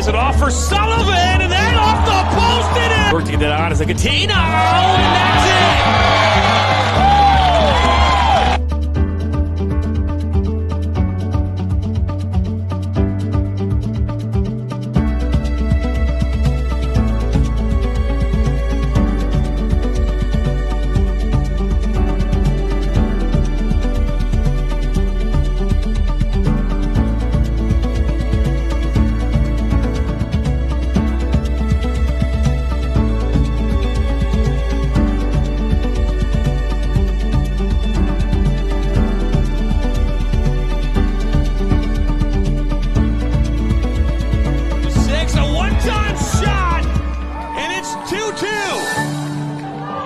Lays it off for Sullivan, and then off the post it is. Work to get that on as a Catino, and that's it.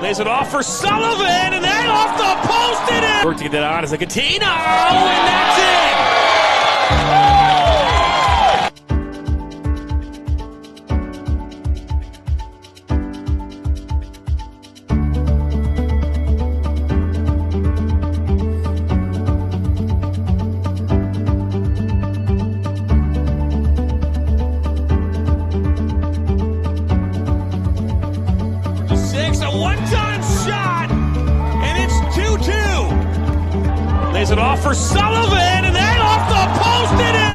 Lays it off for Sullivan, and then off the post it is. Work to get that on as a Catino, and that's it. One-time shot, and it's 2-2. Lays it off for Sullivan, and then off the post it is.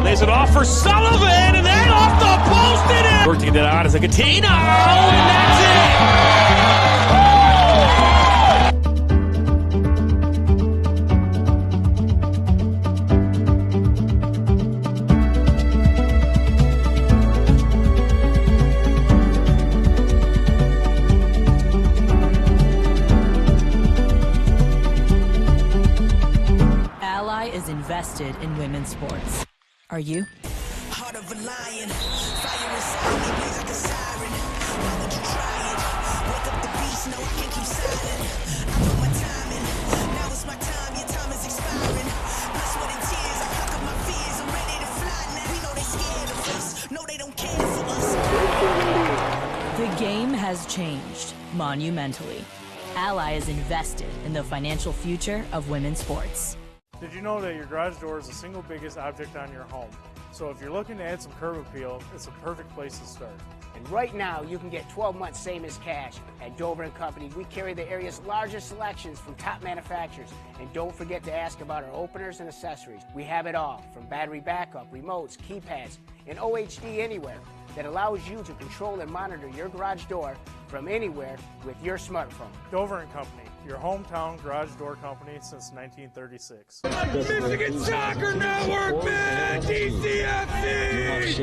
Lays it off for Sullivan, and then off the post it is. Work to get that on as a Catino, and that's it. Ally is invested in women's sports. Are you? Heart of a lion, fire inside me, blaze like a siren. Why would you try it? Wake up the beast, no, I can't keep silent. I know my timing, now it's my time, your time is expiring. Blood, sweat, and tears, I conquer my fears, I'm ready to fly now. We know they scared of us, no, they don't care for us. The game has changed monumentally. Ally is invested in the financial future of women's sports. Did you know that your garage door is the single biggest object on your home? So if you're looking to add some curb appeal, it's a perfect place to start. And right now, you can get 12 months same as cash. At Dover & Company, we carry the area's largest selections from top manufacturers. And don't forget to ask about our openers and accessories. We have it all, from battery backup, remotes, keypads, and OHD Anywhere that allows you to control and monitor your garage door from anywhere with your smartphone. Dover & Company, your hometown garage door company since 1936. Michigan Soccer Network, man! DCFC!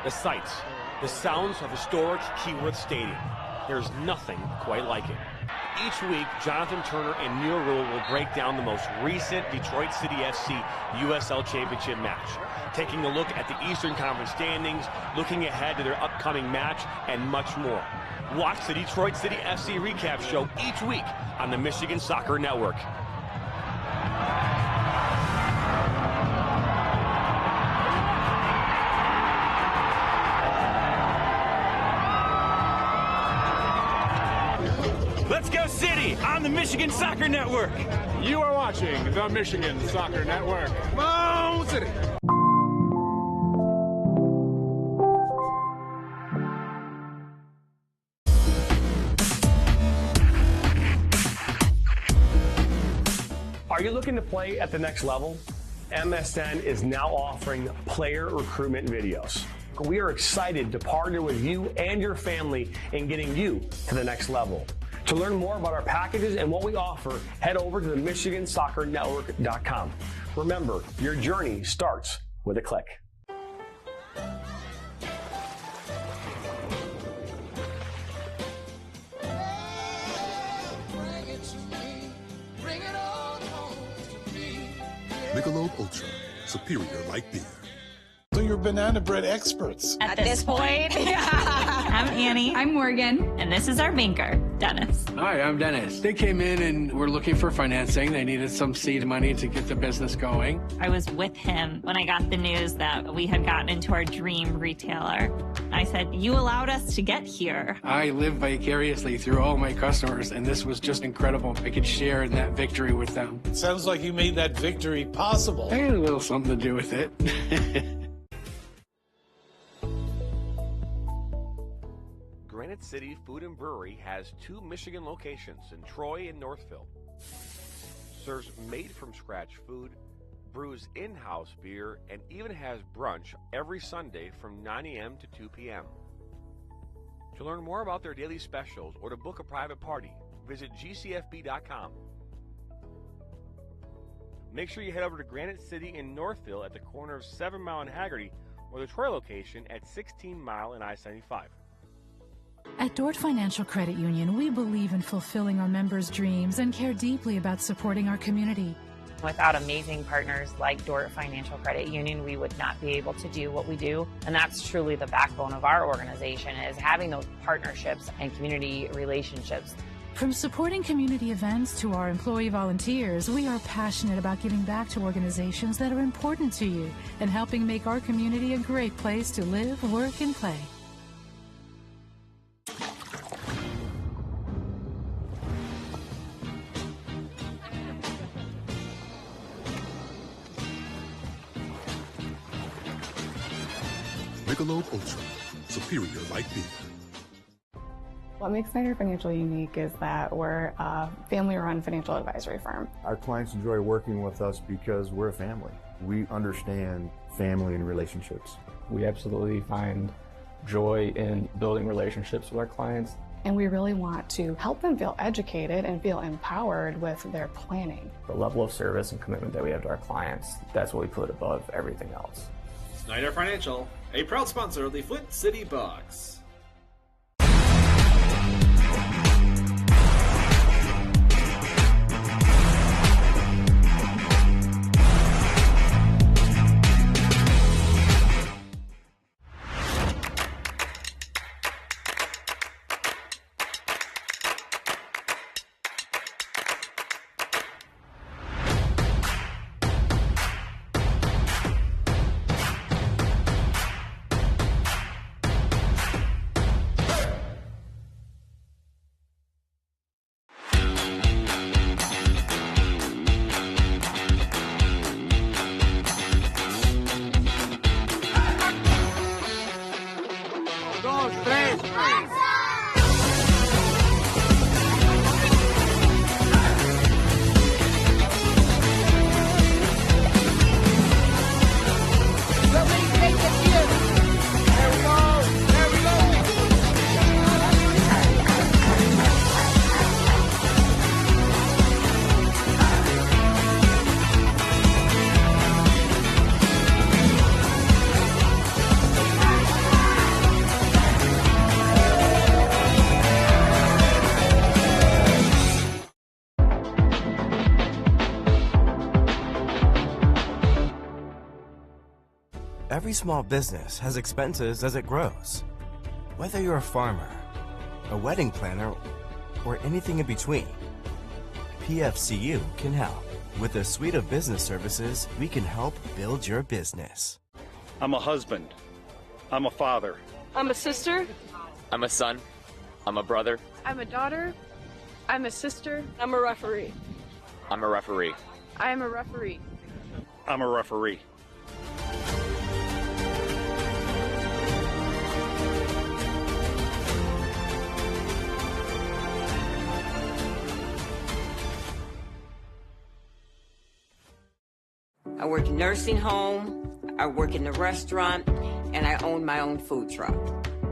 The sights, the sounds of historic Keyworth Stadium. There's nothing quite like it. Each week, Jonathan Turner and Neil Rule will break down the most recent Detroit City FC USL Championship match, taking a look at the Eastern Conference standings, looking ahead to their upcoming match, and much more. Watch the Detroit City FC recap show each week on the Michigan Soccer Network. Let's go City on the Michigan Soccer Network. You are watching the Michigan Soccer Network. Come on, City. Are you looking to play at the next level? MSN is now offering player recruitment videos. We are excited to partner with you and your family in getting you to the next level. To learn more about our packages and what we offer, head over to the MichiganSoccerNetwork.com. Remember, your journey starts with a click. Michelob Ultra, superior light beer. So you're banana bread experts. At this point. I'm Annie. I'm Morgan. And this is our banker, Dennis. Hi, I'm Dennis. They came in and were looking for financing. They needed some seed money to get the business going. I was with him when I got the news that we had gotten into our dream retailer. I said, you allowed us to get here. I live vicariously through all my customers, and this was just incredible. I could share in that victory with them. Sounds like you made that victory possible. I had a little something to do with it. Granite City Food and Brewery has 2 Michigan locations in Troy and Northville. Serves made-from-scratch food, brews in-house beer, and even has brunch every Sunday from 9 a.m. to 2 p.m. To learn more about their daily specials or to book a private party, visit gcfb.com. Make sure you head over to Granite City in Northville at the corner of 7 Mile and Haggerty, or the Troy location at 16 Mile and I-75. At Dort Financial Credit Union, we believe in fulfilling our members' dreams and care deeply about supporting our community. Without amazing partners like Dort Financial Credit Union, we would not be able to do what we do. And that's truly the backbone of our organization, is having those partnerships and community relationships. From supporting community events to our employee volunteers, we are passionate about giving back to organizations that are important to you and helping make our community a great place to live, work, and play. Michelob Ultra, superior light beer. What makes Snyder Financial unique is that we're a family-run financial advisory firm. Our clients enjoy working with us because we're a family. We understand family and relationships. We absolutely find joy in building relationships with our clients. And we really want to help them feel educated and feel empowered with their planning. The level of service and commitment that we have to our clients, that's what we put above everything else. Snyder Financial, a proud sponsor of the Flint City Bucks. Every small business has expenses as it grows. Whether you're a farmer, a wedding planner, or anything in between, PFCU can help. With a suite of business services, we can help build your business. I'm a husband. I'm a father. I'm a sister. I'm a son. I'm a brother. I'm a daughter. I'm a sister. I'm a referee. I'm a referee. I am a referee. I'm a referee. I work in nursing home, I work in the restaurant, and I own my own food truck.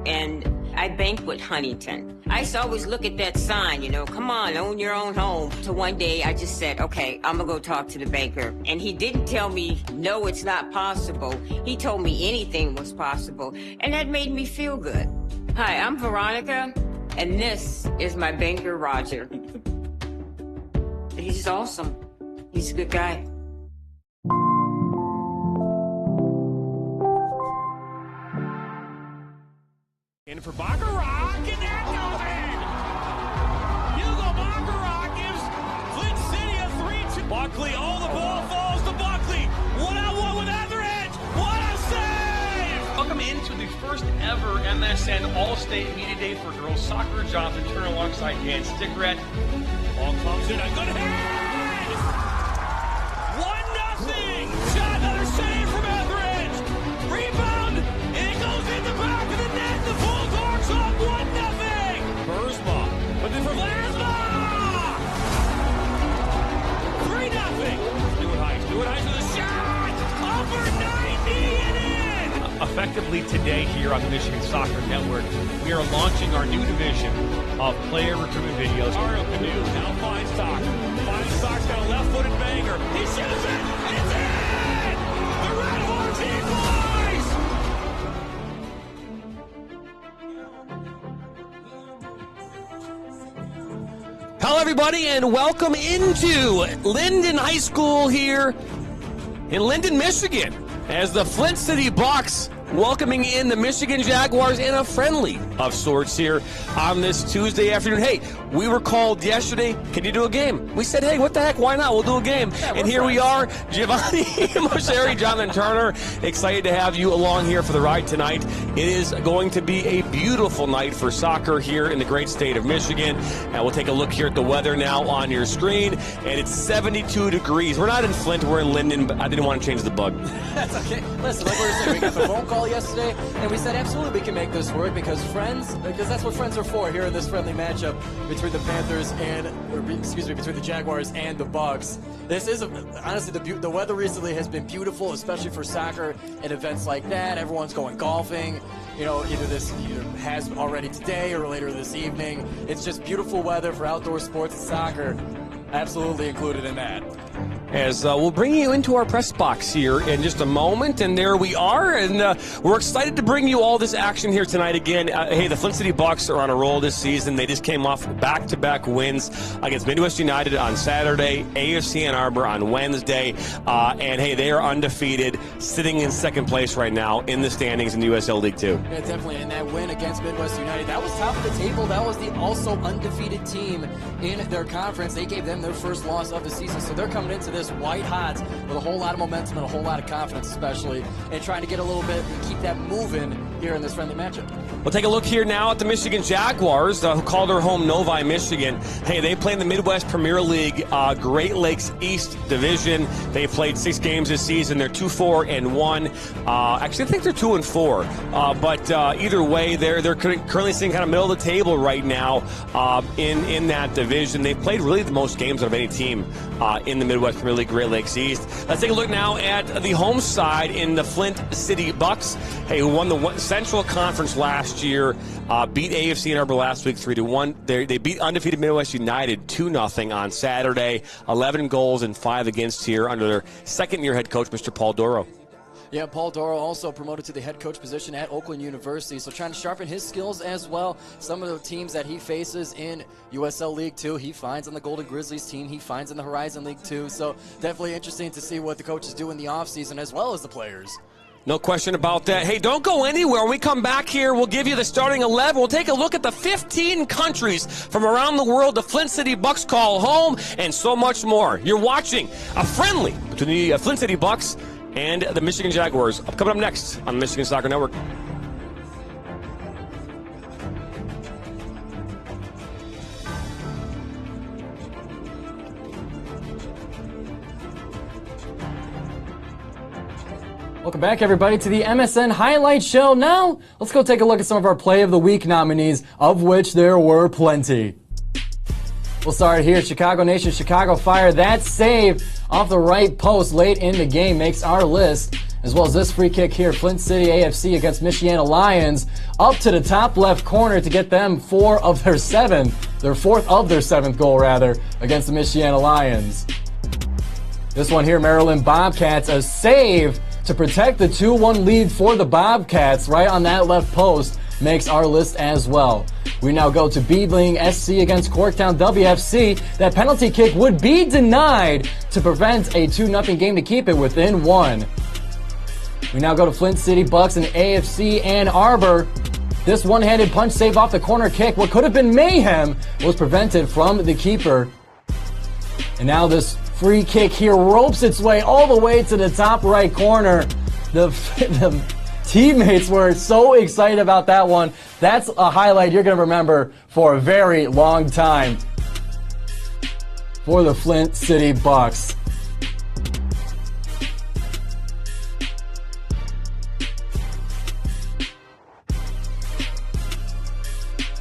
And I bank with Huntington. I used to always look at that sign, you know, come on, own your own home. So one day I just said, okay, I'm gonna go talk to the banker. And he didn't tell me, no, it's not possible. He told me anything was possible. And that made me feel good. Hi, I'm Veronica, and this is my banker, Roger. He's awesome. He's a good guy. Looking for Baccarat, and that goes in! Hugo Baccarat gives Flint City a 3-2. Buckley, oh, the ball falls to Buckley. One-on-one with Etheridge. What a save! Welcome into the first ever MSN All-State Media Day for Girls Soccer. Jonathan Turner alongside Dan Stigrat. Ball comes in, a good head! 1-0! Shot, another save from Etheridge! Rebound, and it goes in the back of the net. The Bulldogs up 1-0! Burzma, looking for Vlasma! 3-0! Stewart Heiss with a shot! Over 90 and in! Effectively today here on the Michigan Soccer Network, we are launching our new division of player recruitment videos. Mario Canoe now finds Stock. Stock's got a left-footed banger. He shoots it! It's in! The Red Horse equalize! Hello, everybody, and welcome into Linden High School here in Linden, Michigan, as the Flint City Bucks welcoming in the Michigan Jaguars in a friendly of sorts here on this Tuesday afternoon. Hey, we were called yesterday, can you do a game? We said, hey, what the heck, why not? We'll do a game. Yeah, and here we are, Giovanni Mosheri, Jonathan Turner, excited to have you along here for the ride tonight. It is going to be a beautiful night for soccer here in the great state of Michigan. And we'll take a look here at the weather now on your screen, and it's 72 degrees. We're not in Flint, we're in Linden, but I didn't want to change the bug. That's okay. Listen, like we were saying, we got the phone call yesterday, and we said absolutely we can make this work because that's what friends are for here in this friendly matchup between the Panthers between the Jaguars and the Bucks. This is honestly the weather recently has been beautiful, especially for soccer and events like that. Everyone's going golfing. You know, either has already today or later this evening. It's just beautiful weather for outdoor sports and soccer. Absolutely included in that. As we'll bring you into our press box here in just a moment, and there we are, and we're excited to bring you all this action here tonight again. Hey, the Flint City Bucks are on a roll this season. They just came off back-to-back wins against Midwest United on Saturday, AFC Ann Arbor on Wednesday, and hey, they are undefeated, sitting in second place right now in the standings in the USL League 2. Yeah, definitely, and that win against Midwest United, that was top of the table. That was the also undefeated team in their conference. They gave them their first loss of the season, so they're coming into this white hot with a whole lot of momentum and a whole lot of confidence, especially, and trying to get a little bit and keep that moving here in this friendly matchup. We'll take a look here now at the Michigan Jaguars, who call their home Novi, Michigan. Hey, they play in the Midwest Premier League Great Lakes East Division. They played 6 games this season. They're 2-4-1. Actually, I think they're 2-4. But either way, they're currently sitting kind of middle of the table right now in that division. They've played really the most games out of any team in the Midwest Premier League Great Lakes East. Let's take a look now at the home side in the Flint City Bucks. Hey, who won the Central Conference last year, beat AFC Ann Arbor last week 3-1. They beat undefeated Midwest United 2-0 on Saturday. 11 goals and 5 against here under their second-year head coach, Mr. Paul Doro. Yeah, Paul Doro also promoted to the head coach position at Oakland University, so trying to sharpen his skills as well. Some of the teams that he faces in USL League 2, he finds on the Golden Grizzlies team, he finds in the Horizon League 2, so definitely interesting to see what the coaches do in the offseason as well as the players. No question about that. Hey, don't go anywhere. When we come back here, we'll give you the starting 11. We'll take a look at the 15 countries from around the world the Flint City Bucks call home, and so much more. You're watching a friendly between the Flint City Bucks and the Michigan Jaguars. Coming up next on the Michigan Soccer Network. Welcome back, everybody, to the MSN Highlight Show. Now, let's go take a look at some of our Play of the Week nominees, of which there were plenty. We'll start here. Chicago Nation, Chicago Fire. That save off the right post late in the game makes our list, as well as this free kick here. Flint City AFC against Michiana Lions up to the top left corner to get them 4th of their 7th goal, rather, against the Michiana Lions. This one here, Maryland Bobcats, a save to protect the 2-1 lead for the Bobcats right on that left post makes our list as well. We now go to Beadling SC against Corktown WFC. That penalty kick would be denied to prevent a 2-0 game to keep it within 1. We now go to Flint City Bucks and AFC Ann Arbor. This one-handed punch save off the corner kick, what could have been mayhem, was prevented from the keeper. And now this free kick here ropes its way all the way to the top right corner. The teammates were so excited about that one. That's a highlight you're going to remember for a very long time for the Flint City Bucks.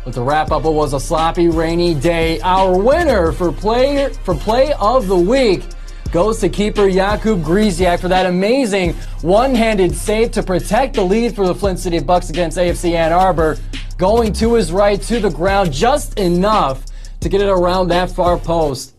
But to wrap up, it was a sloppy, rainy day. Our winner for play of the week goes to keeper Jakub Griesiak for that amazing one-handed save to protect the lead for the Flint City Bucks against AFC Ann Arbor, going to his right to the ground just enough to get it around that far post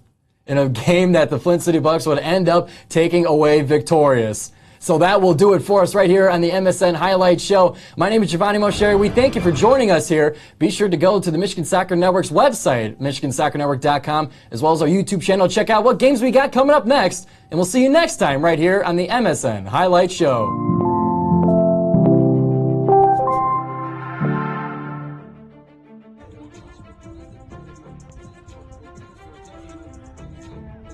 in a game that the Flint City Bucks would end up taking away victorious. So that will do it for us right here on the MSN Highlight Show. My name is Giovanni Mosheri. We thank you for joining us here. Be sure to go to the Michigan Soccer Network's website, michigansoccernetwork.com, as well as our YouTube channel. Check out what games we got coming up next. And we'll see you next time right here on the MSN Highlight Show.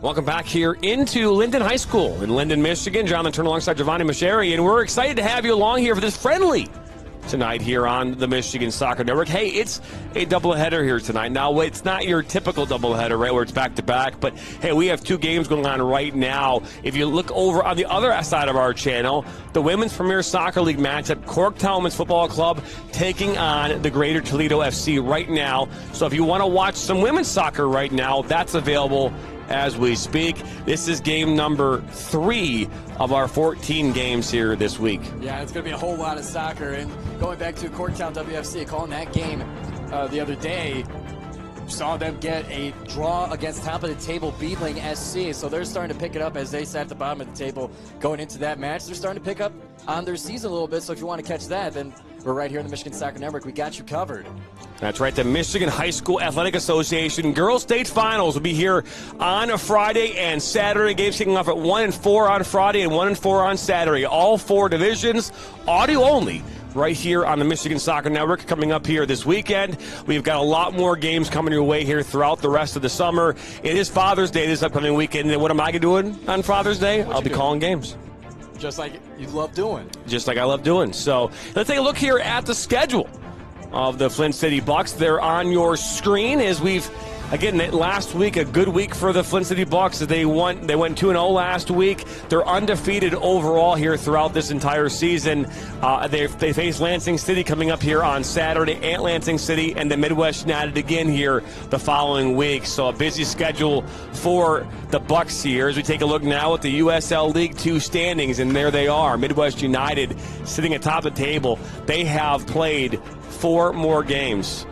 Welcome back here into Linden High School in Linden, Michigan. Jonathan Turner alongside Giovanni Mosheri, and we're excited to have you along here for this friendly tonight here on the Michigan Soccer Network. Hey, it's a doubleheader here tonight. Now, it's not your typical doubleheader, right, where it's back-to-back, but, hey, we have two games going on right now. If you look over on the other side of our channel, the Women's Premier Soccer League matchup, Corktown Women's Football Club taking on the Greater Toledo FC right now. So if you want to watch some women's soccer right now, that's available as we speak. This is game number 3 of our 14 games here this week. Yeah, it's going to be a whole lot of soccer. And going back to Corktown WFC, calling that game the other day, saw them get a draw against top of the table Beadling SC. So they're starting to pick it up as they sat at the bottom of the table going into that match. They're starting to pick up on their season a little bit. So if you want to catch that, then we're right here in the Michigan Soccer Network. We got you covered. That's right. The Michigan High School Athletic Association Girls State Finals will be here on a Friday and Saturday. Games kicking off at 1 and 4 on Friday and 1 and 4 on Saturday. All 4 divisions, audio only, right here on the Michigan Soccer Network. Coming up here this weekend, we've got a lot more games coming your way here throughout the rest of the summer. It is Father's Day this upcoming weekend. And what am I doing on Father's Day? I'll be calling games. Just like you love doing. Just like I love doing. So let's take a look here at the schedule of the Flint City Bucks. They're on your screen as we've, again, last week, a good week for the Flint City Bucks. They went 2-0 last week. They're undefeated overall here throughout this entire season. They face Lansing City coming up here on Saturday, at Lansing City, and then Midwest United again here the following week. So a busy schedule for the Bucks here as we take a look now at the USL League 2 standings, and there they are. Midwest United sitting atop the table. They have played 4 more games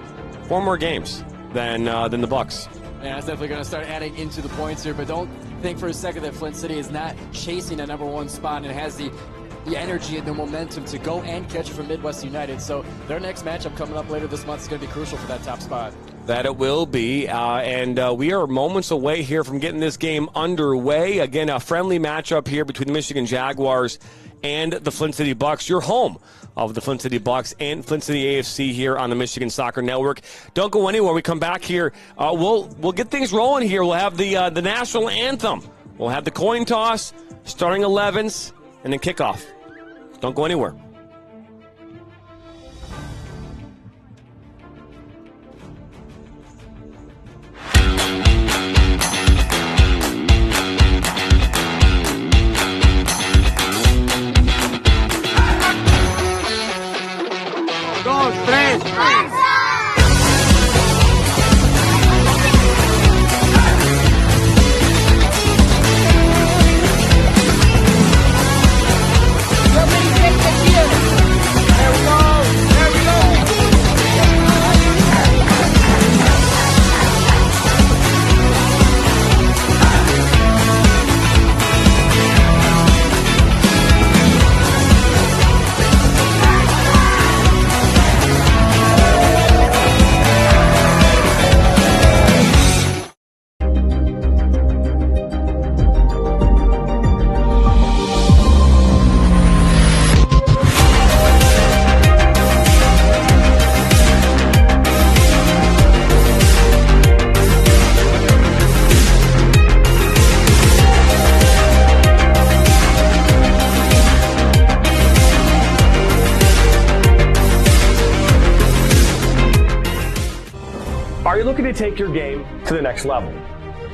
than the Bucks. Yeah, that's definitely going to start adding into the points here, but don't think for a second that Flint City is not chasing a #1 spot and has the energy and the momentum to go and catch it from Midwest United. So their next matchup coming up later this month is going to be crucial for that top spot. That it will be, and we are moments away here from getting this game underway. Again, a friendly matchup here between the Michigan Jaguars and the Flint City Bucks. You're home of the Flint City Bucks and Flint City AFC here on the Michigan Soccer Network. Don't go anywhere. We come back here. We'll get things rolling here. We'll have the national anthem. We'll have the coin toss, starting 11s, and then kickoff. Don't go anywhere. Yo, to take your game to the next level.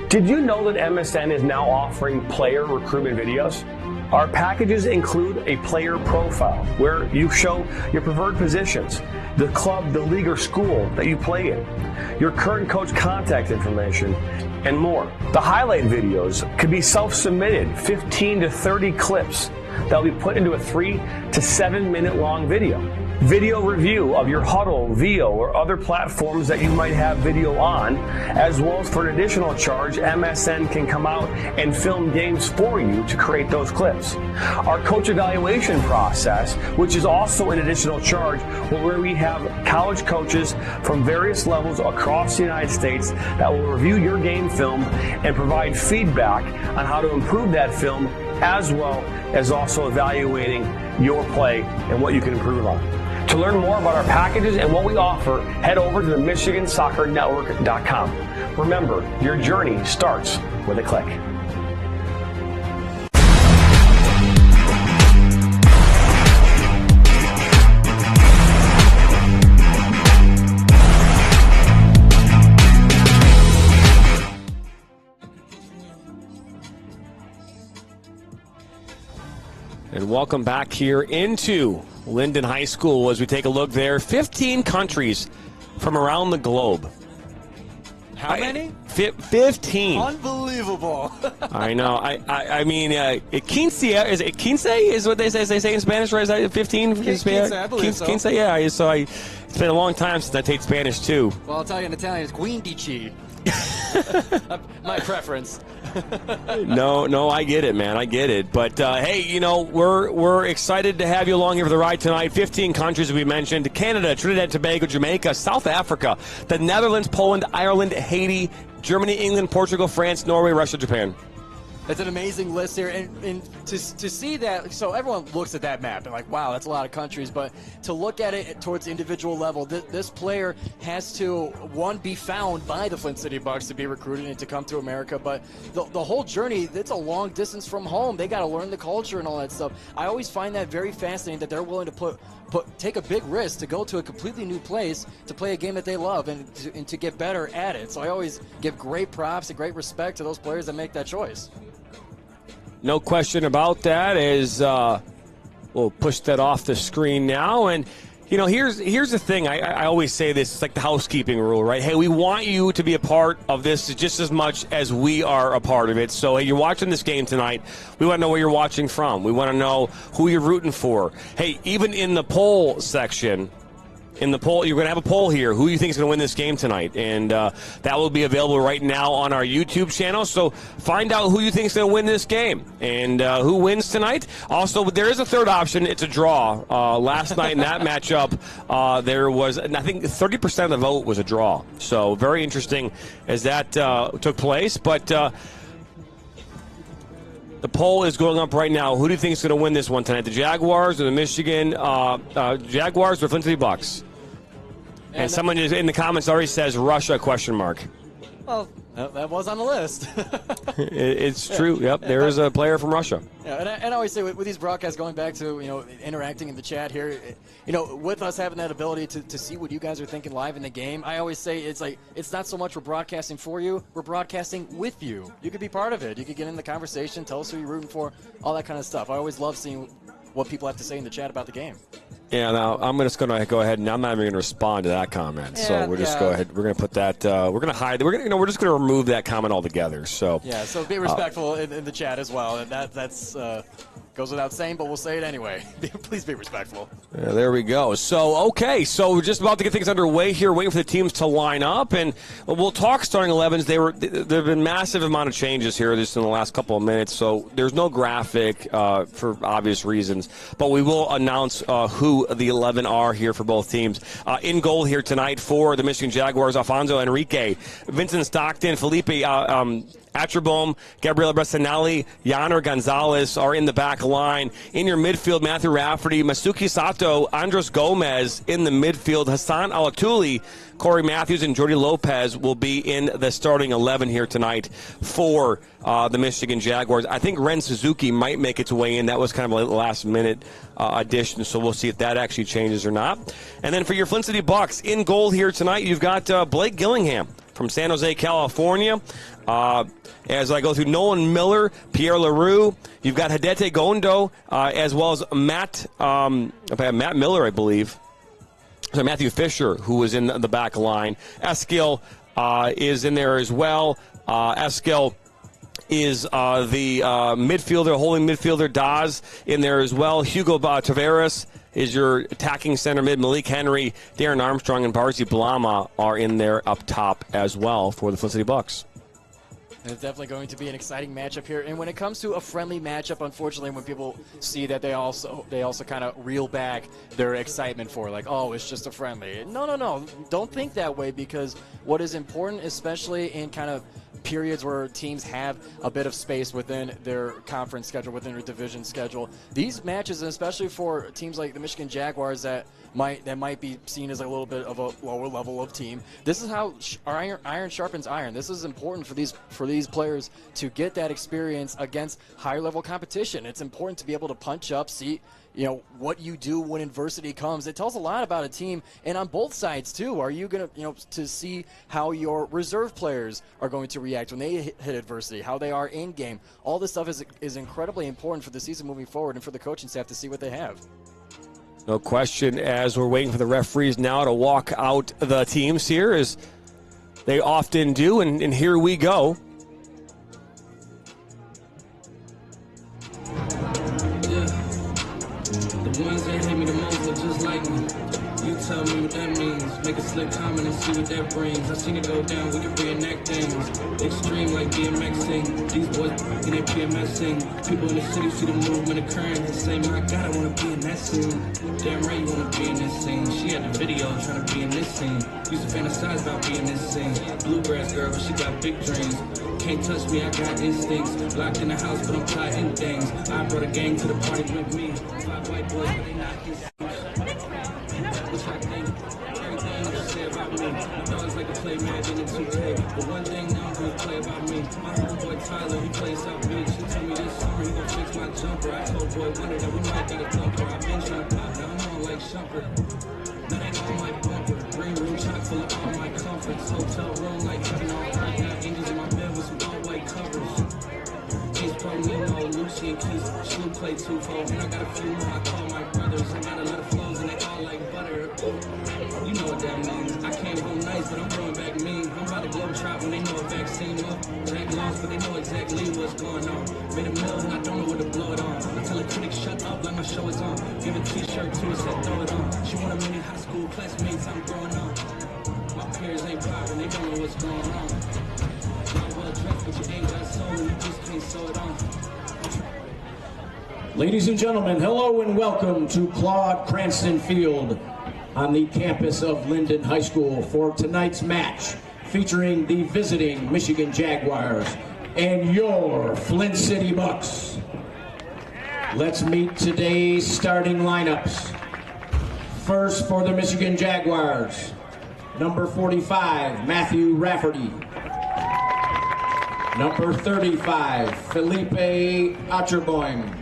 Did you know that MSN is now offering player recruitment videos? Our packages include a player profile where you show your preferred positions, the club, the league, or school that you play in, your current coach contact information, and more. The highlight videos could be self-submitted, 15 to 30 clips that will be put into a 3 to 7 minute long video. Video review of your Huddle, VO, or other platforms that you might have video on, as well as for an additional charge, MSN can come out and film games for you to create those clips. Our coach evaluation process, which is also an additional charge, where we have college coaches from various levels across the United States that will review your game film and provide feedback on how to improve that film, as well as also evaluating your play and what you can improve on. To learn more about our packages and what we offer, head over to the MichiganSoccerNetwork.com. Remember, your journey starts with a click. And welcome back here into Linden High School as we take a look there. 15 countries from around the globe. How many? 15. Unbelievable. I know. I mean, quince, is it quince is what they say in Spanish, right? Is that 15? Quince, I believe so. Quince, yeah. It's been a long time since I take Spanish, too. Well, I'll tell you in Italian, it's quindici. My preference. No, I get it, man. I get it. But, hey, we're excited to have you along here for the ride tonight. 15 countries, as we mentioned. Canada, Trinidad and Tobago, Jamaica, South Africa, the Netherlands, Poland, Ireland, Haiti, Germany, England, Portugal, France, Norway, Russia, Japan. It's an amazing list here, and to see that, so everyone looks at that map and like, wow, that's a lot of countries, but to look at it towards individual level, this player has to, one, be found by the Flint City Bucks to be recruited and to come to America, but the whole journey, it's a long distance from home. They got to learn the culture and all that stuff. I always find that very fascinating that they're willing to take a big risk to go to a completely new place to play a game that they love and to get better at it. So I always give great props and great respect to those players that make that choice. No question about that. We'll push that off the screen now. And, here's the thing. I always say this. It's like the housekeeping rule, right? Hey, we want you to be a part of this just as much as we are a part of it. So, hey, you're watching this game tonight. We want to know where you're watching from. We want to know who you're rooting for. Hey, even in the poll section, you're going to have a poll here. Who do you think is going to win this game tonight? And that will be available right now on our YouTube channel. So find out who you think is going to win this game and who wins tonight. Also, there is a third option. It's a draw. Last night in that matchup, there was, I think 30% of the vote was a draw. So very interesting as that took place. But the poll is going up right now. Who do you think is going to win this one tonight? The Jaguars or the Michigan Jaguars or Flint City Bucks? And someone in the comments already says Russia, question mark. Well, that was on the list. It's true. Yep, there is a player from Russia. Yeah, and I always say with these broadcasts, going back to interacting in the chat here, with us having that ability to see what you guys are thinking live in the game, I always say it's not so much we're broadcasting for you, we're broadcasting with you. You could be part of it. You could get in the conversation, tell us who you're rooting for, all that kind of stuff. I always love seeing what people have to say in the chat about the game. Yeah, now I'm just going to go ahead and I'm not even going to respond to that comment. Yeah, so we're just go ahead. We're going to put that. We're going to hide. We're just going to remove that comment altogether. So yeah. So be respectful in the chat as well. And that's goes without saying, but we'll say it anyway. Please be respectful. Yeah, there we go. So okay. So we're just about to get things underway here, waiting for the teams to line up, and we'll talk starting 11s. There have been massive amount of changes here just in the last couple of minutes. So there's no graphic for obvious reasons, but we will announce who the 11 are here for both teams. In goal here tonight for the Michigan Jaguars, Alfonso Enrique, Vincent Stockton, Felipe Atrabom, Gabriela Bressanelli, Yanner Gonzalez are in the back line. In your midfield, Matthew Rafferty, Masuki Sato, Andres Gomez in the midfield, Hassan Alatuli, Corey Matthews, and Jordi Lopez will be in the starting 11 here tonight for the Michigan Jaguars. I think Ren Suzuki might make its way in. That was kind of a last-minute addition, so we'll see if that actually changes or not. And then for your Flint City Bucks, in goal here tonight, you've got Blake Gillingham. from San Jose, California. As I go through Nolan Miller, Pierre LaRue, you've got Hidete Gondo, as well as Matt Miller, I believe. So Matthew Fisher, who was in the back line. Eskil is in there as well. Eskil is the midfielder, holding midfielder. Daz in there as well. Hugo Tavares is your attacking center mid. Malik Henry, Darren Armstrong, and Barzi Blama are in there up top as well for the Flint City Bucks. It's definitely going to be an exciting matchup here. And when it comes to a friendly matchup, unfortunately, when people see that, they also kind of reel back their excitement for, like, oh, it's just a friendly. No. Don't think that way, because what is important, especially in kind of periods where teams have a bit of space within their conference schedule, within their division schedule, these matches, and especially for teams like the Michigan Jaguars that might be seen as a little bit of a lower level of team, this is how iron sharpens iron. This is important for these players to get that experience against higher level competition. It's important to be able to punch up, see what you do when adversity comes. It tells a lot about a team, and on both sides too. Are you going to see how your reserve players are going to react when they hit adversity, how they are in game? All this stuff is incredibly important for the season moving forward, and for the coaching staff to see what they have. No question, as we're waiting for the referees now to walk out the teams here, as they often do, and here we go. The ones that hate me the most are just like me. You tell me what that means. Make a slick comment and see what that brings. I seen it go down, we can reenact things. Extreme like DMXing. These boys in their PMSing. People in the city see the movement occurring and say, my God, I want to be in that scene. Damn right you want to be in this scene. She had the video trying to be in this scene. Used to fantasize about being in this scene. Bluegrass girl, but she got big dreams. Can't touch me, I got instincts. Locked in the house, but I'm tied in things. I brought a gang to the party with me. 5 white boys, but they not his. Which I think everything that you say about me. My dogs like to play Madden and 2K. But one thing now I'm gonna play about me. My homeboy Tyler, he plays South Beach. He told me this summer he gon' fix my jumper. I told boy Wonder that we might got a thumper. I've been trying to pop, now I'm on like Shumper. That ain't all my bumper. Green room chock full of all my comforts. Hotel room like heaven on earth. Got angels in my bed with some all white covers. Ace Pro Nemo, Lucy and Keith, Sloop play twofold. And I got a few more I call my brothers. I got a lot of flows and they all like butter. You know what that means. I came home nice, but I'm going back mean. I'm about to globe trot when they know a vaccine up. Jack lost, but they know exactly what's going on. Made a mill and I don't know what to blow it on. I tell a critic shut up like my show is on. Give a t-shirt to her, said throw it on. She want a mini high school classmates, I'm growing on. My peers ain't popping, they don't know what's going on. Y'all well dressed, but you ain't got soul and you just can't sew it on. Ladies and gentlemen, hello and welcome to Claude Cranston Field on the campus of Linden High School for tonight's match featuring the visiting Michigan Jaguars and your Flint City Bucks. Let's meet today's starting lineups. First for the Michigan Jaguars, number 45, Matthew Rafferty. Number 35, Felipe Acherboim.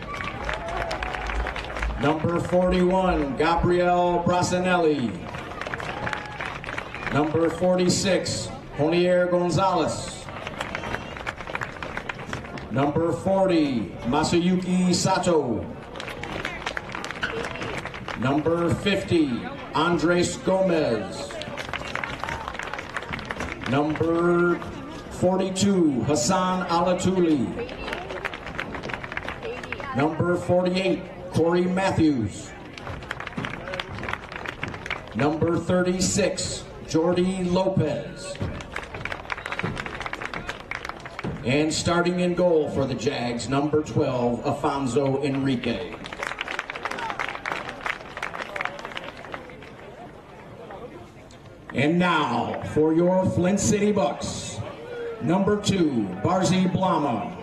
Number 41, Gabriel Brasanelli. Number 46, Jonier Gonzalez. Number 40, Masayuki Sato. Number 50, Andres Gomez. Number 42, Hassan Alatuli. Number 48, Corey Matthews. Number 36, Jordy Lopez. And starting in goal for the Jags, number 12, Afonso Enrique. And now, for your Flint City Bucks, number 2, Barzi Blama.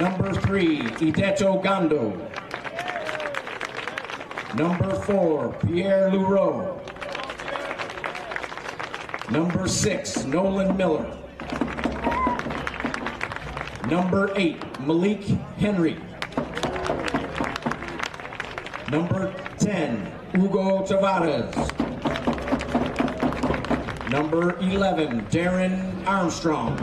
Number 3, Ideto Gando. Number 4, Pierre Lureau. Number 6, Nolan Miller. Number 8, Malik Henry. Number 10, Hugo Tavares. Number 11, Darren Armstrong.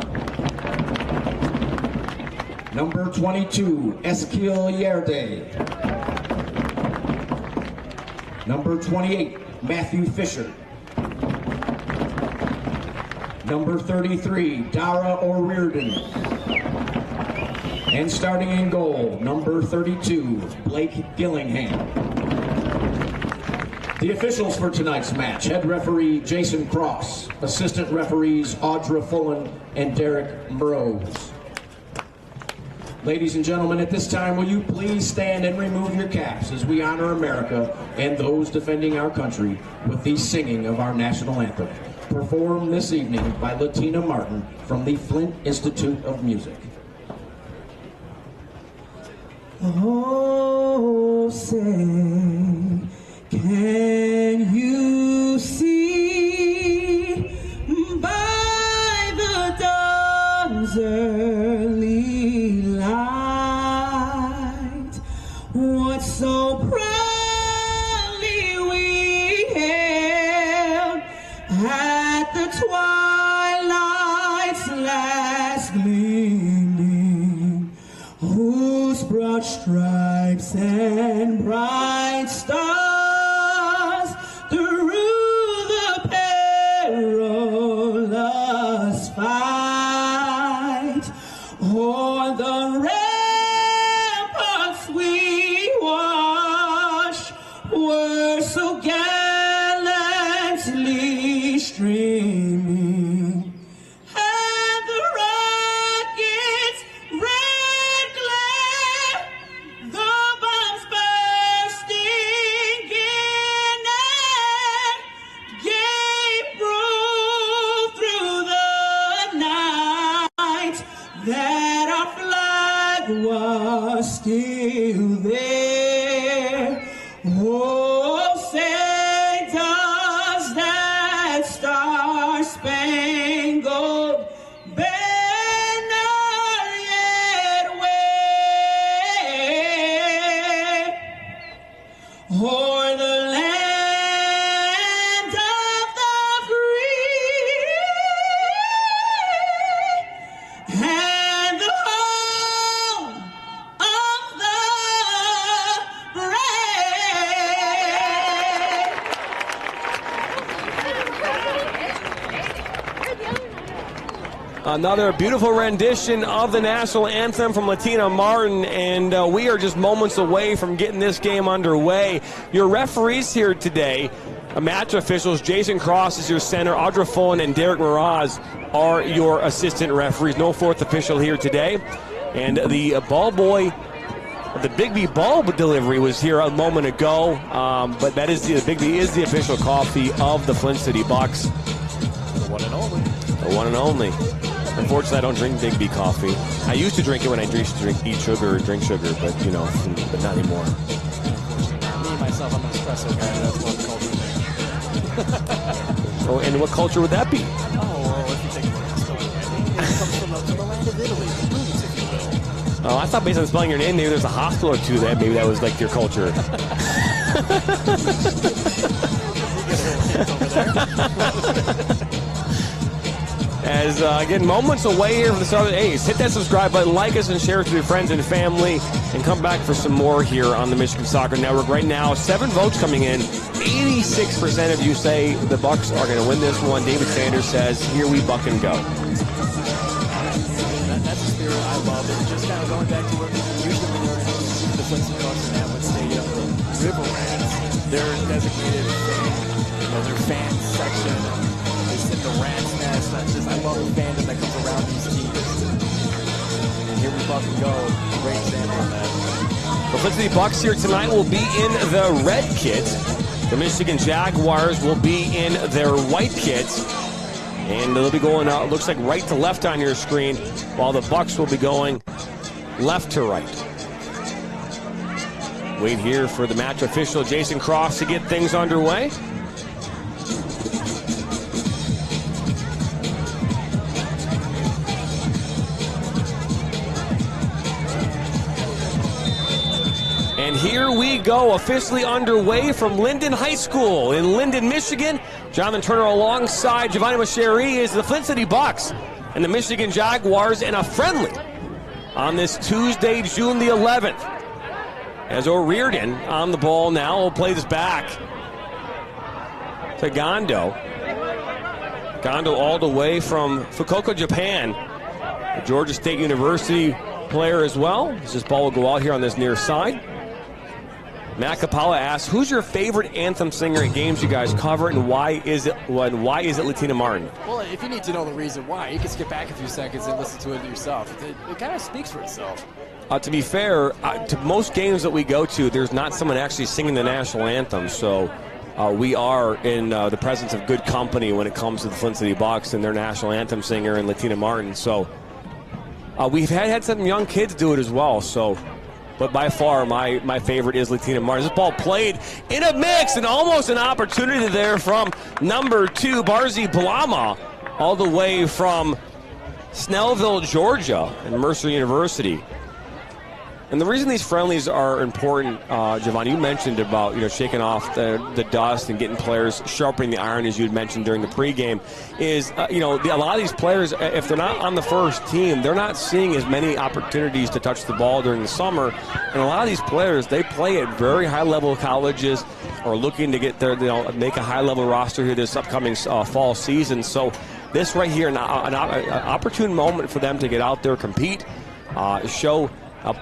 Number 22, Eskil Yerde. Number 28, Matthew Fisher. Number 33, Dara O'Riordan. And starting in goal, number 32, Blake Gillingham. The officials for tonight's match: head referee Jason Cross, assistant referees Audra Fullen and Derek Mrose. Ladies and gentlemen, at this time, will you please stand and remove your caps as we honor America and those defending our country with the singing of our national anthem, performed this evening by Latina Martin from the Flint Institute of Music. Oh, say, can you see by the dawn's early light what so proudly we hailed at the twilight's last gleaming, whose broad stripes and bright stars through the perilous fight o'er the ramparts we watched were so gallantly streaming, and the rockets' red glare, the bombs bursting in air, gave proof through the night that our flag was still there. Oh, say does that star-spangled banner yet wave o'er the land of the free and the home of the Another beautiful rendition of the national anthem from Latina Martin, and we are just moments away from getting this game underway. Your referees here today, match officials, Jason Cross is your center, Audra Fullen and Derek Mraz are your assistant referees. No fourth official here today. And the ball boy, the Big B ball delivery was here a moment ago, but that is the Big B is the official coffee of the Flint City Bucks. The one and only. The one and only. Unfortunately, I don't drink Big B coffee. I used to drink it when I used to eat sugar or drink sugar, but but not anymore. Me, myself, I'm an espresso guy. That's one culture. Oh, and what culture would that be? Oh, well, if you take a look at the spelling, it comes from the land of Italy, the roots, if you will. Oh, I thought based on spelling your name, maybe there's a hospital or two that maybe that was like your culture. As, again, moments away here from the start of the A's. Hit that subscribe button, like us, and share it with your friends and family, and come back for some more here on the Michigan Soccer Network. Right now, 7 votes coming in. 86% of you say the Bucks are going to win this one. David Sanders says, here we buck and go. That's the spirit I love. And just kind of going back to where usually when you're in the Flint City Bucks and Atwood Stadium, the River Rats, their designated their fan section. In the rat's nest. I love the fandom that comes around these teams. And here we fucking go. Great example of that. The Flint City Bucks here tonight will be in the red kit. The Michigan Jaguars will be in their white kit. And they'll be going out, looks like right to left on your screen, while the Bucks will be going left to right. Wait here for the match official, Jason Cross, to get things underway. And And here we go, officially underway from Linden High School in Linden, Michigan. Jonathan Turner alongside Giovanni Macheri is the Flint City Bucks and the Michigan Jaguars in a friendly on this Tuesday, June the 11th. As O'Riordan on the ball now will play this back to Gondo. Gondo all the way from Fukuoka, Japan. A Georgia State University player as well. This ball will go out here on this near side. Matt Capella asks, who's your favorite anthem singer at games you guys cover, and why is it Latina Martin? Well, if you need to know the reason why, you can skip back a few seconds and listen to it yourself. It kind of speaks for itself. To be fair, to most games that we go to, there's not someone actually singing the national anthem, so we are in the presence of good company when it comes to the Flint City Bucks and their national anthem singer and Latina Martin. So we've had some young kids do it as well, so... But by far, my favorite is Latina Martin. This ball played in a mix and almost an opportunity there from number 2, Barzi Blama, all the way from Snellville, Georgia, and Mercer University. And the reason these friendlies are important, Giovanni, you mentioned about shaking off the dust and getting players sharpening the iron, as you had mentioned during the pregame, is a lot of these players, if they're not on the first team, they're not seeing as many opportunities to touch the ball during the summer. And a lot of these players, they play at very high-level colleges or looking to get their, make a high-level roster here this upcoming fall season. So this right here, an opportune moment for them to get out there, compete, show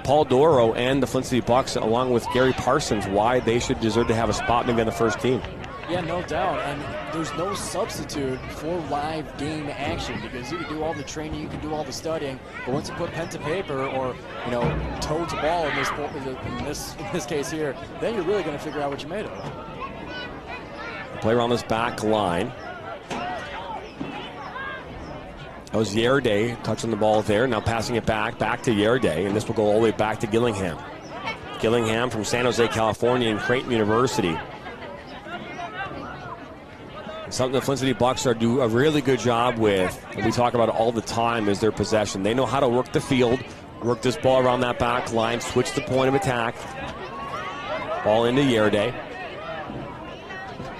Paul Doro and the Flint City Bucks, along with Gary Parsons, why they should deserve to have a spot maybe on the first team. Yeah, no doubt. And there's no substitute for live game action, because you can do all the training, you can do all the studying, but once you put pen to paper or toe to ball in this case here, then you're really going to figure out what you made of. Play around this back line. That was Yerday touching the ball there. Now passing it back to Yerday, and this will go all the way back to Gillingham. Gillingham from San Jose, California, and Creighton University. And something the Flint City Bucks do a really good job with, and we talk about it all the time, is their possession. They know how to work the field, work this ball around that back line, switch the point of attack. Ball into Yerday.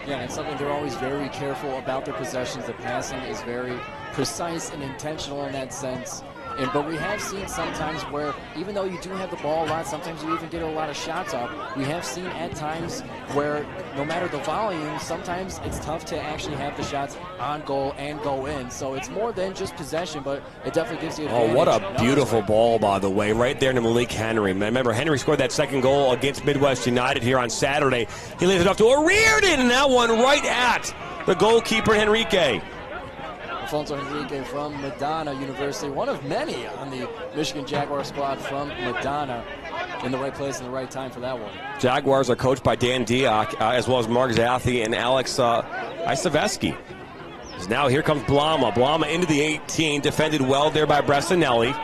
Yeah, it's something they're always very careful about their possessions. The passing is very precise and intentional in that sense. But we have seen sometimes where, even though you do have the ball a lot, sometimes you even get a lot of shots up. We have seen at times where, no matter the volume, sometimes it's tough to actually have the shots on goal and go in. So it's more than just possession, but it definitely gives you advantage. Oh, what a beautiful ball, by the way, right there to Malik Henry. Remember, Henry scored that second goal against Midwest United here on Saturday. He lays it off to O'Riordan, and that one right at the goalkeeper, Henrique. Alfonso Henrique from Madonna University, one of many on the Michigan Jaguar squad from Madonna, in the right place and the right time for that one. Jaguars are coached by Dan Diak, as well as Mark Zathi and Alex Isaveski. Now here comes Blama. Blama into the 18, defended well there by Bressanelli.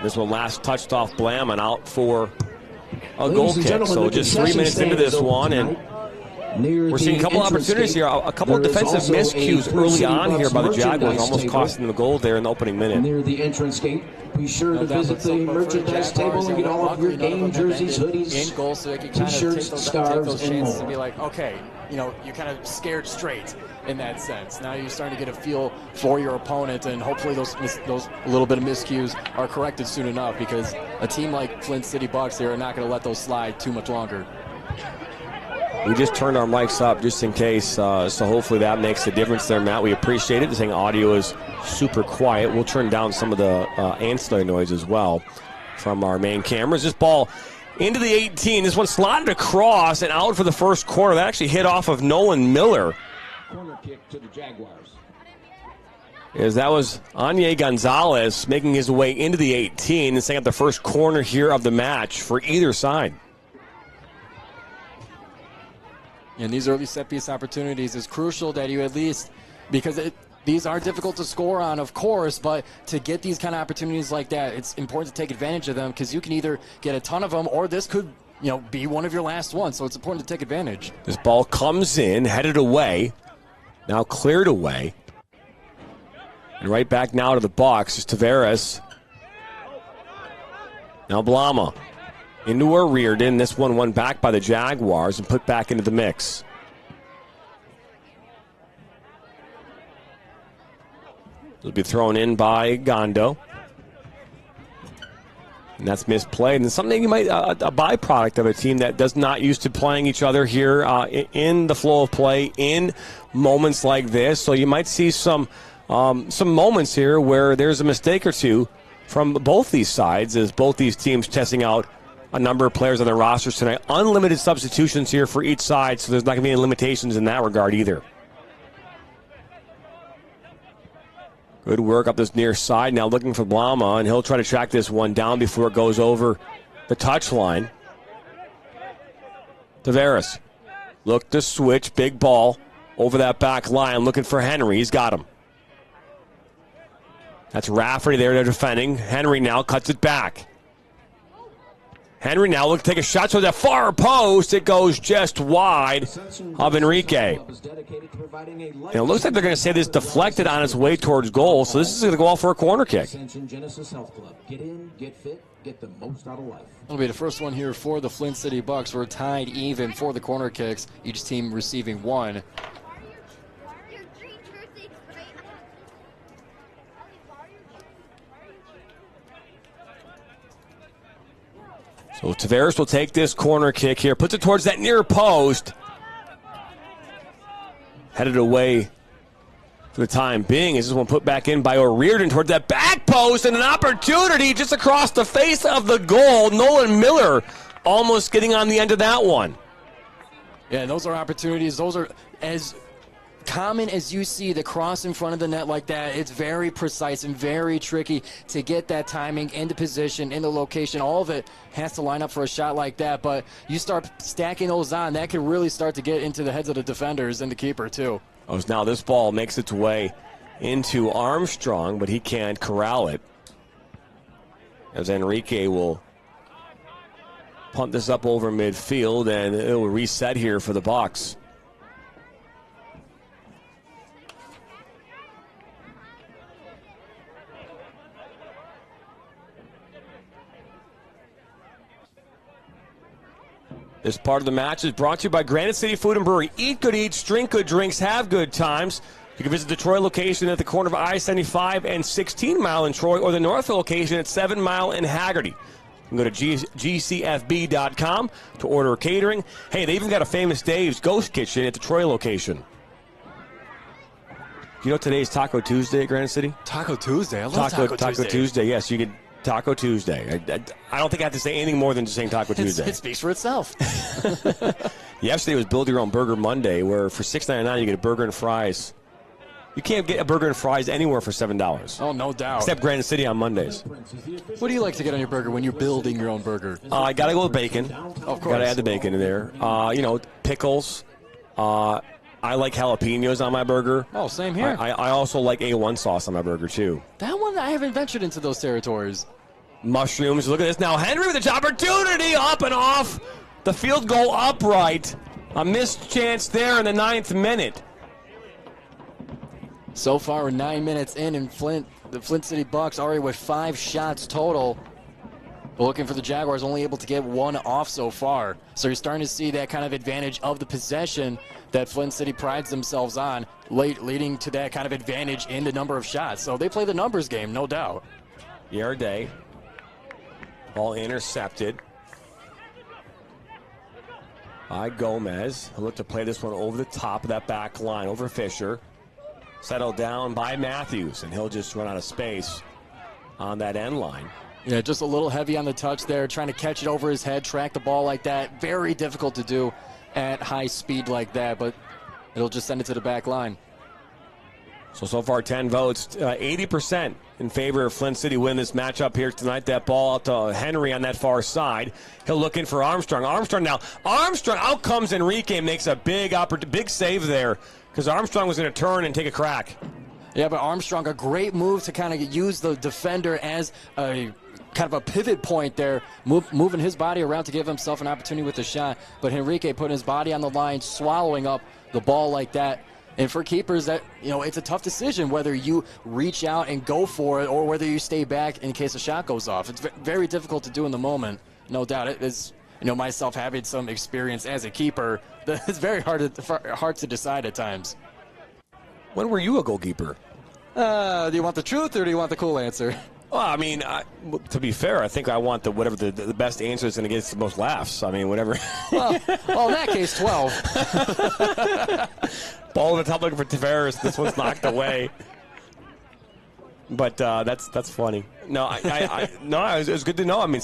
This one last touched off Blama and out for a goal kick. So just 3 minutes into this one, and we're seeing a couple opportunities here, a couple of defensive miscues early on here by the Jaguars, almost costing them the goal there in the opening minute. Near the entrance gate. Be sure to visit the merchandise table and get all of your game jerseys, hoodies, in goal, so they can kind of t-shirts, take scarves, those and chances more. and be like, okay, you're kind of scared straight in that sense. Now you're starting to get a feel for your opponent, and hopefully those little bit of miscues are corrected soon enough, because a team like Flint City Bucks here are not going to let those slide too much longer. We just turned our mics up just in case, so hopefully that makes a difference there, Matt. We appreciate it. This thing audio is super quiet. We'll turn down some of the ancillary noise as well from our main cameras. This ball into the 18. This one slotted across and out for the first corner. That actually hit off of Nolan Miller. Corner kick to the Jaguars. As that was Anye Gonzalez making his way into the 18 and setting up the first corner here of the match for either side. And these early set-piece opportunities is crucial that you at least, because these are difficult to score on, of course, but to get these kind of opportunities like that, it's important to take advantage of them, because you can either get a ton of them, or this could be one of your last ones, so it's important to take advantage. This ball comes in, headed away, now cleared away. And right back now to the box is Tavares. Now Blama. into a Reardon. This one won back by the Jaguars and put back into the mix. It'll be thrown in by Gondo. And that's misplayed. And something you might, a byproduct of a team that does not used to playing each other here in the flow of play in moments like this. So you might see some moments here where there's a mistake or two from both these sides as both these teams testing out a number of players on their rosters tonight. Unlimited substitutions here for each side, so there's not going to be any limitations in that regard either. Good work up this near side. Now looking for Blama, and he'll try to track this one down before it goes over the touchline. Tavares look to switch. Big ball over that back line. Looking for Henry. He's got him. That's Rafferty there. They're defending. Henry now cuts it back. Henry now looks to take a shot to the far post. It goes just wide of Enrique. And it looks like they're going to say this deflected on its way towards goal, so this is going to go off for a corner kick. It'll be the first one here for the Flint City Bucks. We're tied even for the corner kicks, each team receiving one. So Tavares will take this corner kick here, puts it towards that near post. Headed away for the time being. Is this one put back in by O'Riordan towards that back post, and an opportunity just across the face of the goal. Nolan Miller almost getting on the end of that one. Yeah, those are opportunities. Those are as common as you see the cross in front of the net like that. It's very precise and very tricky to get that timing into position, into location. All of it has to line up for a shot like that, but you start stacking those on, that can really start to get into the heads of the defenders and the keeper too. Oh, now this ball makes its way into Armstrong, but he can't corral it, as Enrique will punt this up over midfield, and it will reset here for the Bucks. This part of the match is brought to you by Granite City Food and Brewery. Eat good eats, drink good drinks, have good times. You can visit the Troy location at the corner of I-75 and 16 Mile in Troy, or the Northville location at 7 Mile in Haggerty. You can go to gcfb.com to order catering. Hey, they even got a Famous Dave's Ghost Kitchen at the Troy location. You know today's Taco Tuesday at Granite City? Taco Tuesday? I love Taco Tuesday. Taco Tuesday, yes. You can Taco Tuesday. I don't think I have to say anything more than just saying Taco Tuesday. It speaks for itself. Yesterday was Build Your Own Burger Monday, where for $6.99 you get a burger and fries. You can't get a burger and fries anywhere for $7. Oh, no doubt. Except Granite City on Mondays. What do you like to get on your burger when you're building your own burger? I got to go with bacon. Of course. Got to add the bacon in there. Pickles. I like jalapenos on my burger. Oh, same here. I also like A1 sauce on my burger, too. That one, I haven't ventured into those territories. Mushrooms. Look at this now. Henry with the opportunity, up and off the field goal upright. A missed chance there in the 9th minute. So far, we're 9 minutes in Flint. The Flint City Bucks already with 5 shots total. But looking for the Jaguars, only able to get 1 off so far. So you're starting to see that kind of advantage of the possession that Flint City prides themselves on, leading to that kind of advantage in the number of shots. So they play the numbers game, no doubt. Yarday. Ball intercepted by Gomez. He'll look to play this one over the top of that back line, over Fisher. Settled down by Matthews, and he'll just run out of space on that end line. Yeah, just a little heavy on the touch there, trying to catch it over his head, track the ball like that. Very difficult to do at high speed like that, but it'll just send it to the back line. So far 10 votes, 80% in favor of Flint City win this matchup here tonight. That ball out to Henry on that far side. He'll look in for Armstrong. Armstrong, out comes Enrique, makes a big save there, because Armstrong was going to turn and take a crack. Yeah, but Armstrong, a great move to kind of use the defender as a kind of a pivot point there, moving his body around to give himself an opportunity with the shot. But Enrique putting his body on the line, swallowing up the ball like that. And for keepers, that it's a tough decision whether you reach out and go for it or whether you stay back in case a shot goes off. It's very difficult to do in the moment. no doubt. It is, myself having some experience as a keeper, it's very hard to decide at times. When were you a goalkeeper? Do you want the truth or do you want the cool answer? Well, I mean, to be fair, I think I want whatever the best answer is going to get the most laughs. I mean, whatever. Well, in that case, 12. Ball in the top looking for Tavares. This one's knocked away. But that's funny. No, it was good to know. I mean,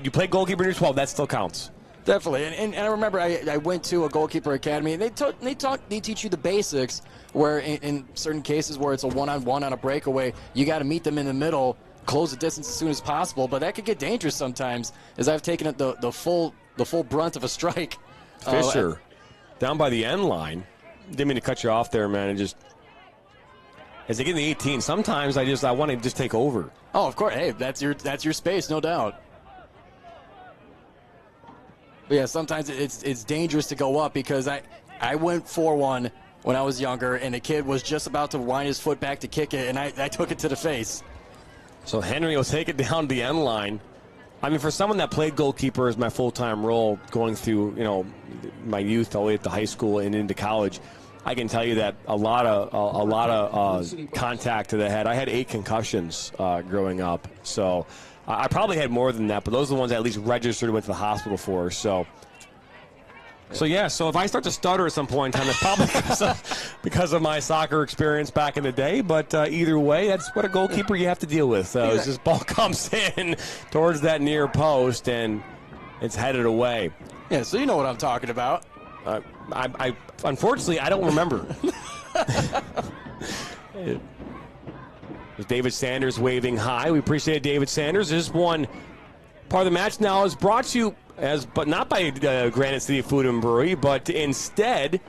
you play goalkeeper in your 12, that still counts. Definitely, and I remember I went to a goalkeeper academy, and they teach you the basics. Where in certain cases where it's a one-on-one on a breakaway, you got to meet them in the middle, close the distance as soon as possible. But that could get dangerous sometimes, as I've taken it the full brunt of a strike. Fisher, down by the end line. Didn't mean to cut you off there, man. And just as they get in the 18, sometimes I want to just take over. Oh, of course. Hey, that's your space, no doubt. But yeah, sometimes it's dangerous to go up because I went 4-1 when I was younger, and the kid was just about to wind his foot back to kick it, and I took it to the face. So Henry will take it down the end line. I mean, for someone that played goalkeeper as my full-time role going through, my youth all the way to high school and into college, I can tell you that a lot of contact to the head. I had 8 concussions growing up, so I probably had more than that, but those are the ones I at least registered and went to the hospital for. So yeah, so if I start to stutter at some point in time, it's probably because of my soccer experience back in the day. But either way, that's what a goalkeeper you have to deal with. As this ball comes in towards that near post, and it's headed away. Yeah, so you know what I'm talking about. I unfortunately, I don't remember. David Sanders waving high. We appreciate David Sanders. This one part of the match now is brought to you but not by Granite City Food and Brewery, but instead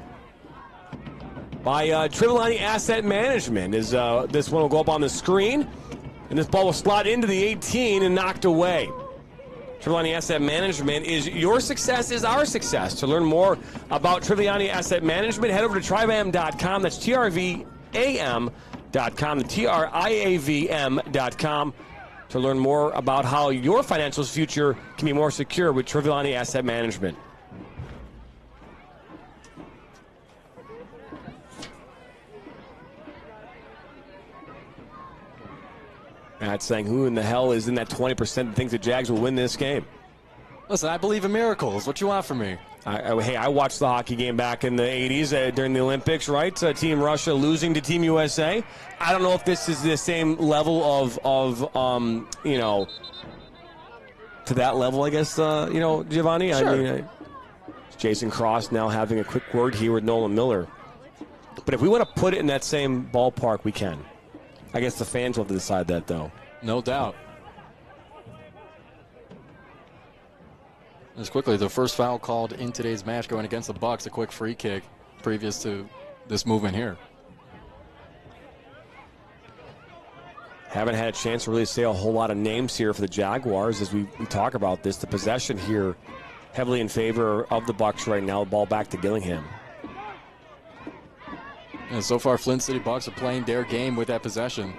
by Trivellani Asset Management. This one will go up on the screen, and this ball will slot into the 18 and knocked away. Trivellani Asset Management is your success is our success. To learn more about Trivellani Asset Management, head over to trivam.com. That's TRVAM.com, the TRIAVM.com. To learn more about how your financial future can be more secure with Trivellani Asset Management. Matt saying, who in the hell is in that 20% that thinks the Jags will win this game? Listen, I believe in miracles. What you want from me? Hey, I watched the hockey game back in the 80s during the Olympics, right? Team Russia losing to Team USA. I don't know if this is the same level of to that level, I guess, Giovanni. Sure. I mean, Jason Cross now having a quick word here with Nolan Miller. But if we want to put it in that same ballpark, we can. I guess the fans will have to decide that, though. No doubt. As quickly, the first foul called in today's match going against the Bucks, a quick free kick previous to this movement here. Haven't had a chance to really say a whole lot of names here for the Jaguars as we talk about this. The possession here heavily in favor of the Bucks right now. The ball back to Gillingham. And so far, Flint City Bucks are playing their game with that possession.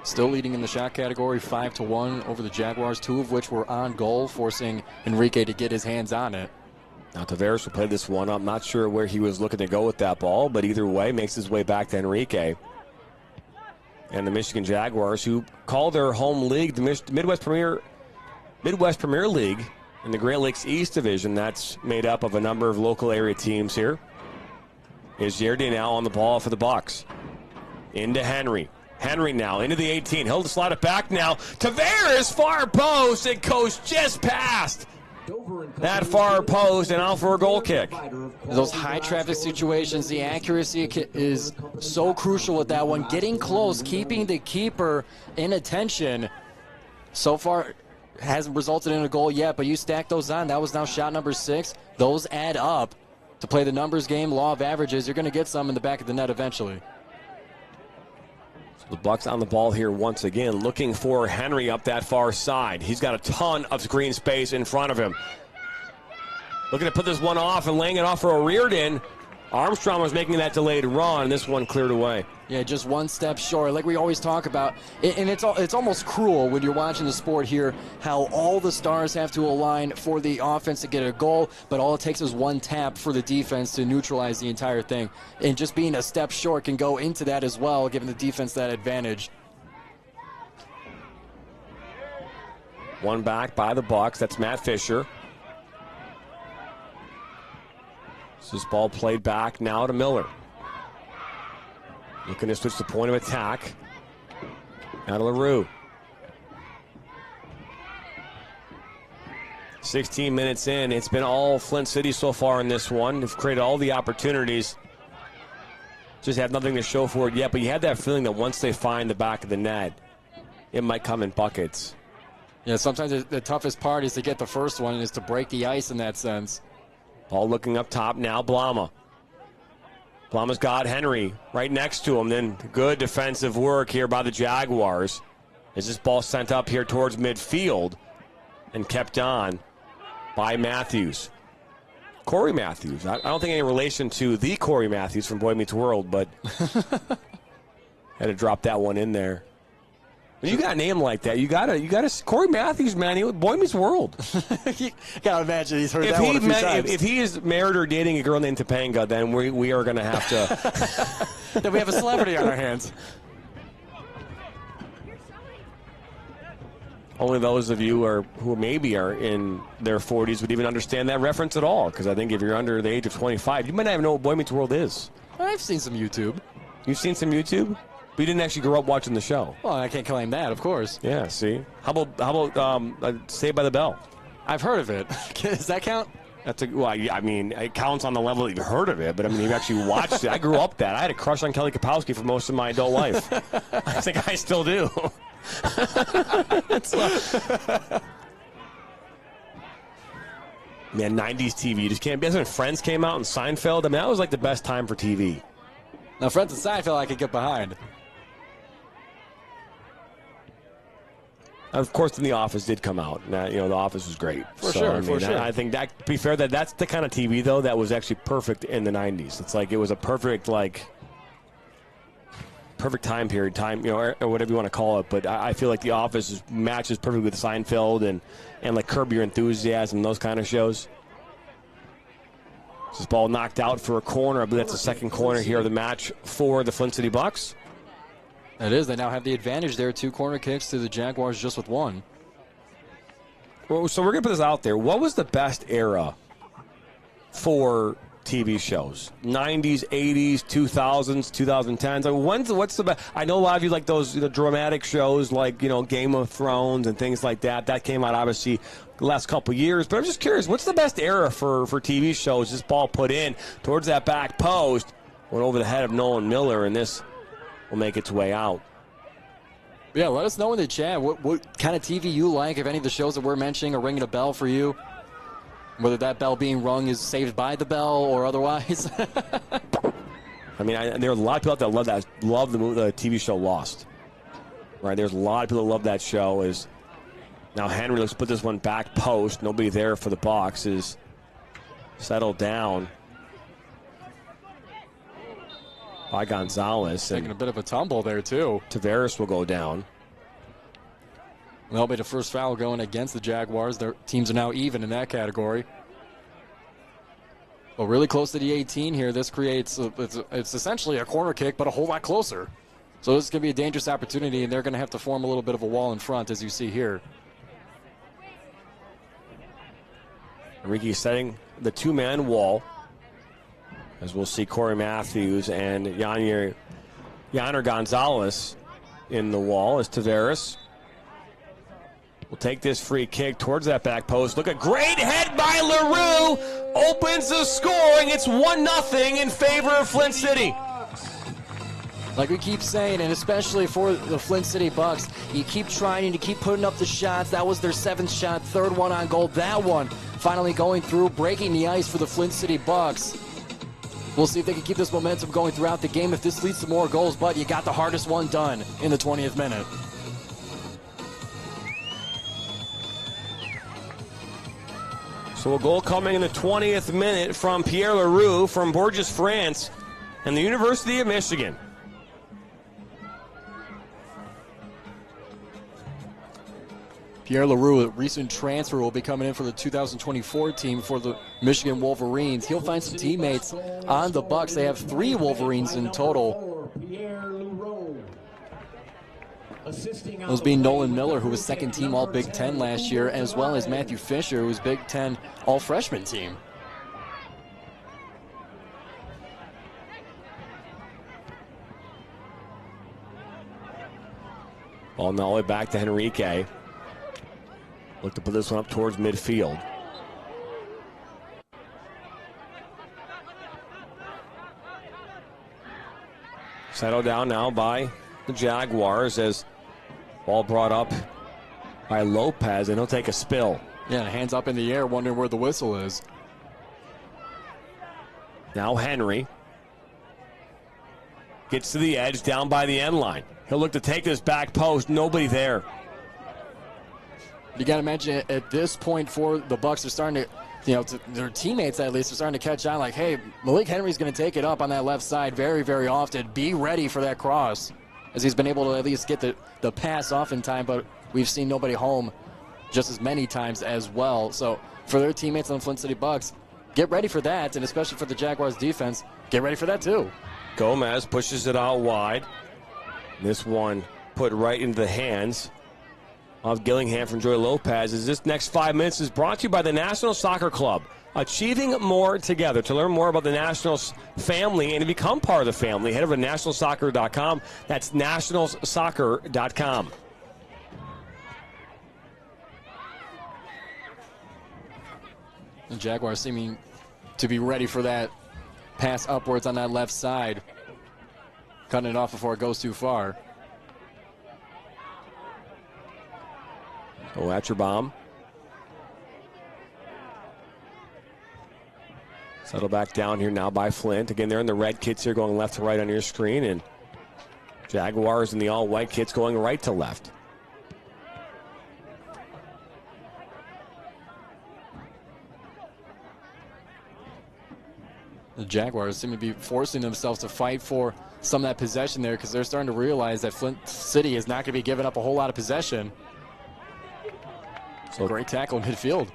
Still leading in the shot category 5-1 over the Jaguars, 2 of which were on goal, forcing Enrique to get his hands on it. Now Tavares will play this one. I'm not sure where he was looking to go with that ball, but either way, makes his way back to Enrique. And the Michigan Jaguars, who call their home league the Midwest Premier League in the Great Lakes East Division. That's made up of a number of local area teams here. Is Yerdy now on the ball for the Bucks. Into Henry. Henry now into the 18. He'll slide it back now. Tavares, far post. It goes just past that far post and out for a goal kick. Those high traffic situations, the accuracy is so crucial with that one. Getting close, keeping the keeper in attention. So far, hasn't resulted in a goal yet, but you stack those on. That was now shot number 6. Those add up. To play the numbers game, law of averages, you're going to get some in the back of the net eventually. So the Bucks on the ball here once again, looking for Henry up that far side. He's got a ton of screen space in front of him. Looking to put this one off and laying it off for a Reardon. Armstrong was making that delayed run. This one cleared away. Yeah, just one step short, like we always talk about. And it's almost cruel when you're watching the sport here, how all the stars have to align for the offense to get a goal, but all it takes is one tap for the defense to neutralize the entire thing. And just being a step short can go into that as well, giving the defense that advantage. One back by the Bucks. That's Matt Fisher. This ball played back now to Miller. Looking to switch the point of attack. Now to LaRue. 16 minutes in. It's been all Flint City so far in this one. They've created all the opportunities. Just have nothing to show for it yet. But you had that feeling that once they find the back of the net, it might come in buckets. Yeah, sometimes the toughest part is to get the first one, is to break the ice in that sense. Ball looking up top now, Blama. Blama's got Henry right next to him. Then good defensive work here by the Jaguars. As this ball sent up here towards midfield and kept on by Matthews. Corey Matthews. I don't think any relation to the Corey Matthews from Boy Meets World, but had to drop that one in there. When you got a name like that, you gotta Corey Matthews, man, Boy Meets World. You gotta imagine he's heard that one a few times. If he is married or dating a girl named Topanga, then we are gonna have to. Then we have a celebrity on our hands. Only those of you who maybe are in their 40s would even understand that reference at all. Because I think if you're under the age of 25, you might not even know what Boy Meets World is. I've seen some YouTube. You've seen some YouTube? But you didn't actually grow up watching the show. Well, I can't claim that, of course. Yeah, see? How about Saved by the Bell? I've heard of it. Does that count? I mean, it counts on the level that you've heard of it, but I mean, you've actually watched it. I grew up that. I had a crush on Kelly Kapowski for most of my adult life. I think I still do. Man, 90s TV, you just can't. That's when Friends came out and Seinfeld. I mean, that was like the best time for TV. Now, Friends and Seinfeld I could get behind. Of course, then The Office did come out. Now, The Office was great. For sure. I think that, to be fair, that's the kind of TV, though, that was actually perfect in the 90s. It's like it was a perfect time period, or whatever you want to call it. But I feel like The Office matches perfectly with Seinfeld and like Curb Your Enthusiasm, those kind of shows. This ball knocked out for a corner. I believe that's the second corner here of the match for the Flint City Bucks. It is. They now have the advantage there. 2 corner kicks to the Jaguars just with 1. Well, so we're going to put this out there. What was the best era for TV shows? 90s, 80s, 2000s, 2010s? I mean, what's the best? I know a lot of you like those dramatic shows like, Game of Thrones and things like that. That came out, obviously, the last couple years. But I'm just curious, what's the best era for TV shows? This ball put in towards that back post, went over the head of Nolan Miller, and this will make its way out. Yeah, let us know in the chat what kind of TV you like, if any of the shows that we're mentioning are ringing a bell for you. Whether that bell being rung is Saved by the Bell or otherwise. I mean, there are a lot of people out there love the TV show Lost. Right? There's a lot of people that love that show. Now Henry, let's put this one back post. Nobody there for the box, is settled down by Gonzalez. Taking a bit of a tumble there, too. Tavares will go down. That'll be the first foul going against the Jaguars. Their teams are now even in that category. Well, really close to the 18 here. This creates, it's essentially a corner kick, but a whole lot closer. So this is going to be a dangerous opportunity, and they're going to have to form a little bit of a wall in front, as you see here. Enrique setting the 2-man wall. As we'll see Corey Matthews and Yainer Gonzalez in the wall as Tavares will take this free kick towards that back post. Look, a great head by LaRue opens the scoring. It's 1-0 in favor of Flint City. Like we keep saying, and especially for the Flint City Bucks, you keep trying to keep putting up the shots. That was their 7th shot, 3rd one on goal. That one finally going through, breaking the ice for the Flint City Bucks. We'll see if they can keep this momentum going throughout the game if this leads to more goals, but you got the hardest one done in the 20th minute. So a goal coming in the 20th minute from Pierre Leroux from Bourges, France, and the University of Michigan. Pierre Leroux, a recent transfer, will be coming in for the 2024 team for the Michigan Wolverines. He'll find some teammates on the Bucks. They have 3 Wolverines in total. Those being Nolan Miller, who was second team All Big Ten last year, as well as Matthew Fisher, who was Big Ten All Freshman team. Ball now all the way back to Henrique. Look to put this one up towards midfield. Settled down now by the Jaguars as ball brought up by Lopez, and he'll take a spill. Yeah, hands up in the air, wondering where the whistle is. Now Henry gets to the edge down by the end line. He'll look to take this back post. Nobody there. You got to imagine at this point for the Bucks, they're starting to, their teammates at least are starting to catch on. Like, hey, Malik Henry's going to take it up on that left side very, very often. Be ready for that cross, as he's been able to at least get the pass off in time. But we've seen nobody home just as many times as well. So for their teammates on the Flint City Bucks, get ready for that, and especially for the Jaguars defense, get ready for that too. Gomez pushes it out wide. This one put right into the hands of Gillingham from Joy Lopez. As this next 5 minutes is brought to you by the National Soccer Club. Achieving more together. To learn more about the Nationals family and to become part of the family, head over to nationalsoccer.com. That's nationalsoccer.com. The Jaguars seeming to be ready for that pass upwards on that left side. Cutting it off before it goes too far. Oh, at your bomb. Settle back down here now by Flint. Again, they're in the red kits here going left to right on your screen, and Jaguars in the all-white kits going right to left. The Jaguars seem to be forcing themselves to fight for some of that possession there, because they're starting to realize that Flint City is not going to be giving up a whole lot of possession. So great tackle in midfield.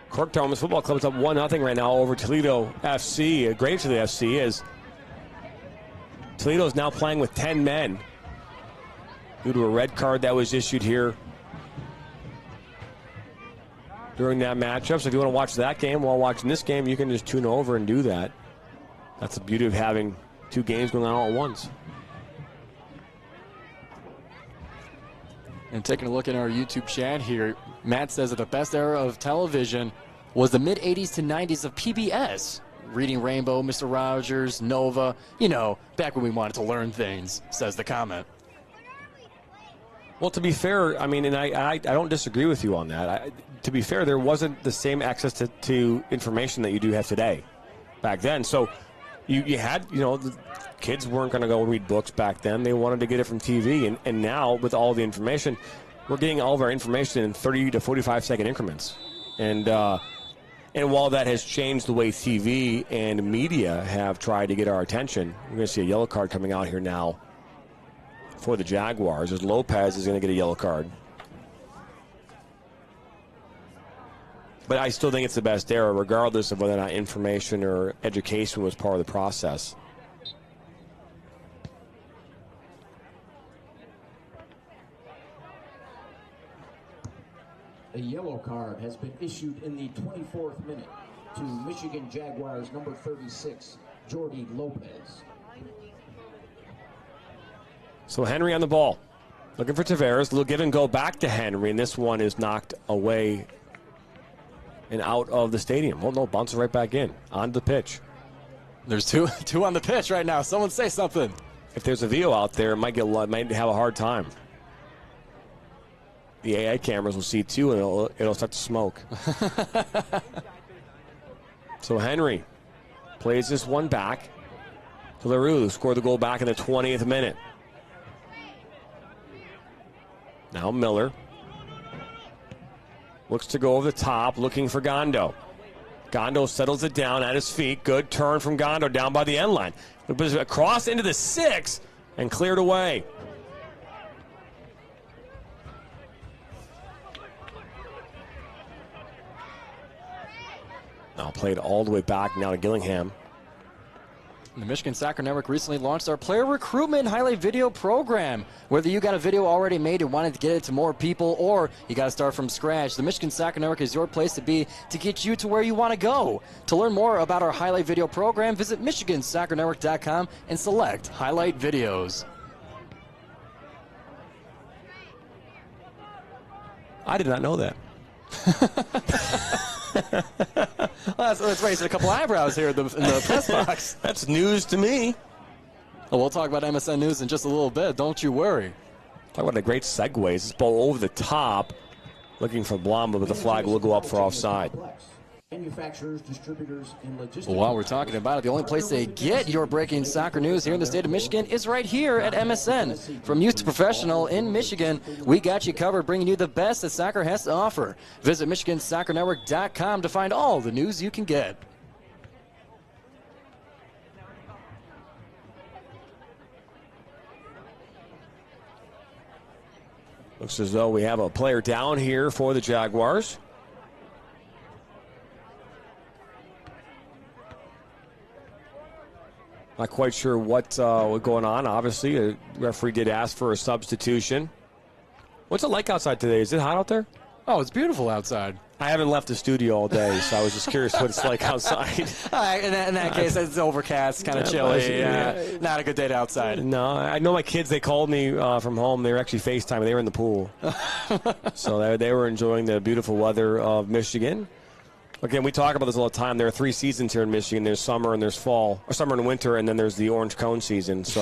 Cork Thomas Football Club is up 1-0 right now over Toledo FC. Great Toledo FC, as Toledo is now playing with 10 men due to a red card that was issued here during that matchup. So if you want to watch that game while watching this game, you can just tune over and do that. That's the beauty of having 2 games going on all at once. And taking a look at our YouTube chat here, Matt says that the best era of television was the mid-'80s to 90s of PBS. Reading Rainbow, Mr. Rogers, Nova, back when we wanted to learn things, says the comment. Well, to be fair, I mean, and I don't disagree with you on that. To be fair, there wasn't the same access to information that you do have today back then. So you had, the kids weren't going to go read books back then. They wanted to get it from TV. And now, with all the information, we're getting all of our information in 30 to 45-second increments. And while that has changed the way TV and media have tried to get our attention, we're going to see a yellow card coming out here now for the Jaguars, as Lopez is going to get a yellow card. But I still think it's the best era, regardless of whether or not information or education was part of the process. A yellow card has been issued in the 24th minute to Michigan Jaguars number 36, Jordy Lopez. So Henry on the ball. Looking for Tavares. A little give and go back to Henry, and this one is knocked away and out of the stadium. Well, no, bounces right back in, onto the pitch. There's two on the pitch right now. Someone say something. If there's a VO out there, it might have a hard time. The AI cameras will see too, and it'll start to smoke. So Henry plays this one back to LaRue, scored the goal back in the 20th minute. Now Miller looks to go over the top, looking for Gondo. Gondo settles it down at his feet. Good turn from Gondo down by the end line. Across into the 6 and cleared away. Now played all the way back now to Gillingham. The Michigan Soccer Network recently launched our player recruitment highlight video program. Whether you got a video already made and wanted to get it to more people, or you got to start from scratch, the Michigan Soccer Network is your place to be to get you to where you want to go. To learn more about our highlight video program, visit MichiganSoccerNetwork.com and select highlight videos. I did not know that. Well, that's raising a couple eyebrows here in the press box. That's news to me. Well, we'll talk about MSN News in just a little bit. Don't you worry. Talk about a great segue. This ball over the top, looking for Blomba, but the flag will go up for offside. Manufacturers, distributors, and logistics. Well, while we're talking about it, the only place to get your breaking soccer news here in the state of Michigan is right here at MSN. From youth to professional in Michigan, we got you covered, bringing you the best that soccer has to offer. Visit MichiganSoccerNetwork.com to find all the news you can get. Looks as though we have a player down here for the Jaguars. Not quite sure what's going on. Obviously, a referee did ask for a substitution. What's it like outside today? Is it hot out there? Oh, it's beautiful outside. I haven't left the studio all day, so I was just curious what it's like outside. In that case, it's overcast, kind of chilly. Not a good day outside. No, I know my kids, they called me from home. They were actually FaceTiming. They were in the pool. So they were enjoying the beautiful weather of Michigan. Again, we talk about this all the time. There are 3 seasons here in Michigan. There's summer and there's fall, or summer and winter, and then there's the orange cone season. So,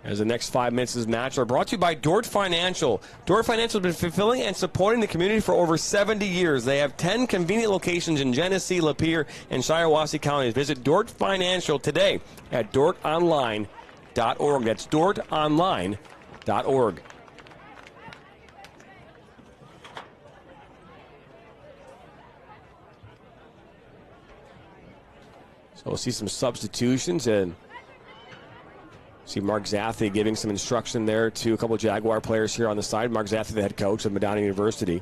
as the next 5 minutes of this match are brought to you by Dort Financial. Dort Financial has been fulfilling and supporting the community for over 70 years. They have 10 convenient locations in Genesee, Lapeer, and Shiawassee counties. Visit Dort Financial today at dortonline.org. That's dortonline.org. So we'll see some substitutions and see Mark Zathy giving some instruction there to a couple of Jaguar players here on the side. Mark Zathy, the head coach of Medina University.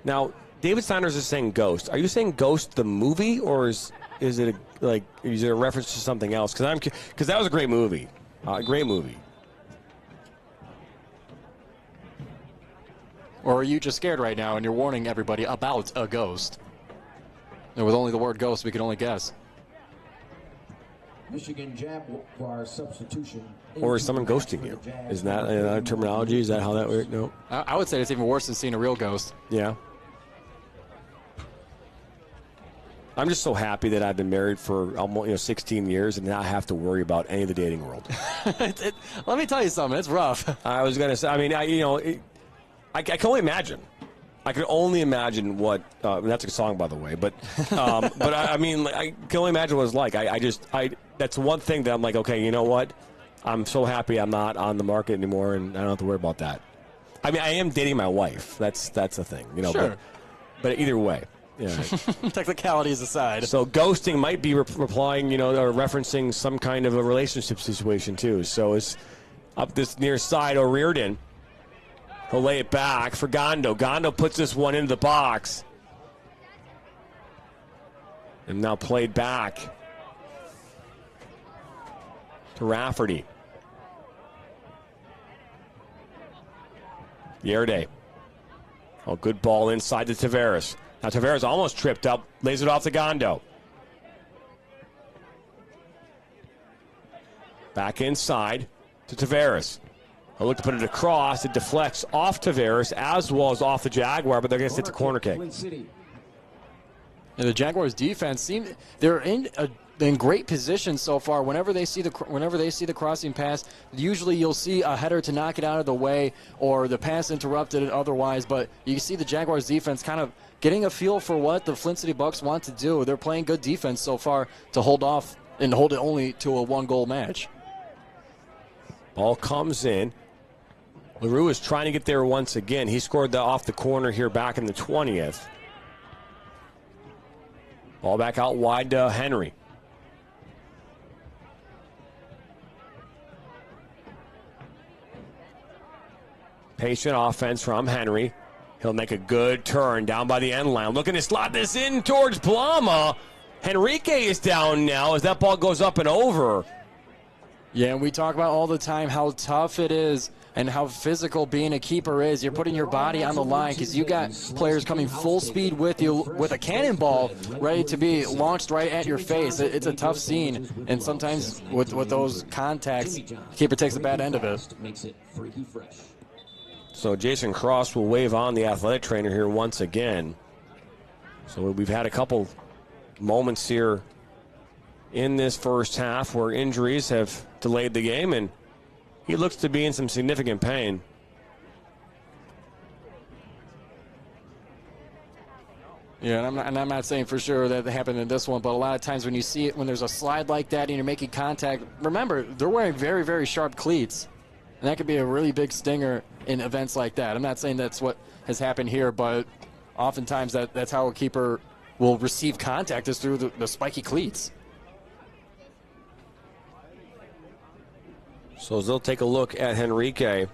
Now, David Sanders is saying Ghost. Are you saying Ghost the movie, or is it a reference to something else? Because that was a great movie. Great movie. Or are you just scared right now and you're warning everybody about a ghost? And with only the word ghost, we can only guess. Michigan Jaguar substitution. Or is someone ghosting you? Isn't that another terminology? Is that how that works? No. I would say it's even worse than seeing a real ghost. Yeah. I'm just so happy that I've been married for almost 16 years and not have to worry about any of the dating world. Let me tell you something. It's rough. I was going to say, I mean, I can only imagine. I can only imagine what. That's a song, by the way. But I mean, I can only imagine what it's like. That's one thing that I'm like, okay, you know what? I'm so happy I'm not on the market anymore, and I don't have to worry about that. I mean, I am dating my wife. That's a thing, Sure. But either way, technicalities aside. So ghosting might be replying, or referencing some kind of a relationship situation too. So it's up this near side. O'Riordan. He'll lay it back for Gondo. Gondo puts this one into the box. And now played back to Rafferty. Yerde. Oh, good ball inside to Tavares. Now Tavares almost tripped up, lays it off to Gondo. Back inside to Tavares. He'll look to put it across. It deflects off Tavares as well as off the Jaguar, but they're going to sit the corner kick. And the Jaguars' defense they're in great position so far. Whenever they see the crossing pass, usually you'll see a header to knock it out of the way or the pass interrupted otherwise. But you see the Jaguars' defense kind of getting a feel for what the Flint City Bucks want to do. They're playing good defense so far to hold off and hold it only to a 1-goal match. Ball comes in. LaRue is trying to get there once again. He scored off the corner here back in the 20th. Ball back out wide to Henry. Patient offense from Henry. He'll make a good turn down by the end line. Looking to slot this in towards Blama. Henrique is down now as that ball goes up and over. Yeah, and we talk about all the time how tough it is and how physical being a keeper is. You're putting your body on the line because you got players coming full speed with you with a cannonball ready to be launched right at your face. It's a tough scene, and sometimes with those contacts, the keeper takes the bad end of it. So Jason Cross will wave on the athletic trainer here once again. So we've had a couple moments here in this first half where injuries have delayed the game, and he looks to be in some significant pain. Yeah, and I'm not saying for sure that it happened in this one, but a lot of times when you see it, when there's a slide like that and you're making contact, remember, they're wearing very, very sharp cleats. And that could be a really big stinger in events like that. I'm not saying that's what has happened here, but oftentimes that's how a keeper will receive contact is through the spiky cleats. So they'll take a look at Henrique.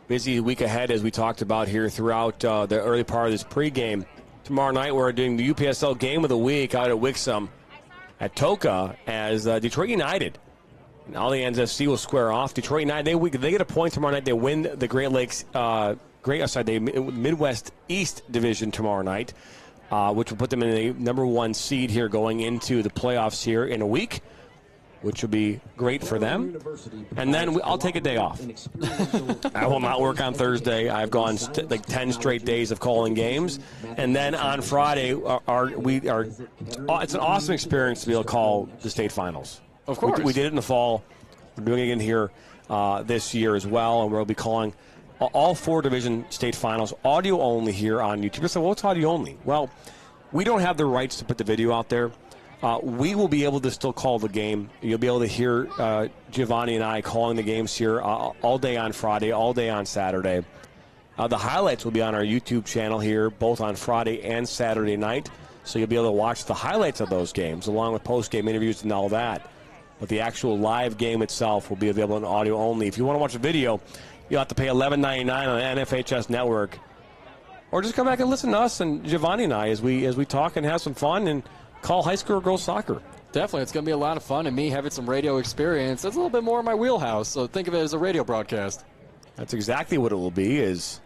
Busy week ahead, as we talked about here throughout the early part of this pregame. Tomorrow night we're doing the UPSL game of the week out at Wixom at Toka as Detroit United. And Allianz FC will square off. Detroit United, they get a point tomorrow night. They win the Great Lakes, the Midwest East Division tomorrow night, which will put them in the number 1 seed here going into the playoffs here in a week, which will be great for them. And then I'll take a day off. I will not work on Thursday. I've gone like 10 straight days of calling games. And then on Friday, it's an awesome experience to be able to call the state finals. Of course. We did it in the fall. We're doing it again here this year as well, and we'll be calling all 4 division state finals audio only here on YouTube. So what's audio only? Well, we don't have the rights to put the video out there. We will be able to still call the game. You'll be able to hear Giovanni and I calling the games here all day on Friday, all day on Saturday. The highlights will be on our YouTube channel here, both on Friday and Saturday night. So you'll be able to watch the highlights of those games, along with post-game interviews and all that. But the actual live game itself will be available in audio only. If you want to watch a video, you'll have to pay $11.99 on the NFHS network. Or just come back and listen to us and Giovanni and I as we talk and have some fun and call high school or girls soccer. Definitely. It's going to be a lot of fun, and me having some radio experience, that's a little bit more in my wheelhouse, so think of it as a radio broadcast. That's exactly what it will be. Is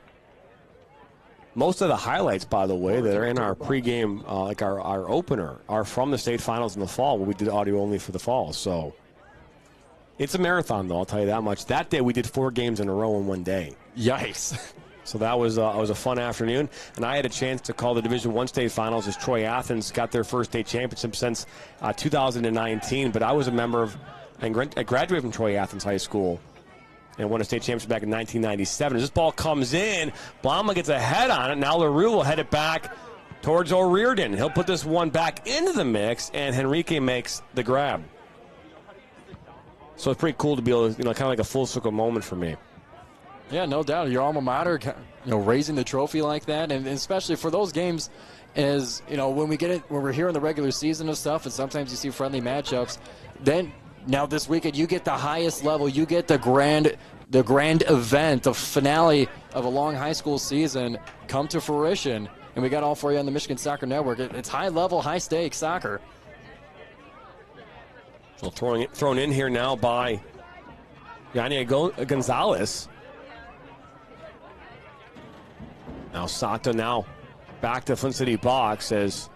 most of the highlights, by the way, that are in our pregame, like our opener, are from the state finals in the fall, where we did audio only for the fall. So it's a marathon, though, I'll tell you that much. That day we did 4 games in a row in one day. Yikes. So that was a fun afternoon, and I had a chance to call the Division I state finals as Troy Athens got their first state championship since 2019. But I was a member of, I graduated from Troy Athens High School and won a state championship back in 1997. As this ball comes in, Blama gets a head on it. Now LaRue will head it back towards O'Riordan. He'll put this one back into the mix, and Henrique makes the grab. So it's pretty cool to be able to, kind of like a full circle moment for me. Yeah, no doubt. Your alma mater, raising the trophy like that, and especially for those games, as when we're here in the regular season of stuff, and sometimes you see friendly matchups. Then now this weekend, you get the highest level. You get the grand event, the finale of a long high school season come to fruition, and we got all for you on the Michigan Soccer Network. It's high level, high stakes soccer. So thrown in here now by Yanni Gonzalez. Now Sato now back to Flint City box as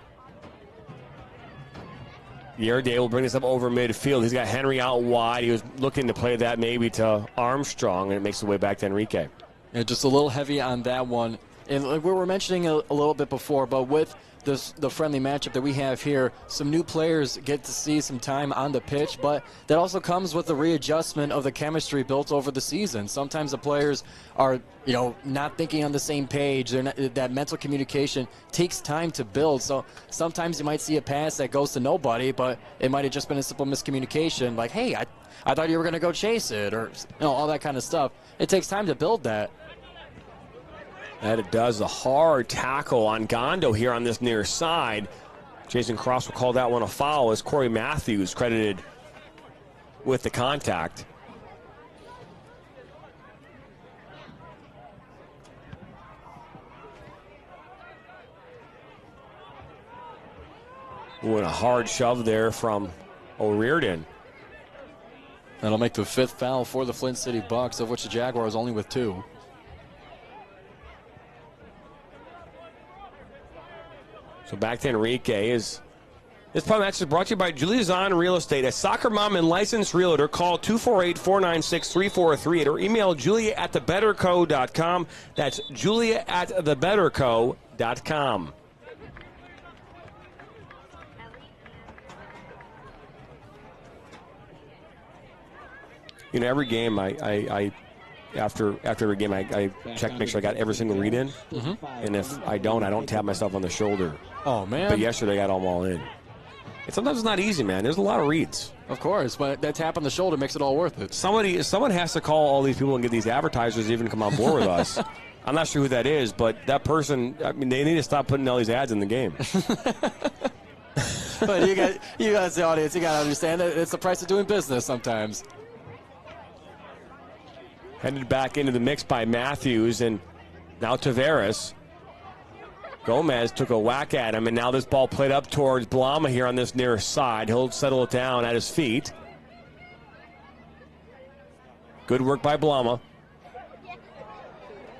Yerday will bring this up over midfield. He's got Henry out wide. He was looking to play that maybe to Armstrong, and it makes the way back to Henrique. Yeah, just a little heavy on that one. And we were mentioning a little bit before, but with the friendly matchup that we have here, some new players get to see some time on the pitch, but that also comes with the readjustment of the chemistry built over the season. Sometimes the players are, not thinking on the same page. That mental communication takes time to build. So sometimes you might see a pass that goes to nobody, but it might have just been a simple miscommunication, like, hey, I thought you were going to go chase it, or all that kind of stuff. It takes time to build that. And it does. A hard tackle on Gondo here on this near side. Jason Cross will call that one a foul as Corey Matthews credited with the contact. Ooh, and a hard shove there from O'Riordan. That'll make the 5th foul for the Flint City Bucks, of which the Jaguars only with 2. So back to Enrique. This part match is brought to you by Julia Zahn Real Estate, a soccer mom and licensed realtor. Call 248-496-3438 or email julia@thebetterco.com. That's julia@thebetterco.com. Every game after every game I check to make sure I got every single read in. Mm-hmm. And if I don't tap myself on the shoulder. Oh, man. But yesterday I got them all in. And sometimes it's not easy, man. There's a lot of reads. Of course, but that tap on the shoulder makes it all worth it. Someone has to call all these people and get these advertisers to even come on board with us. I'm not sure who that is, but that person, they need to stop putting all these ads in the game. But you guys, the audience, you got to understand that it's the price of doing business sometimes. Headed back into the mix by Matthews, and now Tavares. Gomez took a whack at him, and now this ball played up towards Blama here on this near side. He'll settle it down at his feet. Good work by Blama.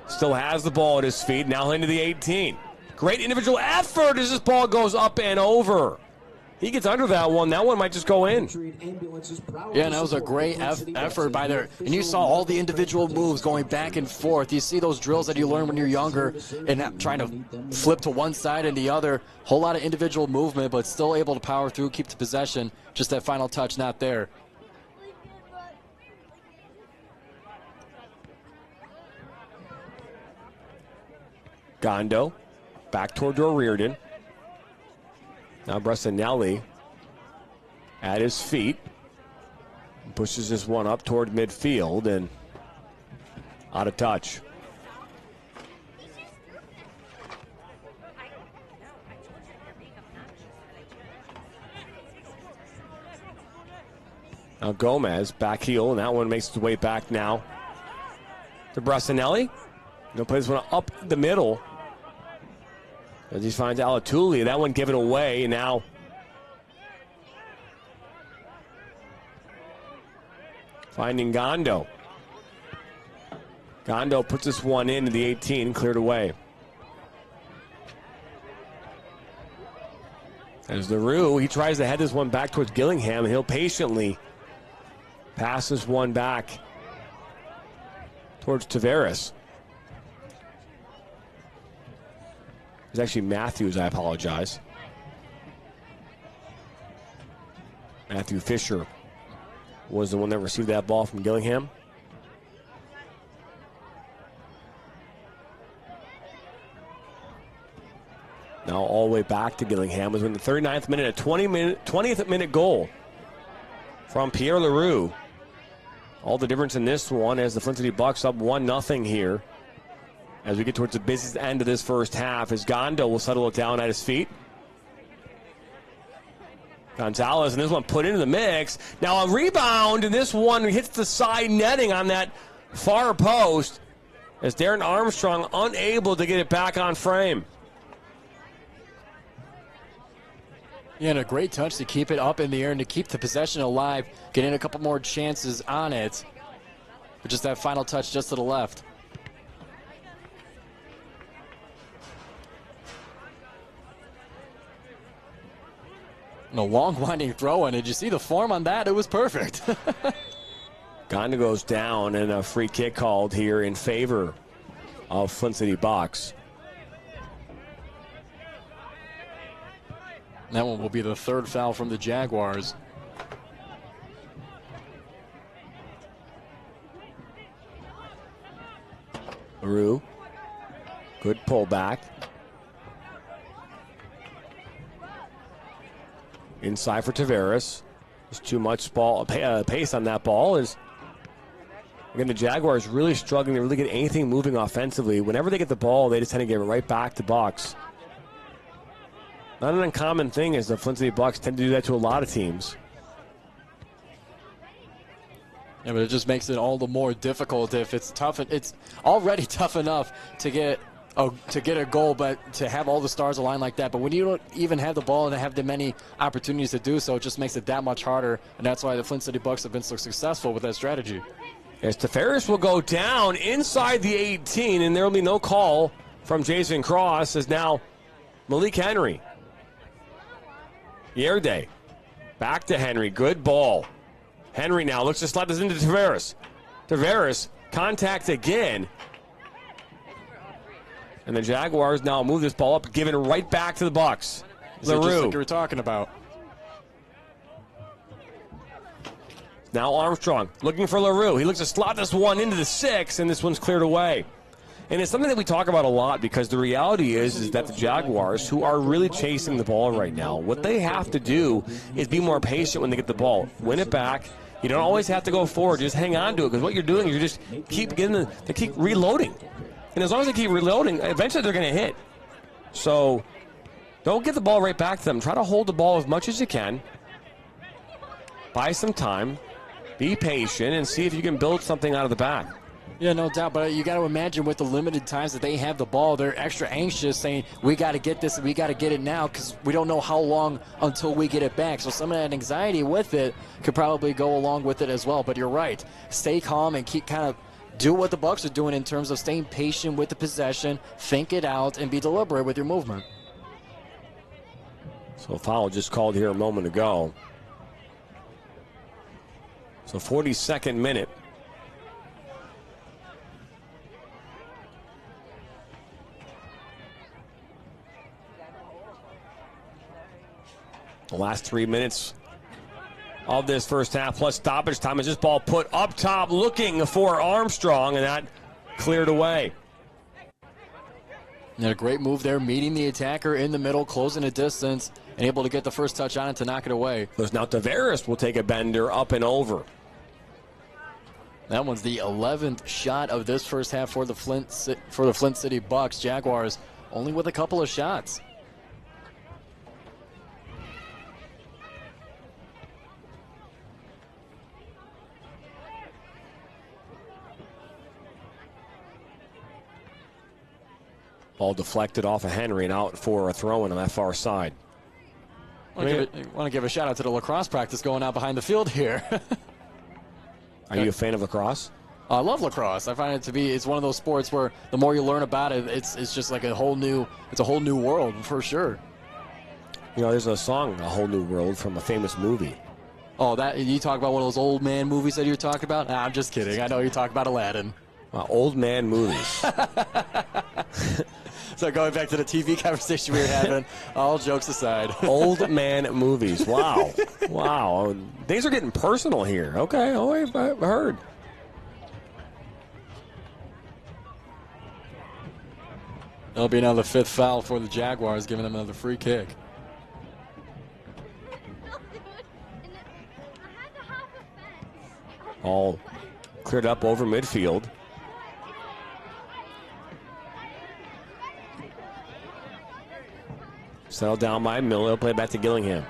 Still has the ball at his feet, now into the 18. Great individual effort as this ball goes up and over. He gets under that one. That one might just go in. Yeah, and that was a great effort by there. And you saw all the individual moves going back and forth. You see those drills that you learn when you're younger and trying to flip to one side and the other. Whole lot of individual movement, but still able to power through, keep the possession. Just that final touch not there. Gondo back toward O'Riordan. Now Brassanelli at his feet. Pushes this one up toward midfield and out of touch. Now Gomez back heel, and that one makes its way back now to Brassanelli. He'll play this one up the middle. As he finds Alatuli, that one given away. Now finding Gondo. Gondo puts this one into the 18, cleared away. As LaRue, he tries to head this one back towards Gillingham, and he'll patiently pass this one back towards Tavares. It's actually Matthews, I apologize. Matthew Fisher was the one that received that ball from Gillingham. Now all the way back to Gillingham was in the 39th minute, a 20th minute goal from Pierre LaRue. All the difference in this one as the Flint City Bucks up 1-0 here. As we get towards the busiest end of this first half, as Gondo will settle it down at his feet. Gonzalez, and this one put into the mix. Now a rebound, and this one hits the side netting on that far post as Darren Armstrong unable to get it back on frame. Yeah, and a great touch to keep it up in the air and to keep the possession alive, getting a couple more chances on it. But just that final touch just to the left. And a long winding throw, and did you see the form on that? It was perfect. Gondo goes down, and a free kick called here in favor of Flint City Bucks. That one will be the third foul from the Jaguars. LaRue. Good pullback. Inside for Tavares. There's too much pace on that ball. Again, the Jaguars really struggling to really get anything moving offensively. Whenever they get the ball, they just tend to give it right back to Bucks. Not an uncommon thing, as the Flint City Bucks tend to do that to a lot of teams. Yeah, but it just makes it all the more difficult if it's tough. It's already tough enough to get a goal, but to have all the stars align like that. But when you don't even have the ball and have the many opportunities to do so, it just makes it that much harder. And that's why the Flint City Bucks have been so successful with that strategy. As Tavares will go down inside the 18, and there will be no call from Jason Cross, as now Malik Henry. Yerde back to Henry. Good ball. Henry now looks to slide this into Tavares. Tavares, contact again. And the Jaguars now move this ball up, giving it right back to the Bucks. LaRue. Just like you were talking about. Now Armstrong looking for LaRue. He looks to slot this one into the 6, and this one's cleared away. And it's something that we talk about a lot, because the reality is that the Jaguars, who are really chasing the ball right now, what they have to do is be more patient when they get the ball. Win it back. You don't always have to go forward. Just hang on to it, because what you're doing is you just keep they keep reloading. And as long as they keep reloading, eventually they're going to hit. So don't get the ball right back to them. Try to hold the ball as much as you can. Buy some time. Be patient and see if you can build something out of the back. Yeah, no doubt, but you got to imagine with the limited times that they have the ball, they're extra anxious, saying, we got to get this, we got to get it now, because we don't know how long until we get it back. So some of that anxiety with it could probably go along with it as well. But you're right. Stay calm and keep kind of do what the Bucks are doing in terms of staying patient with the possession, think it out, and be deliberate with your movement. So a foul just called here a moment ago. So 42nd minute. The last 3 minutes of this first half, plus stoppage time, is this ball put up top looking for Armstrong, and that cleared away. And a great move there, meeting the attacker in the middle, closing the distance, and able to get the first touch on it to knock it away. So now Tavares will take a bender up and over. That one's the 11th shot of this first half for the Flint City Bucks. Jaguars only with a couple of shots. Ball deflected off of Henry and out for a throw-in on that far side. I want to give a shout out to the lacrosse practice going on behind the field here. Are you a fan of lacrosse? I love lacrosse. I find it to be, it's one of those sports where the more you learn about it, it's just like a whole new world for sure. You know, there's a song, A Whole New World, from a famous movie. Oh, that you talk about one of those old man movies that you're talking about? Nah, I'm just kidding. I know you talk about Aladdin. Old man movies. So going back to the TV conversation we were having, all jokes aside. Old man movies. Wow. Wow. Things are getting personal here. Okay. Oh, I've heard. That'll be another 5th foul for the Jaguars, giving them another free kick. All cleared up over midfield. Settled down by Miller. He'll play back to Gillingham.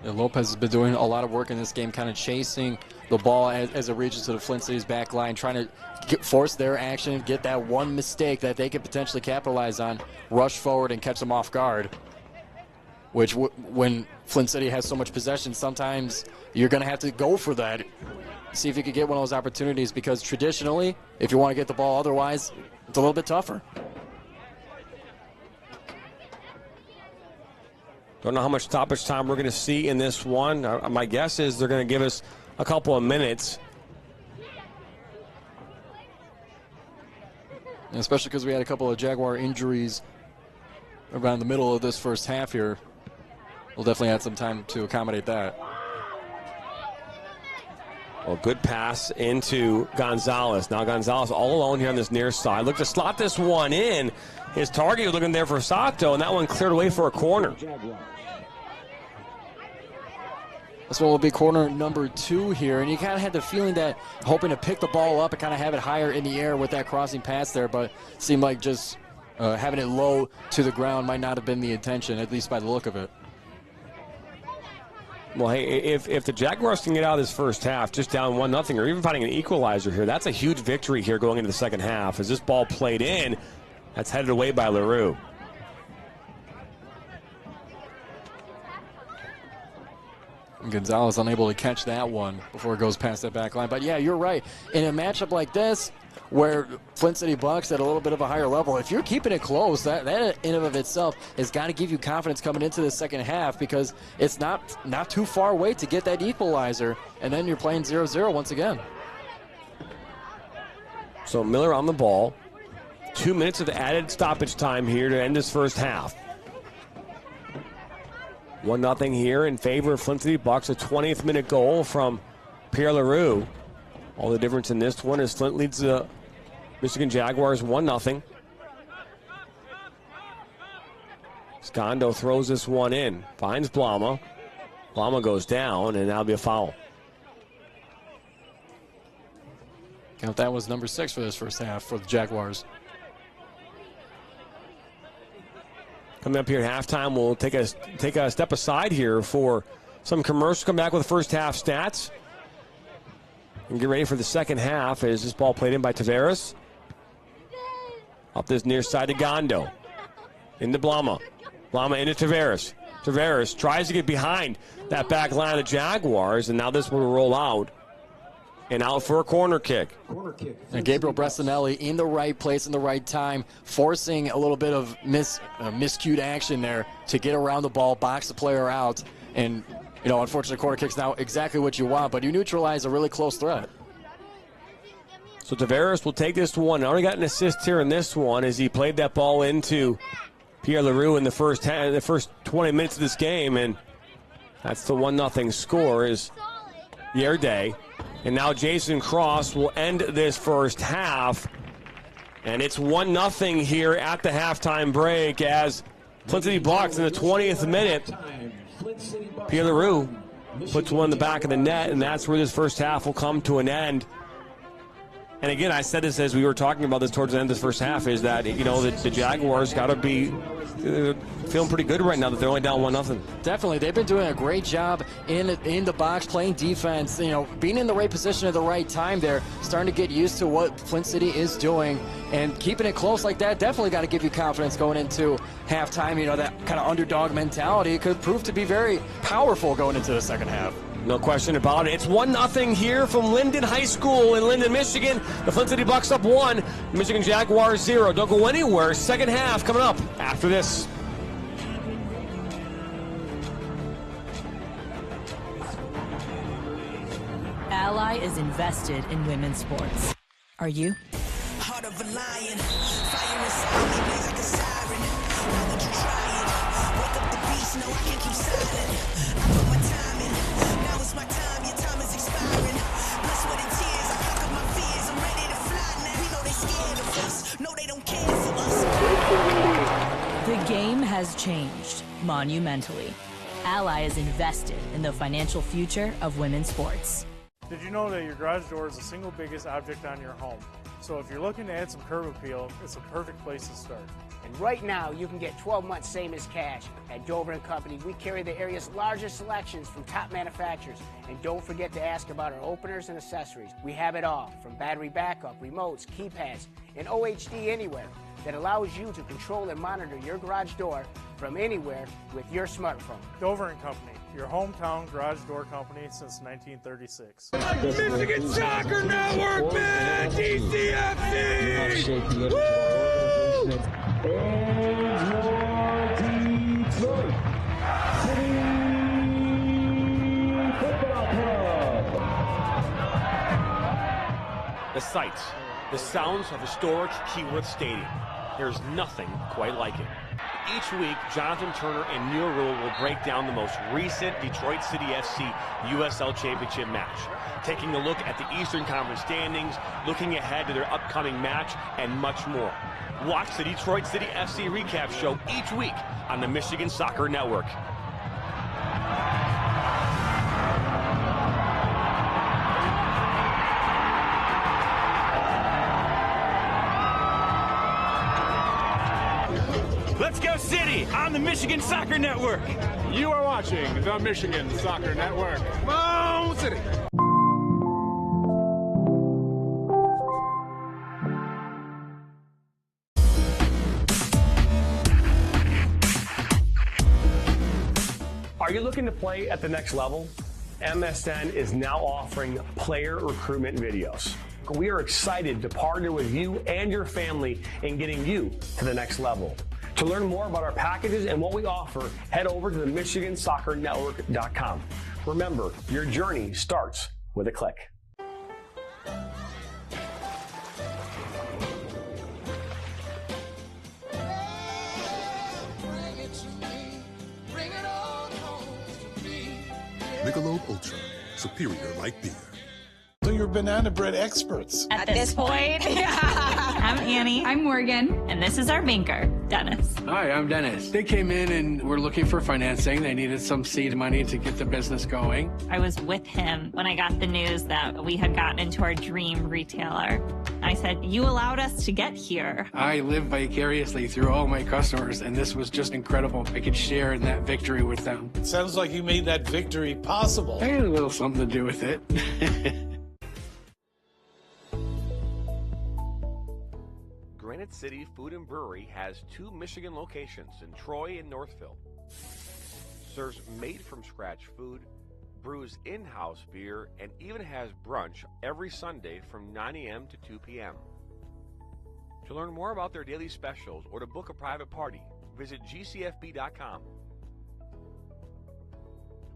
Yeah, Lopez has been doing a lot of work in this game, kind of chasing the ball as it reaches to the Flint City's back line, trying to force their action, get that one mistake that they could potentially capitalize on, rush forward and catch them off guard. Which, when Flint City has so much possession, sometimes you're going to have to go for that. See if you could get one of those opportunities, because traditionally, if you want to get the ball otherwise, it's a little bit tougher. Don't know how much stoppage time we're going to see in this one. My guess is they're going to give us a couple of minutes. Especially because we had a couple of Jaguar injuries around the middle of this first half here. We'll definitely have some time to accommodate that. Well, good pass into Gonzalez. Now Gonzalez all alone here on this near side. Look to slot this one in. His target was looking there for Sato, and that one cleared away for a corner. This one will be corner number 2 here, and you kind of had the feeling that hoping to pick the ball up and kind of have it higher in the air with that crossing pass there, but it seemed like just having it low to the ground might not have been the intention, at least by the look of it. Well, hey, if the Jaguars can get out of this first half just down 1-0 or even finding an equalizer here, that's a huge victory here going into the second half. As this ball played in, that's headed away by LaRue. Gonzalez unable to catch that one before it goes past that back line. But yeah, you're right. In a matchup like this, where Flint City Bucks at a little bit of a higher level, if you're keeping it close, that in and of itself has got to give you confidence coming into the second half, because it's not too far away to get that equalizer, and then you're playing 0-0 once again. So Miller on the ball. 2 minutes of added stoppage time here to end this first half. 1-0 here in favor of Flint City Bucks. A 20th minute goal from Pierre LaRue. All the difference in this one is Flint leads the Michigan Jaguars 1-0. Scondo throws this one in, finds Blama. Blama goes down, and that'll be a foul. Count that was number 6 for this first half for the Jaguars. Coming up here at halftime, we'll take a step aside here for some commercials. Come back with the first half stats. And get ready for the second half as this ball played in by Tavares. Up this near side to Gondo. Into Blama. Blama into Tavares. Tavares tries to get behind that back line of the Jaguars, and now this will roll out. And out for a corner kick. And Gabriel Bressanelli in the right place in the right time, forcing a little bit of miscued action there to get around the ball, box the player out. And, you know, unfortunately, corner kick's now exactly what you want, but you neutralize a really close threat. So Tavares will take this one. Already got an assist here in this one as he played that ball into Pierre LaRue in the first 20 minutes of this game, and that's the 1-0 score is Yerde. And now Jason Cross will end this first half. And it's 1-0 here at the halftime break as Flint City Bucks in the 20th minute. Pierre LaRue puts one in the back of the net, and that's where this first half will come to an end. And again, I said this as we were talking about this towards the end of this first half, is that, you know, the Jaguars got to be feeling pretty good right now that they're only down 1-0. Definitely. They've been doing a great job in the box, playing defense, you know, being in the right position at the right time there, starting to get used to what Flint City is doing, and keeping it close like that definitely got to give you confidence going into halftime. You know, that kind of underdog mentality could prove to be very powerful going into the second half. No question about it. It's 1-0 here from Linden High School in Linden, Michigan. The Flint City Bucks up 1, Michigan Jaguars 0. Don't go anywhere. Second half coming up after this. Ally is invested in women's sports. Are you? Heart of a lion, fire inside me blaze like a siren. Why would you try it? Wake up the beast, no I can't keep silent. I put my time in, now it's my time, your time is expiring. Blood, sweat and tears, I conquered my fears. I'm ready to fly now, we know they scared of us. No, they don't care for us. The game has changed monumentally. Ally is invested in the financial future of women's sports. Did you know that your garage door is the single biggest object on your home? So if you're looking to add some curb appeal, it's a perfect place to start. And right now, you can get 12 months same as cash. At Dover & Company, we carry the area's largest selections from top manufacturers. And don't forget to ask about our openers and accessories. We have it all, from battery backup, remotes, keypads, and OHD Anywhere that allows you to control and monitor your garage door from anywhere with your smartphone. Dover & Company, your hometown garage door company since 1936. Michigan Soccer Network, man! DCFC! The sights, the sounds of historic Keyworth Stadium. There's nothing quite like it. Each week, Jonathan Turner and Neil Rule will break down the most recent Detroit City FC USL Championship match, taking a look at the Eastern Conference standings, looking ahead to their upcoming match, and much more. Watch the Detroit City FC recap show each week on the Michigan Soccer Network. Let's go City on the Michigan Soccer Network. You are watching the Michigan Soccer Network. Come on, City. Are you looking to play at the next level? MSN is now offering player recruitment videos. We are excited to partner with you and your family in getting you to the next level. To learn more about our packages and what we offer, head over to the MichiganSoccerNetwork.com. Remember, your journey starts with a click. Michelob Ultra, superior like beer. So you're banana bread experts. At this point. I'm Annie. I'm Morgan. And this is our banker, Dennis. Hi, I'm Dennis. They came in and were looking for financing. They needed some seed money to get the business going. I was with him when I got the news that we had gotten into our dream retailer. I said, you allowed us to get here. I live vicariously through all my customers, and this was just incredible. I could share in that victory with them. It sounds like you made that victory possible. I had a little something to do with it. Granite City Food and Brewery has 2 Michigan locations in Troy and Northville. Serves made-from-scratch food, brews in-house beer, and even has brunch every Sunday from 9 a.m. to 2 p.m. To learn more about their daily specials or to book a private party, visit gcfb.com.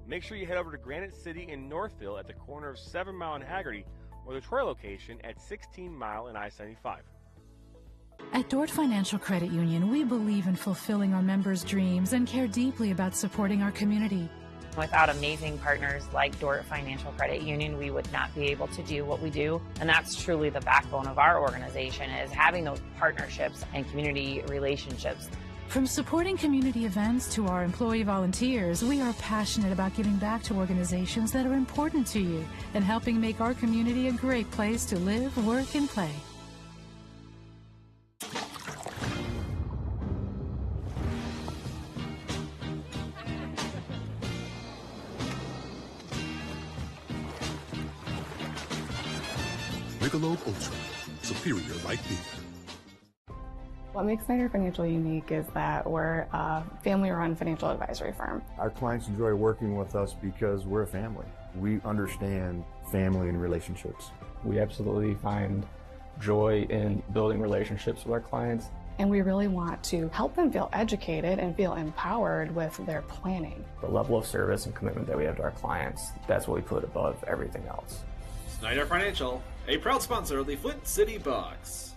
Make sure you head over to Granite City in Northville at the corner of 7 Mile and Haggerty, or the Troy location at 16 Mile and I-75. At Dort Financial Credit Union, we believe in fulfilling our members' dreams and care deeply about supporting our community. Without amazing partners like Dort Financial Credit Union, we would not be able to do what we do. And that's truly the backbone of our organization, is having those partnerships and community relationships. From supporting community events to our employee volunteers, we are passionate about giving back to organizations that are important to you and helping make our community a great place to live, work, and play. Michelob Ultra, superior like beer. What makes Snyder Financial unique is that we're a family-run financial advisory firm. Our clients enjoy working with us because we're a family. We understand family and relationships. We absolutely find joy in building relationships with our clients. And we really want to help them feel educated and feel empowered with their planning. The level of service and commitment that we have to our clients, that's what we put above everything else. Snyder Financial, a proud sponsor of the Flint City Bucks.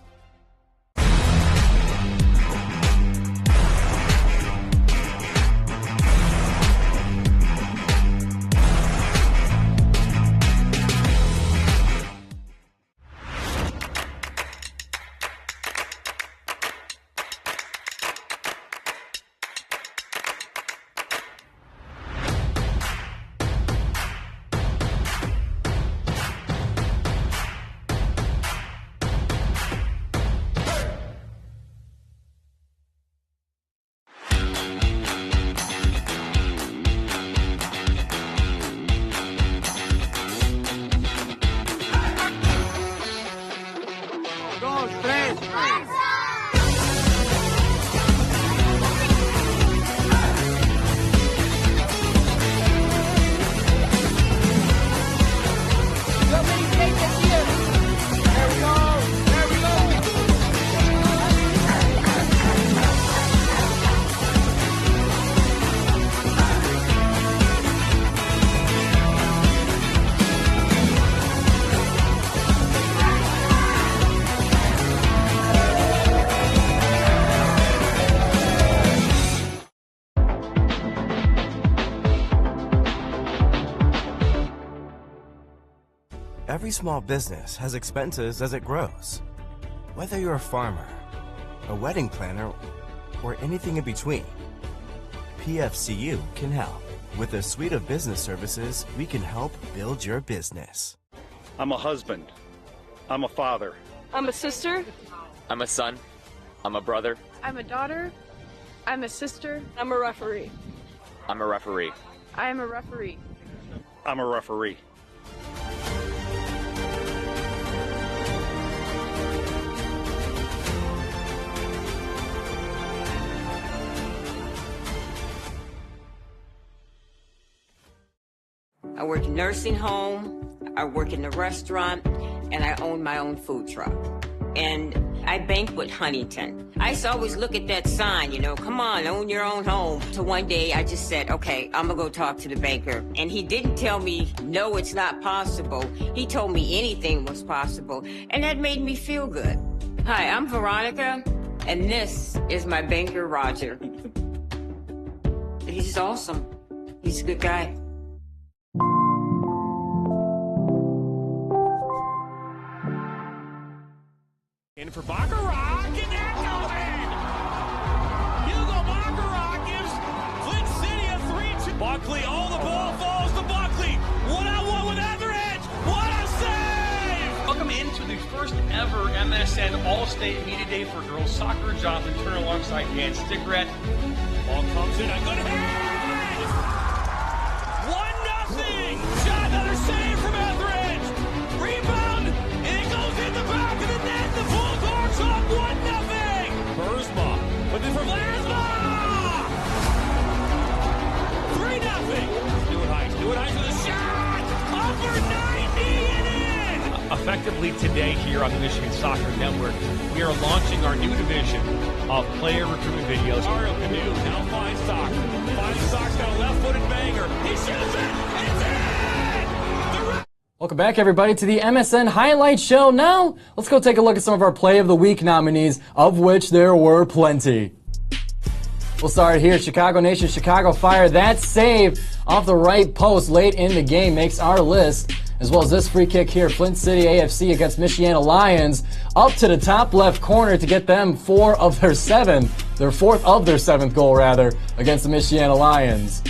Every small business has expenses as it grows. Whether you're a farmer, a wedding planner, or anything in between, PFCU can help. With a suite of business services, we can help build your business. I'm a husband. I'm a father. I'm a sister. I'm a son. I'm a brother. I'm a daughter. I'm a sister. I'm a referee. I'm a referee. I am a referee. I'm a referee. I work in nursing home, I work in the restaurant, and I own my own food truck. And I bank with Huntington. I used to always look at that sign, you know, come on, own your own home. So one day I just said, okay, I'm gonna go talk to the banker. And he didn't tell me, no, it's not possible. He told me anything was possible. And that made me feel good. Hi, I'm Veronica, and this is my banker, Roger. He's awesome. He's a good guy. In for Baccarat, get that going! Hugo Baccarat gives Flint City a 3-2. Buckley, all the ball falls to Buckley. One-on-one with Etheridge. What a save! Welcome into the first ever MSN All-State Media Day for girls soccer. Jonathan Turner alongside Dan Stickrat. Ball comes in, a good head! 1-0. Shot, another save from Etheridge. Rebound, and it goes in the back of the net. The Bulldogs up 1-0. Burzma, but then from Lasma. 3-0. Stewart Heights with a shot. Upper 90 and in. Effectively today here on the Michigan Soccer Network, we are launching our new division of player recruitment videos. Mario Canoe now finds Sock. Finds Sock's got a left-footed banger. He shoots it. It's in. Welcome back, everybody, to the MSN Highlight Show. Now, let's go take a look at some of our Play of the Week nominees, of which there were plenty. We'll start here. Chicago Nation, Chicago Fire. That save off the right post late in the game makes our list, as well as this free kick here. Flint City AFC against Michiana Lions, up to the top left corner to get them their fourth of their seventh goal, rather, against the Michiana Lions.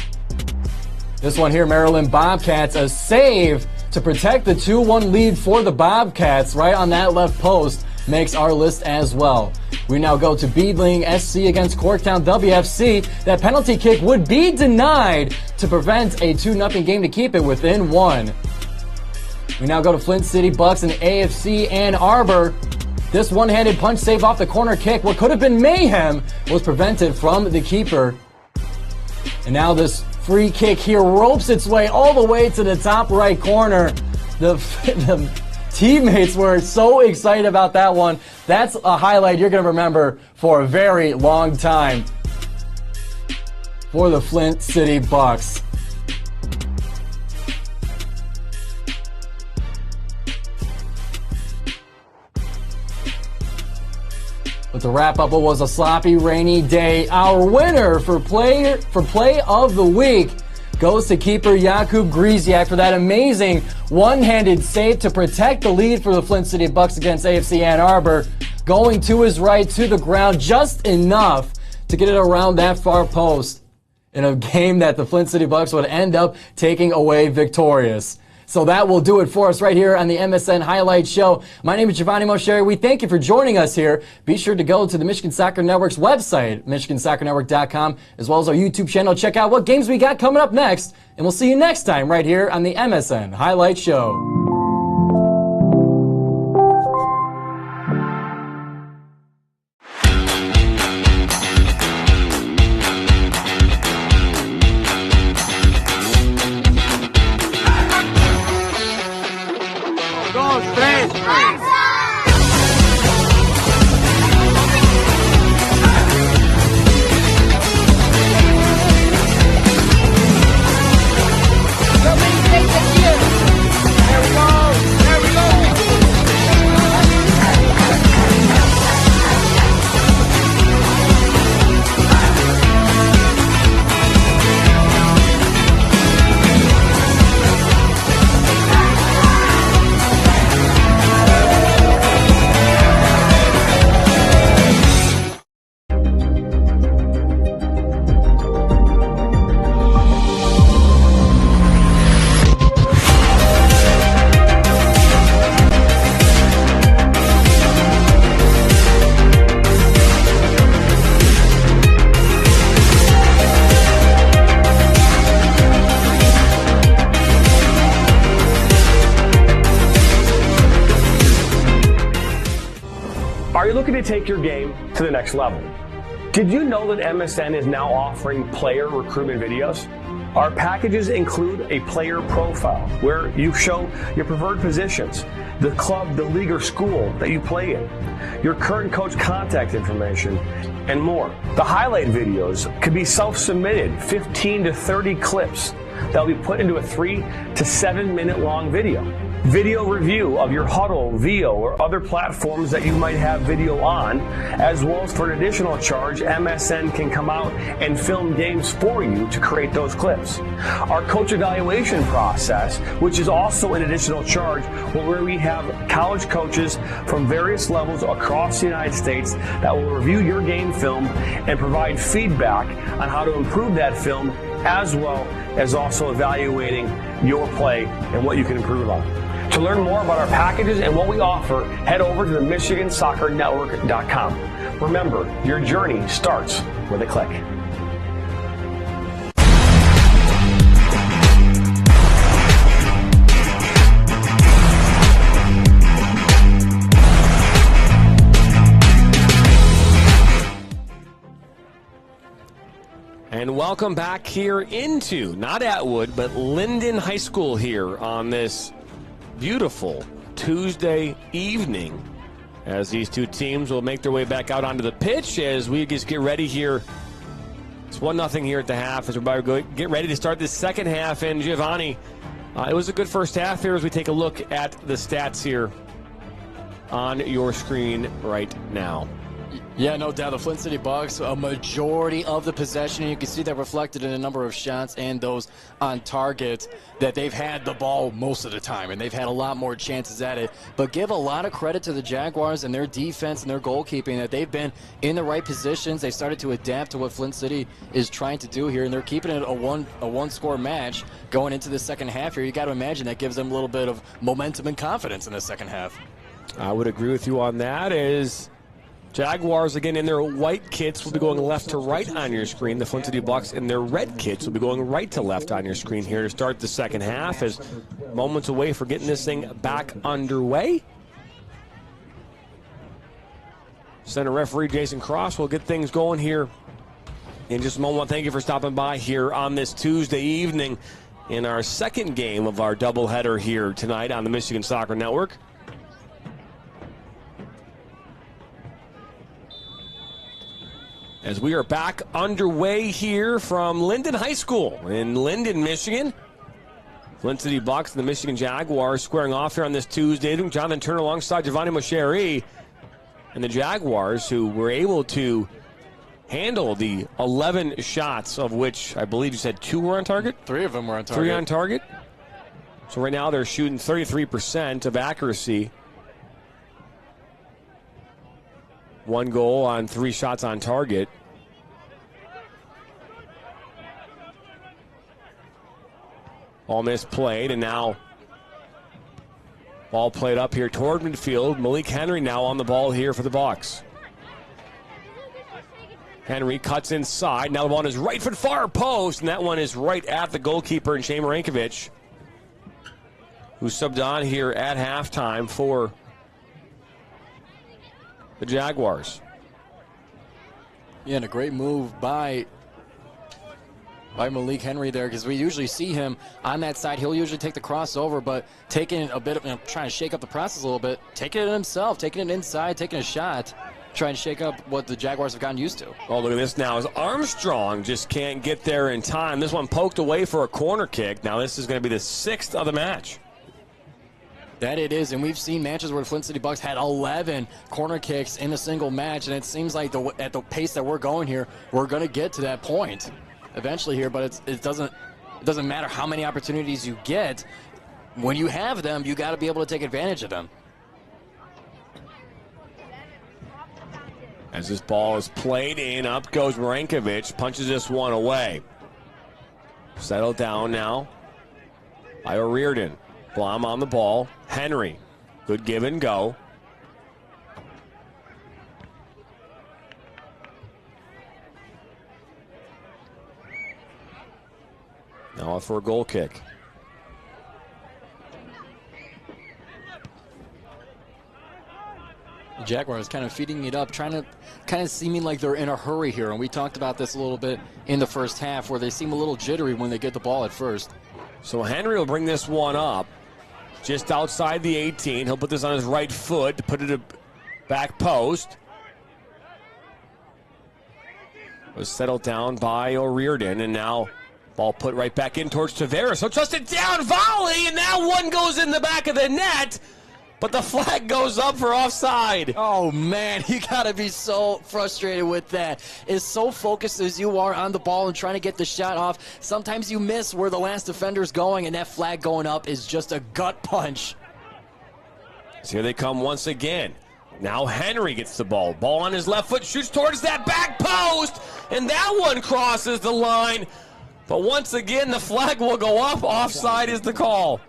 This one here, Maryland Bobcats, a save to protect the 2-1 lead for the Bobcats right on that left post makes our list as well. We now go to Beadling SC against Corktown WFC. That penalty kick would be denied to prevent a 2-0 game to keep it within one. We now go to Flint City Bucks and AFC Ann Arbor. This one-handed punch save off the corner kick, what could have been mayhem, was prevented from the keeper. And now this free kick here ropes its way all the way to the top right corner. The teammates were so excited about that one. That's a highlight you're going to remember for a very long time for the Flint City Bucks. But to wrap up what was a sloppy, rainy day, our winner for Play of the Week goes to keeper Jakub Griziak for that amazing one-handed save to protect the lead for the Flint City Bucks against AFC Ann Arbor, going to his right to the ground just enough to get it around that far post in a game that the Flint City Bucks would end up taking away victorious. So that will do it for us right here on the MSN Highlight Show. My name is Giovanni Mosheri. We thank you for joining us here. Be sure to go to the Michigan Soccer Network's website, michigansoccernetwork.com, as well as our YouTube channel. Check out what games we got coming up next, and we'll see you next time right here on the MSN Highlight Show. There we go. Are you looking to take your game to the next level? Did you know that MSN is now offering player recruitment videos? Our packages include a player profile where you show your preferred positions, the club, the league, or school that you play in, your current coach contact information, and more. The highlight videos could be self-submitted, 15 to 30 clips that will be put into a 3 to 7 minute long video. Video review of your Huddle, VO, or other platforms that you might have video on, as well as for an additional charge, MSN can come out and film games for you to create those clips. Our coach evaluation process, which is also an additional charge, where we have college coaches from various levels across the United States that will review your game film and provide feedback on how to improve that film, as well as also evaluating your play and what you can improve on. To learn more about our packages and what we offer, head over to the MichiganSoccerNetwork.com. Remember, your journey starts with a click. And welcome back here into, not Atwood, but Linden High School here on this beautiful Tuesday evening as these two teams will make their way back out onto the pitch as we just get ready here. It's 1-0 here at the half as we're about to get ready to start this second half. And Giovanni, it was a good first half here as we take a look at the stats here on your screen right now. Yeah, no doubt. The Flint City Bucks, a majority of the possession, and you can see that reflected in a number of shots and those on target, that they've had the ball most of the time, and they've had a lot more chances at it. But give a lot of credit to the Jaguars and their defense and their goalkeeping, that they've been in the right positions. They started to adapt to what Flint City is trying to do here, and they're keeping it a one-score match going into the second half here. You got to imagine that gives them a little bit of momentum and confidence in the second half. I would agree with you on that. Is Jaguars, again, in their white kits will be going left to right on your screen. The Flint City Bucks in their red kits will be going right to left on your screen here to start the second half, as moments away for getting this thing back underway. Center referee Jason Cross will get things going here in just a moment. Thank you for stopping by here on this Tuesday evening in our second game of our doubleheader here tonight on the Michigan Soccer Network. As we are back underway here from Linden High School in Linden, Michigan. Flint City Bucks and the Michigan Jaguars squaring off here on this Tuesday. Jonathan Turner alongside Giovanni Mosheri. And the Jaguars, who were able to handle the 11 shots, of which I believe you said 2 were on target? 3 of them were on target. 3 on target. So right now they're shooting 33% of accuracy. 1 goal on 3 shots on target. All misplayed, and now ball played up here toward midfield. Malik Henry now on the ball here for the Bucks. Henry cuts inside. Now the ball on his right foot far post, and that one is right at the goalkeeper, and Shane Marinkovic, who subbed on here at halftime for the Jaguars. Yeah, and a great move by Malik Henry there, because we usually see him on that side. He'll usually take the crossover, but taking a bit of, trying to shake up the process a little bit, taking it himself, taking it inside, taking a shot, trying to shake up what the Jaguars have gotten used to. Oh, look at this now, as Armstrong just can't get there in time. This one poked away for a corner kick. Now this is going to be the 6th of the match. That it is, and we've seen matches where the Flint City Bucks had 11 corner kicks in a single match, and it seems like at the pace that we're going here, we're going to get to that point eventually here, but it doesn't matter how many opportunities you get. When you have them, you got to be able to take advantage of them. As this ball is played in, up goes Marinkovic, punches this one away. Settled down now by O'Riordan. Blom on the ball. Henry, good give and go. Now for a goal kick. The Jaguars kind of feeding it up, trying to kind of seeming like they're in a hurry here. And we talked about this a little bit in the first half where they seem a little jittery when they get the ball at first. So Henry will bring this one up just outside the 18. He'll put this on his right foot to put it a back post. Was settled down by O'Riordan, and now ball put right back in towards Tavares. So just it down, volley, and now one goes in the back of the net. But the flag goes up for offside. Oh, man, you got to be so frustrated with that. As so focused as you are on the ball and trying to get the shot off, sometimes you miss where the last defender's going, and that flag going up is just a gut punch. So here they come once again. Now Henry gets the ball. Ball on his left foot, shoots towards that back post, and that one crosses the line. But once again, the flag will go up. Offside is the call.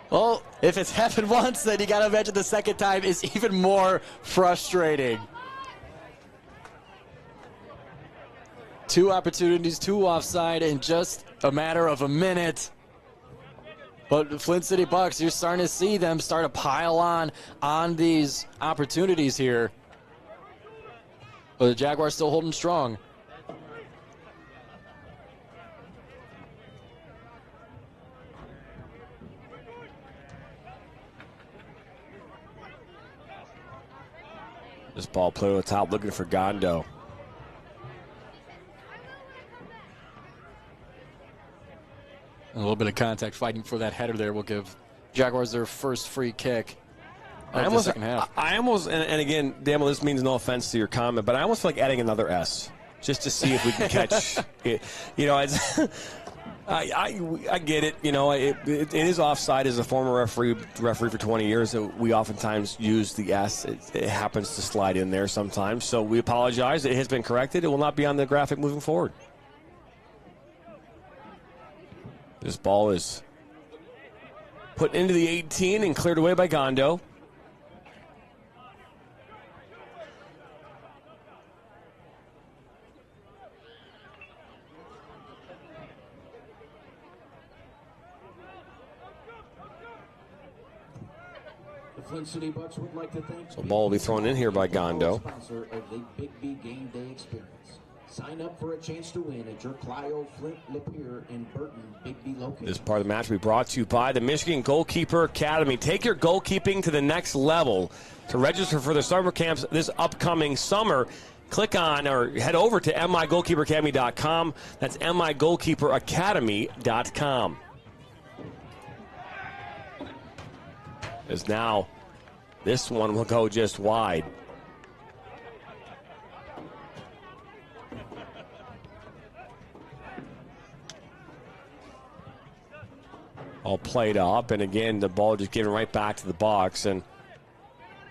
Well, if it's happened once, then you got to imagine the second time is even more frustrating. 2 opportunities, 2 offside in just a matter of a minute. But the Flint City Bucks, you're starting to see them start to pile on these opportunities here. But the Jaguars still holding strong. This ball played on the top, looking for Gondo. A little bit of contact fighting for that header there will give Jaguars their first free kick of the second half. I almost, and again, Daniel, this means no offense to your comment, but I almost feel like adding another S just to see if we can catch it. You know, I get it. You know, it is offside. As a former referee for 20 years, we oftentimes use the S. It happens to slide in there sometimes. So we apologize. It has been corrected. It will not be on the graphic moving forward. This ball is put into the 18 and cleared away by Gondo. The Flint City Bucks would like to thank So ball will be thrown in here by Gondo. Sponsor of the Big B Game Day Experience. Sign up for a chance to win at your Clio, Flint, Lapeer, and Burton Big B location. This part of the match will be brought to you by the Michigan Goalkeeper Academy. Take your goalkeeping to the next level. To register for the summer camps this upcoming summer, click on or head over to migoalkeeperacademy.com. That's migoalkeeperacademy.com. As now, this one will go just wide. All played up, and again, the ball just given right back to the box. And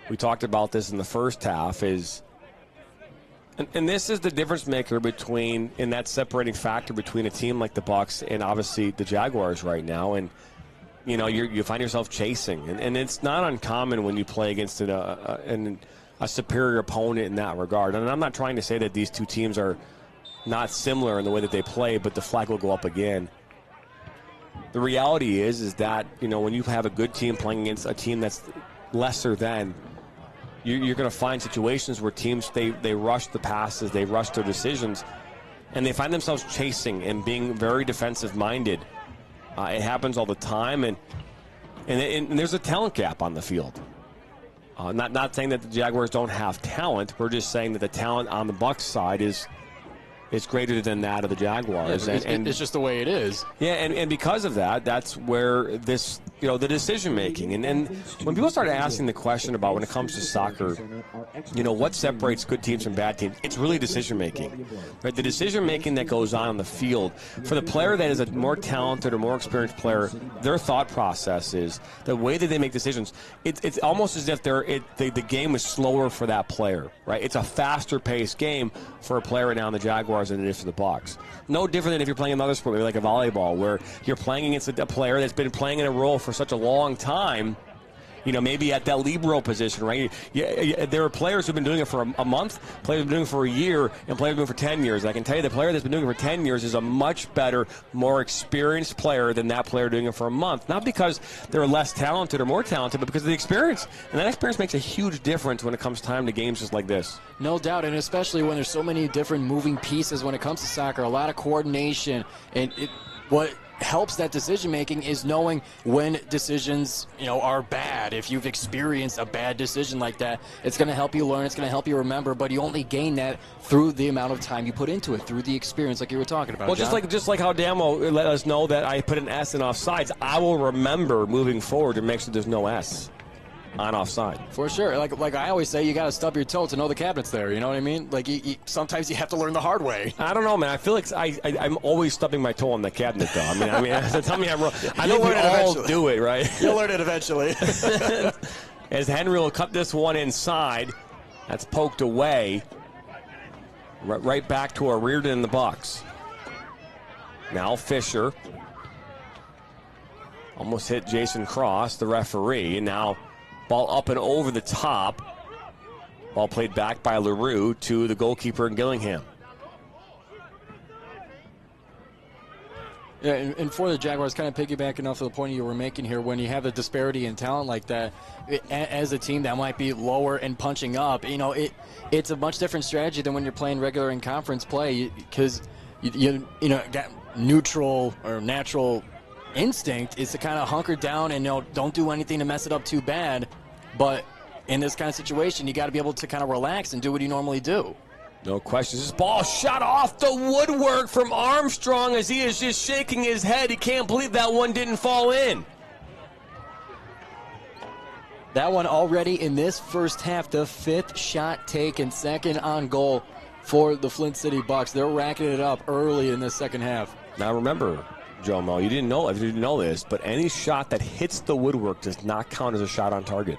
we talked about this in the first half, and this is the difference maker between, in that separating factor between a team like the Bucks and obviously the Jaguars right now. And you know, you find yourself chasing, and it's not uncommon when you play against a superior opponent in that regard. And I'm not trying to say that these two teams are not similar in the way that they play, but the flag will go up again. The reality is that, you know, when you have a good team playing against a team that's lesser than, you're going to find situations where teams, they rush the passes, they rush their decisions, and they find themselves chasing and being very defensive-minded. It happens all the time, and there's a talent gap on the field. Not saying that the Jaguars don't have talent. We're just saying that the talent on the Bucs side is greater than that of the Jaguars. Yeah, and it's just the way it is. Yeah, and because of that, that's where this, you know, the decision making. And when people start asking the question about when it comes to soccer, you know, what separates good teams from bad teams, it's really decision making. Right? The decision making that goes on the field. For the player that is a more talented or more experienced player, their thought process is the way that they make decisions. It's almost as if the game is slower for that player. Right? It's a faster paced game for a player right now in the Jaguars than it is for the Bucs. No different than if you're playing another sport, maybe like a volleyball, where you're playing against a player that's been playing in a role for such a long time, maybe at that libero position, right? There are players who've been doing it for a month, players who've been doing it for a year, and players who've been doing it for 10 years. I can tell you the player that's been doing it for 10 years is a much better, more experienced player than that player doing it for a month. Not because they're less talented or more talented, but because of the experience. And that experience makes a huge difference when it comes time to games just like this. No doubt, and especially when there's so many different moving pieces when it comes to soccer, a lot of coordination, and what helps that decision making is knowing when decisions are bad. If you've experienced a bad decision like that, it's going to help you learn, it's going to help you remember, but you only gain that through the amount of time you put into it, through the experience like you were talking about. Well, John. just like how Damo let us know that I put an S in offsides, I will remember moving forward to make sure there's no S on offside. For sure. Like I always say, you got to stub your toe to know the cabinet's there. You know what I mean? Like sometimes you have to learn the hard way. I don't know, man. I feel like I'm always stubbing my toe on the cabinet, though. I mean, tell me I'm wrong. I know we all do it, right? You'll learn it eventually. As Henry will cut this one inside, that's poked away. Right back to a Reardon in the box. Now Fisher almost hit Jason Cross, the referee, and now ball up and over the top. Ball played back by LaRue to the goalkeeper in Gillingham. Yeah, and for the Jaguars, kind of piggybacking off of the point you were making here, when you have a disparity in talent like that, as a team that might be lower and punching up, it's a much different strategy than when you're playing regular in conference play, because you got neutral or natural instinct is to kind of hunker down and don't do anything to mess it up too bad. But in this kind of situation, you got to be able to kind of relax and do what you normally do. No questions. This ball shot off the woodwork from Armstrong as he is just shaking his head. He can't believe that one didn't fall in. That one already in this first half, the 5th shot taken, 2nd on goal for the Flint City Bucks. They're racking it up early in this second half. Now remember, Jomo, you didn't know this, but any shot that hits the woodwork does not count as a shot on target.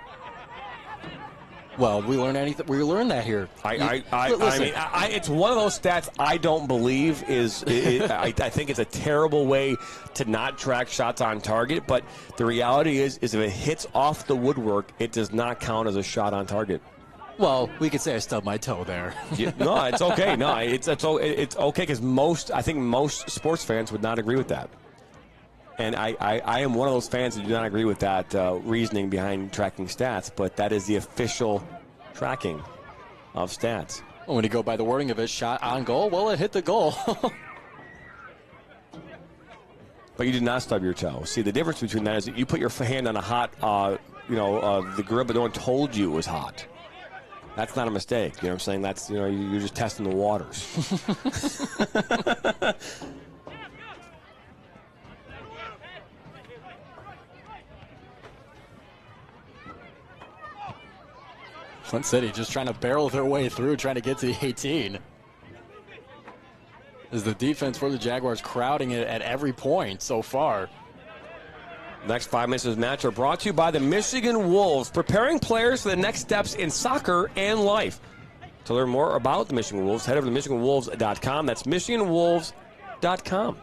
Well, we learn that here. It's one of those stats I don't believe is. I think it's a terrible way to not track shots on target. But the reality is if it hits off the woodwork, it does not count as a shot on target. Well, we could say I stubbed my toe there. No, it's okay. No, it's okay because I think most sports fans would not agree with that. And I am one of those fans that do not agree with that reasoning behind tracking stats, but that is the official tracking of stats. Well, when you go by the wording of it, shot on goal, well, it hit the goal. But you did not stub your toe. See, the difference between that is that you put your hand on a hot, the grill, but no one told you it was hot. That's not a mistake. You know what I'm saying? That's, you're just testing the waters. Flint City just trying to barrel their way through, trying to get to the 18. As the defense for the Jaguars crowding it at every point so far. Next 5 minutes of the match are brought to you by the Michigan Wolves, preparing players for the next steps in soccer and life. To learn more about the Michigan Wolves, head over to MichiganWolves.com. That's MichiganWolves.com.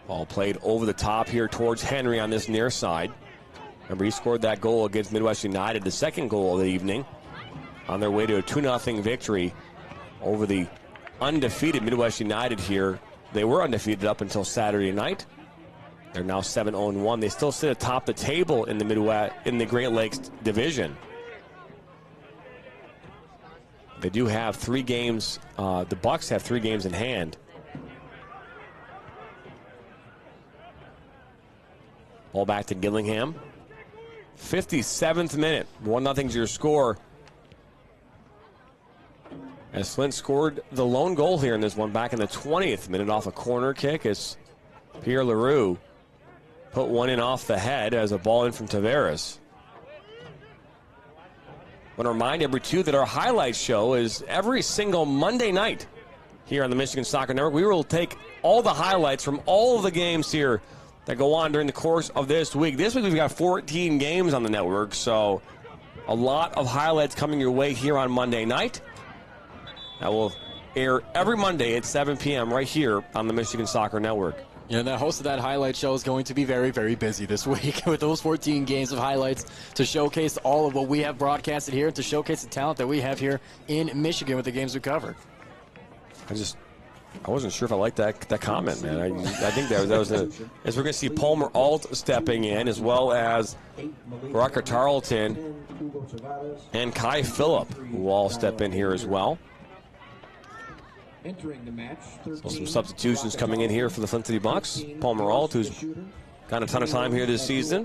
Ball played over the top here towards Henry on this near side. Remember, he scored that goal against Midwest United, the second goal of the evening, on their way to a 2-0 victory over the undefeated Midwest United here. They were undefeated up until Saturday night. They're now 7-0-1. They still sit atop the table in the Midwest, in the Great Lakes division. They do have 3 games. The Bucks have 3 games in hand. Ball back to Gillingham. 57th minute. 1-0's your score. As Flint scored the lone goal here in this one back in the 20th minute off a corner kick as Pierre Leroux put one in off the head as a ball in from Tavares. I want to remind everybody, too, that our highlight show is every single Monday night here on the Michigan Soccer Network. We will take all the highlights from all of the games here that go on during the course of this week. This week we've got 14 games on the network, so A lot of highlights coming your way here on Monday night. That will air every Monday at 7 p.m. right here on the Michigan Soccer Network. Yeah, the host of that highlight show is going to be very, very busy this week with those 14 games of highlights to showcase all of what we have broadcasted here, to showcase the talent that we have here in Michigan with the games we cover. I wasn't sure if I liked that comment, man. I think that was as we're going to see Palmer Alt stepping in, as well as Rocker Tarleton and Kai Phillip, who will all step in here as well. So some substitutions coming in here for the Flint City Bucks. Palmer Alt, who's got a ton of time here this season.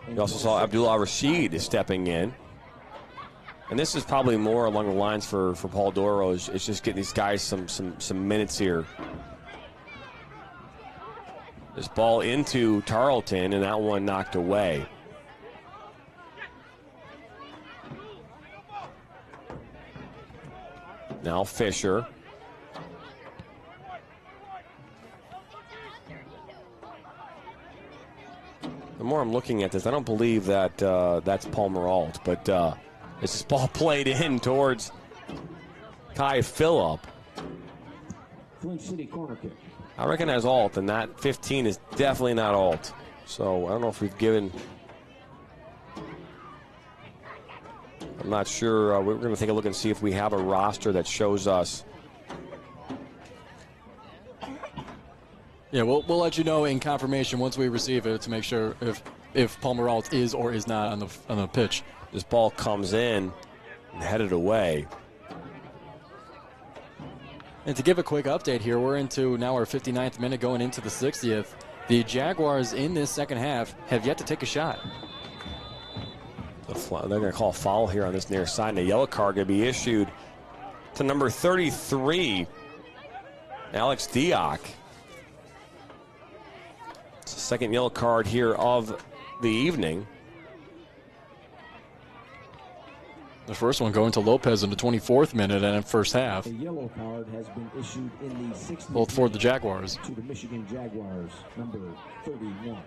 You also saw Abdul Al-Rashid is stepping in. And this is probably more along the lines for Paul Doro. It's just getting these guys some minutes here. This ball into Tarleton, and that one knocked away. Now Fisher. The more I'm looking at this, I don't believe that that's Palmer Alt, but this ball played in towards Kai Phillip. Flint City corner kick. I recognize Alt, and that 15 is definitely not Alt. So I don't know if we've given. I'm not sure. We're going to take a look and see if we have a roster that shows us. Yeah, we'll let you know in confirmation once we receive it to make sure if Palmer Alt is or is not on the pitch. This ball comes in and headed away. And to give a quick update here, we're into now our 59th minute going into the 60th. The Jaguars in this second half have yet to take a shot. They're going to call a foul here on this near side, and a yellow card going to be issued to number 33, Alex Diock. It's the second yellow card here of the evening. The first one going to Lopez in the 24th minute and in first half. A yellow card has been issued in the 60th both for the Jaguars. To the Michigan Jaguars, number 31,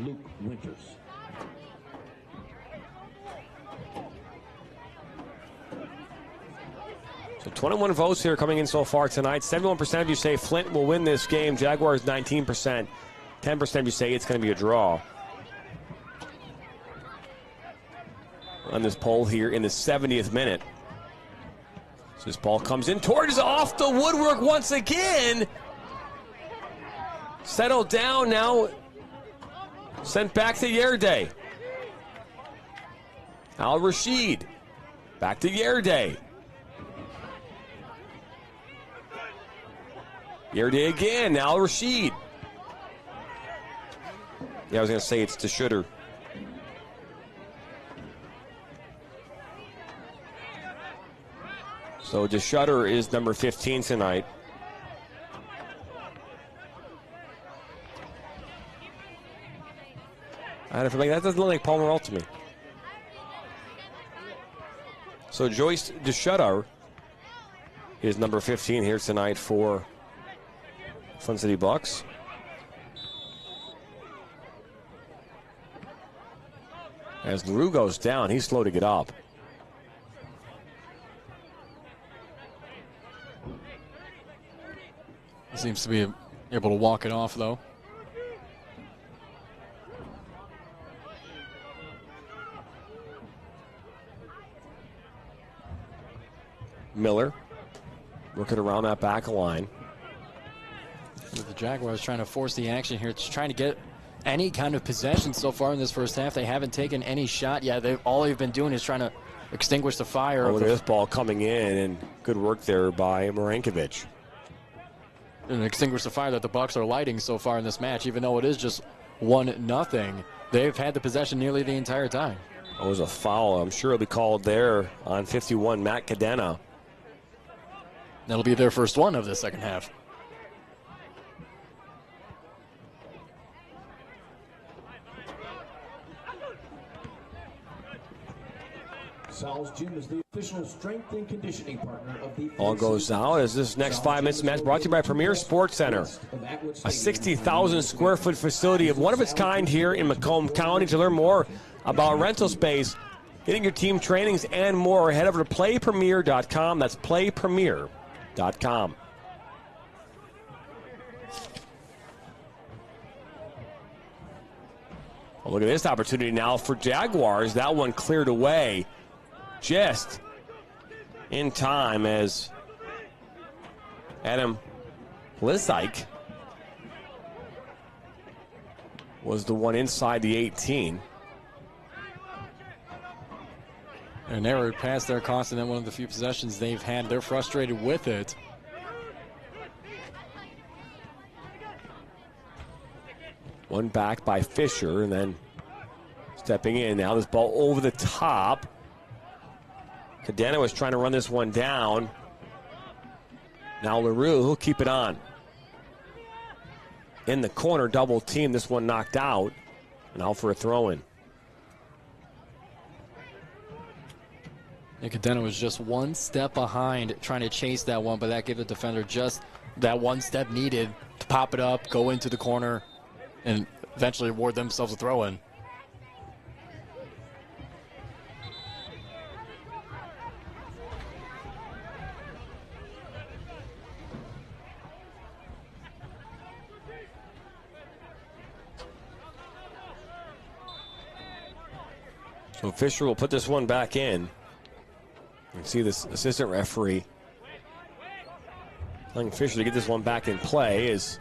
Luke Winters. So 21 votes here coming in so far tonight. 71% of you say Flint will win this game. Jaguars 19%. 10% of you say it's going to be a draw. On this poll here in the 70th minute. So this ball comes in towards off the woodwork once again. Settled down now. Sent back to Yerday. Al-Rashid. Back to Yerday. Yerday again. Al-Rashid. Yeah, I was going to say it's to Shutter. So DeShutter is number 15 tonight. I don't feel like that doesn't look like Palmer Alt to me. So Joyce DeShutter is number 15 here tonight for Flint City Bucks. As LaRue goes down, he's slow to get up. He seems to be able to walk it off, though. Miller working around that back line. The Jaguars trying to force the action here, just trying to get any kind of possession so far in this first half. They haven't taken any shot yet. All they've been doing is trying to extinguish the fire. Oh, look at this ball coming in, and good work there by Marinkovic. And extinguish the fire that the Bucks are lighting so far in this match, even though it is just 1-0. They've had the possession nearly the entire time. It was a foul. I'm sure it'll be called there on 51, Matt Cadena. That'll be their first one of the second half. Sal's Gym is the official strength and conditioning partner of the All goes out as this next 5 minutes match brought to you by Premier Sports Center. A 60,000 square foot facility of one of its kind here in Macomb County. To learn more, about rental space, getting your team trainings, and more. Head over to playpremier.com. That's playpremier.com. Well, look at this opportunity now for Jaguars. That one cleared away just in time as Adam Lisike was the one inside the 18. And narrowed past their cost, and then one of the few possessions they've had. They're frustrated with it. One back by Fisher, and then stepping in. Now this ball over the top. Cadena was trying to run this one down. Now LaRue, he'll keep it on. In the corner, double team. This one knocked out. And out for a throw-in. Cadena was just one step behind trying to chase that one, but that gave the defender just that one step needed to pop it up, go into the corner, and eventually award themselves a throw-in. So Fisher will put this one back in. You can see this assistant referee telling Fisher to get this one back in play is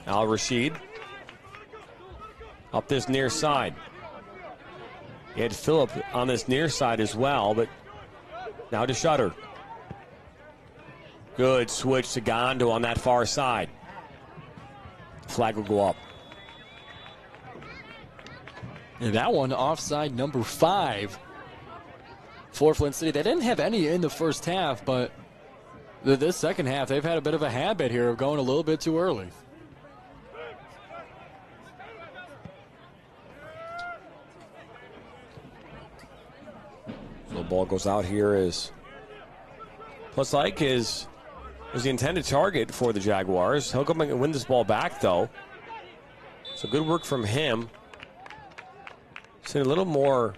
Al Rashid up this near side. He had Phillip on this near side as well, but now to Shutter. Good switch to Gondo on that far side. Flag will go up. And that one offside number 5 for Flint City. They didn't have any in the first half, but this second half they've had a bit of a habit here of going a little bit too early. So the ball goes out here as Plus Ike was the intended target for the Jaguars. He'll come and win this ball back, though. So good work from him. Seeing a little more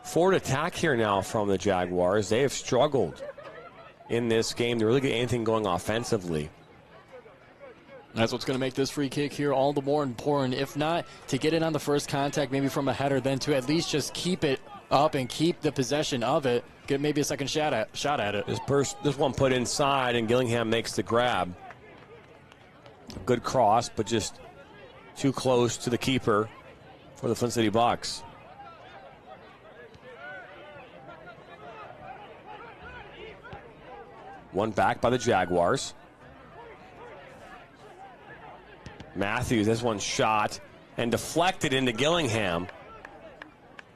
forward attack here now from the Jaguars. They have struggled in this game to really get anything going offensively. That's what's going to make this free kick here all the more important. If not to get it on the first contact, maybe from a header, then to at least just keep it up and keep the possession of it. Get maybe a second shot at it. This one put inside, and Gillingham makes the grab. A good cross, but just too close to the keeper for the Flint City Bucks. One back by the Jaguars. Matthews, this one shot and deflected into Gillingham.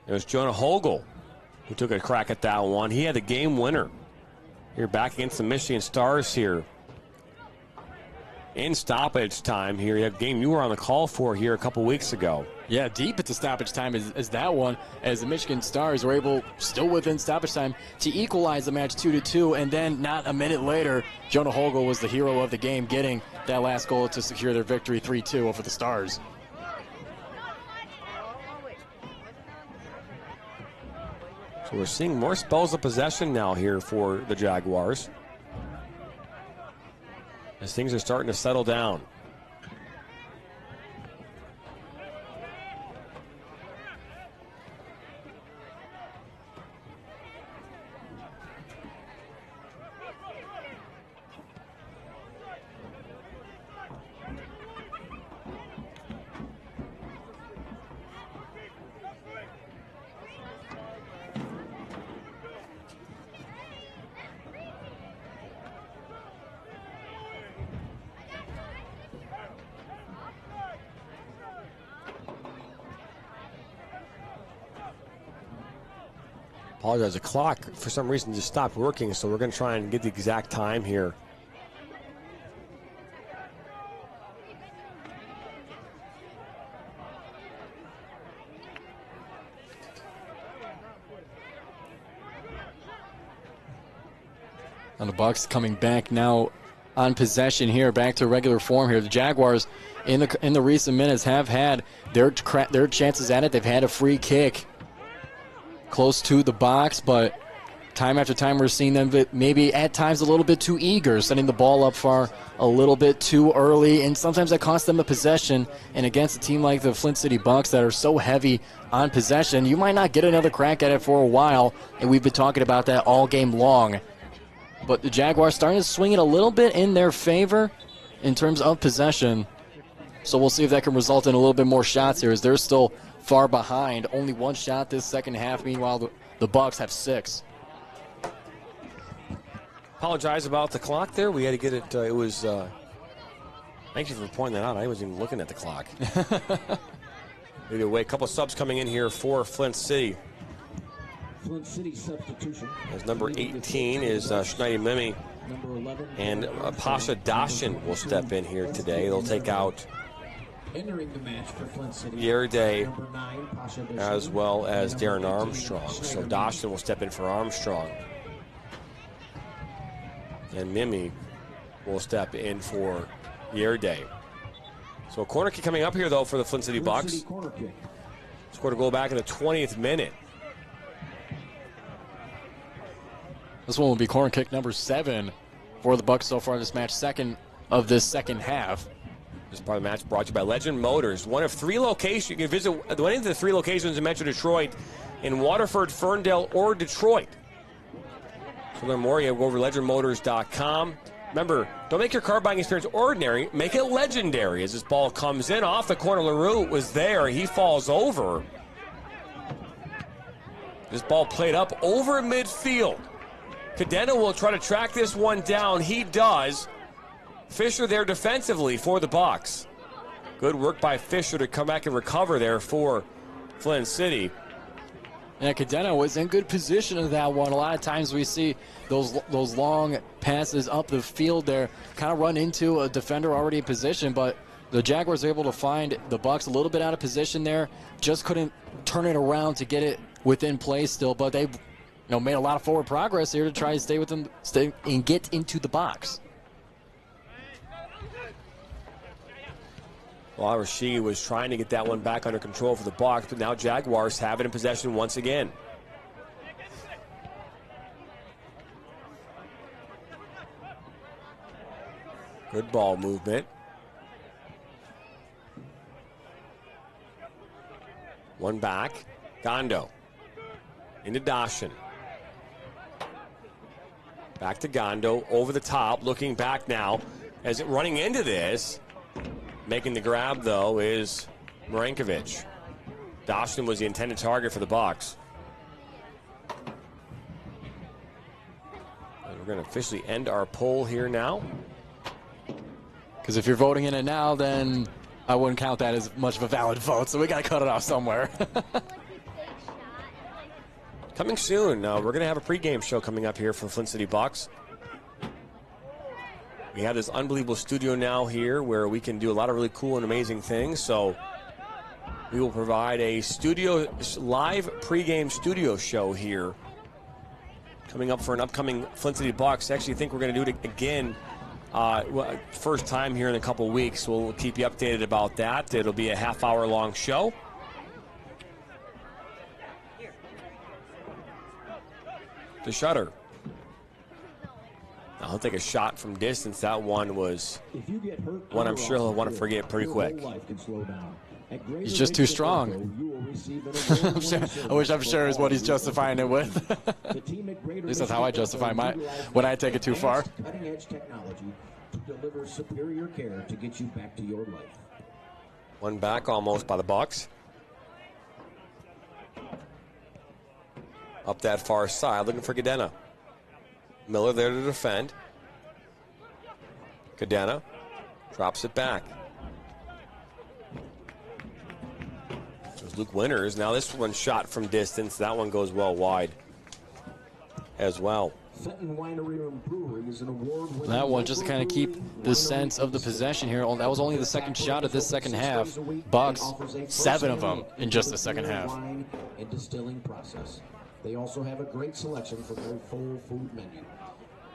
It was Jonah Hogel who took a crack at that one. He had the game winner. You're back against the Michigan Stars here in stoppage time here. A game you were on the call for here a couple weeks ago. Yeah, deep into stoppage time is that one, as the Michigan Stars were able, still within stoppage time, to equalize the match 2-2, and then not a minute later, Jonah Hogel was the hero of the game, getting that last goal to secure their victory 3-2 over the Stars. So we're seeing more spells of possession now here for the Jaguars, as things are starting to settle down. Apologize, the clock for some reason just stopped working, so we're going to try and get the exact time here. And the Bucks coming back now on possession here, back to regular form here. The Jaguars in the recent minutes have had their chances at it. They've had a free kick close to the box, but time after time we're seeing them maybe at times a little bit too eager, sending the ball up far a little bit too early, and sometimes that costs them a possession. And against a team like the Flint City Bucks that are so heavy on possession, you might not get another crack at it for a while, and we've been talking about that all game long. But the Jaguars starting to swing it a little bit in their favor in terms of possession. So we'll see if that can result in a little bit more shots here, as they're still far behind. Only one shot this second half. Meanwhile, the Bucks have 6. Apologize about the clock there. We had to get it. It was. Thank you for pointing that out. I wasn't even looking at the clock. Either way, a couple subs coming in here for Flint City. Flint City substitution. As number 18 is Schneidy Mimi, and Pasha Dashin will step in here today. They'll take out Entering the match for Flint City, Yerday as well as Darren Armstrong. So Dashin will step in for Armstrong, and Mimi will step in for Yerday. So a corner kick coming up here, though, for the Flint City Bucks. Scored a goal back in the 20th minute. This one will be corner kick number 7 for the Bucks so far in this match, second of this second half. This part of the match brought to you by Legend Motors. One of 3 locations. You can visit any of the 3 locations in Metro Detroit, in Waterford, Ferndale, or Detroit. To learn more, you go over to legendmotors.com. Remember, don't make your car buying experience ordinary. Make it legendary. As this ball comes in off the corner, LaRue was there. He falls over. This ball played up over midfield. Cadena will try to track this one down. He does. Fisher there defensively for the Bucks. Good work by Fisher to come back and recover there for Flint City. Yeah, Cadena was in good position in that one. A lot of times we see those long passes up the field there kind of run into a defender already in position, but the Jaguars are able to find the Bucks a little bit out of position there. Just couldn't turn it around to get it within play still, but they made a lot of forward progress here to try to stay and get into the box. Well, Rashid was trying to get that one back under control for the Bucks, but now Jaguars have it in possession once again. Good ball movement. One back. Gondo. Into Dashin. Back to Gondo. Over the top. Looking back now. As it running into this. Making the grab, though, is Marinkovic. Dashin was the intended target for the Bucks. And we're going to officially end our poll here now. Because if you're voting in it now, then I wouldn't count that as much of a valid vote, so we got to cut it off somewhere. Coming soon, we're going to have a pregame show coming up here for Flint City Bucks. We have this unbelievable studio now here where we can do a lot of really cool and amazing things. So we will provide a live pregame studio show here coming up for an upcoming Flint City Bucks. Actually, I think we're going to do it again first time here in a couple weeks. We'll keep you updated about that. It'll be a half-hour long show. The shutter. Now he'll take a shot from distance. That one was one I'm sure he'll want to forget pretty quick. He's just too strong. I'm sure is what he's justifying it with. At least that's how I justify when I take it too far. Cutting-edge technology to deliver superior care to get you back to your life. One back almost by the Bucks. Up that far side, looking for Cadena. Miller there to defend. Cadena drops it back. There's Luke Winters. Now this one shot from distance. That one goes well wide as well. Fenton Winery and Brewery is an award-winning. That one just to kind of keep the sense of the possession here. That was only the second shot of this second half. Bucks, 7 of them in just the second half. Wine and distilling process. They also have a great selection for their full food menu.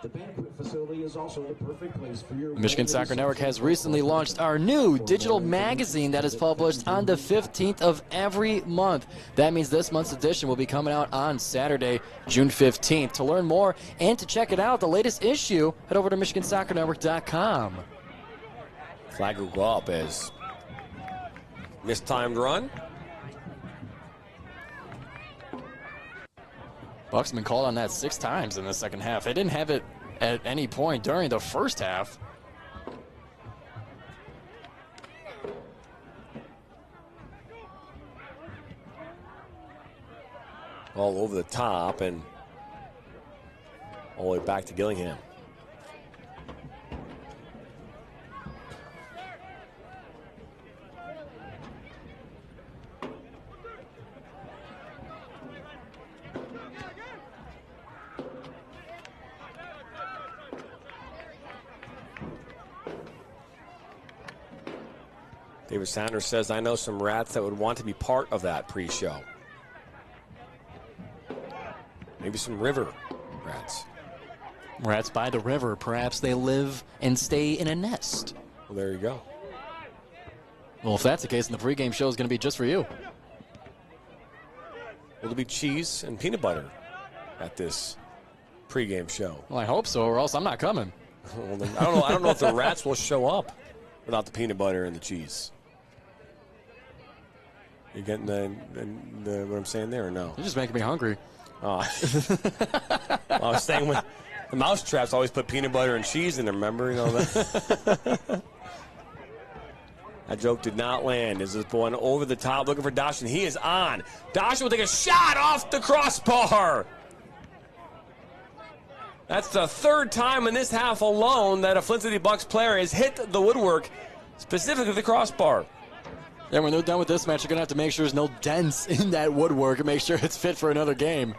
The banquet facility is also the perfect place for your Michigan Soccer Network has recently launched our new digital magazine that is published on the 15th of every month. That means this month's edition will be coming out on Saturday, June 15th. To learn more and to check it out, the latest issue, head over to MichiganSoccerNetwork.com. Flag will go up as mistimed run. Bucks have been called on that 6 times in the second half. They didn't have it at any point during the first half. All over the top and all the way back to Gillingham. David Sanders says, I know some rats that would want to be part of that pre-show. Maybe some river rats. Rats by the river. Perhaps they live and stay in a nest. Well, there you go. Well, if that's the case, then the pregame show is going to be just for you. Will there be cheese and peanut butter at this pregame show? Well, I hope so, or else I'm not coming. Well, then, I don't know if the rats will show up without the peanut butter and the cheese. You getting the what I'm saying there or no? You're just making me hungry. I was saying when the mousetraps always put peanut butter and cheese in them, remember? You know that? That joke did not land. Is this one over the top looking for Dawson? He is on. Dawson will take a shot off the crossbar. That's the 3rd time in this half alone that a Flint City Bucks player has hit the woodwork, specifically the crossbar. Yeah, when they're done with this match, you're going to have to make sure there's no dents in that woodwork and make sure it's fit for another game.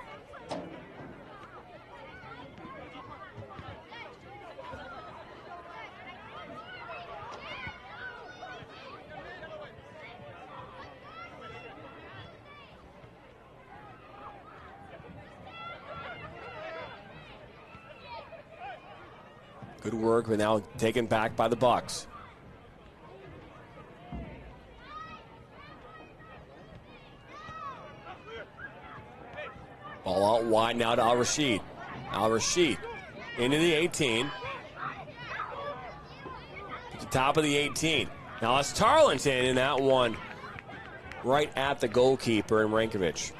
Good work, but now taken back by the Bucks. Ball out wide now to Al-Rashid. Al-Rashid into the 18. At the top of the 18. Now it's Tarleton in that one. Right at the goalkeeper in Rankovic.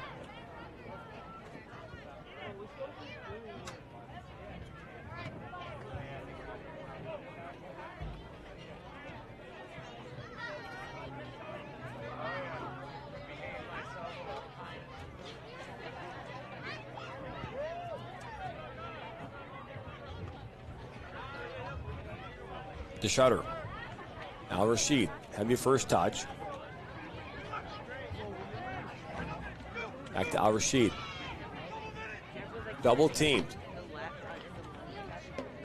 The shutter. Al-Rashid, heavy first touch. Back to Al-Rashid. Double teamed.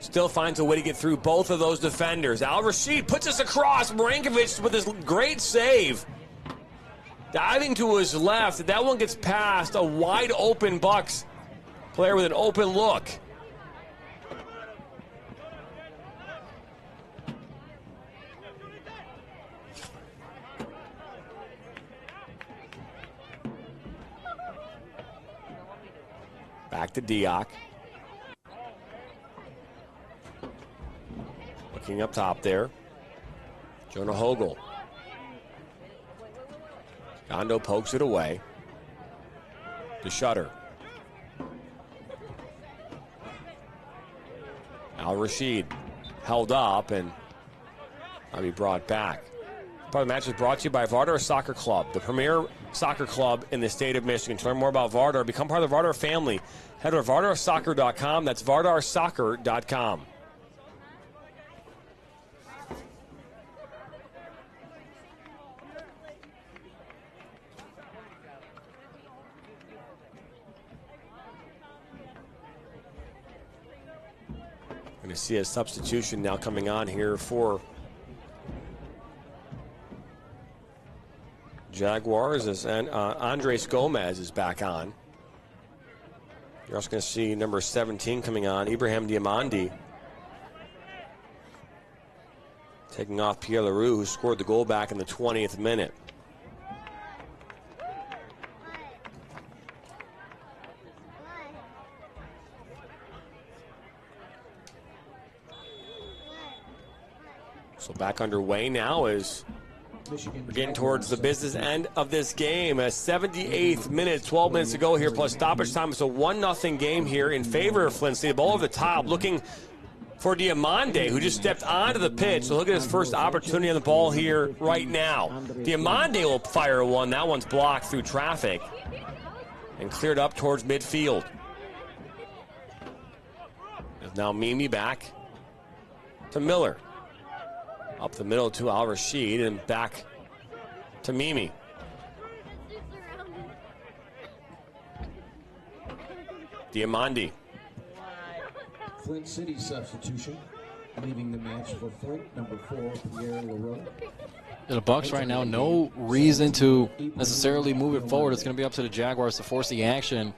Still finds a way to get through both of those defenders. Al-Rashid puts us across. Brankovic with his great save. Diving to his left. That one gets past a wide open Bucks player with an open look. Back to Dioc. Looking up top there. Jonah Hogel. Gondo pokes it away. The shutter. Al-Rashid held up and I'll be brought back. Part of the match is brought to you by Vardar Soccer Club, the premier soccer club in the state of Michigan. To learn more about Vardar, become part of the Vardar family, head to vardarsoccer.com. That's vardarsoccer.com. Going to see a substitution now coming on here for Jaguars as Andres Gomez is back on. You're also going to see number 17 coming on, Ibrahim Diamandi. Taking off Pierre Leroux, who scored the goal back in the 20th minute. So back underway now as we're getting towards the business end of this game. A 78th minute, 12 minutes to go here, plus stoppage time. It's a 1-0 game here in favor of Flint City. The ball over the top, looking for Diamandi, who just stepped onto the pitch. So look at his first opportunity on the ball here right now. Diamandi will fire one. That one's blocked through traffic and cleared up towards midfield. There's now Mimi back to Miller. Up the middle to Al-Rashid and back to Mimi. Diamandi. Flint City substitution, leaving the match for Flint, number 4, Pierre Leroux. The Bucks right now, no reason to necessarily move it forward. It's going to be up to the Jaguars to force the action.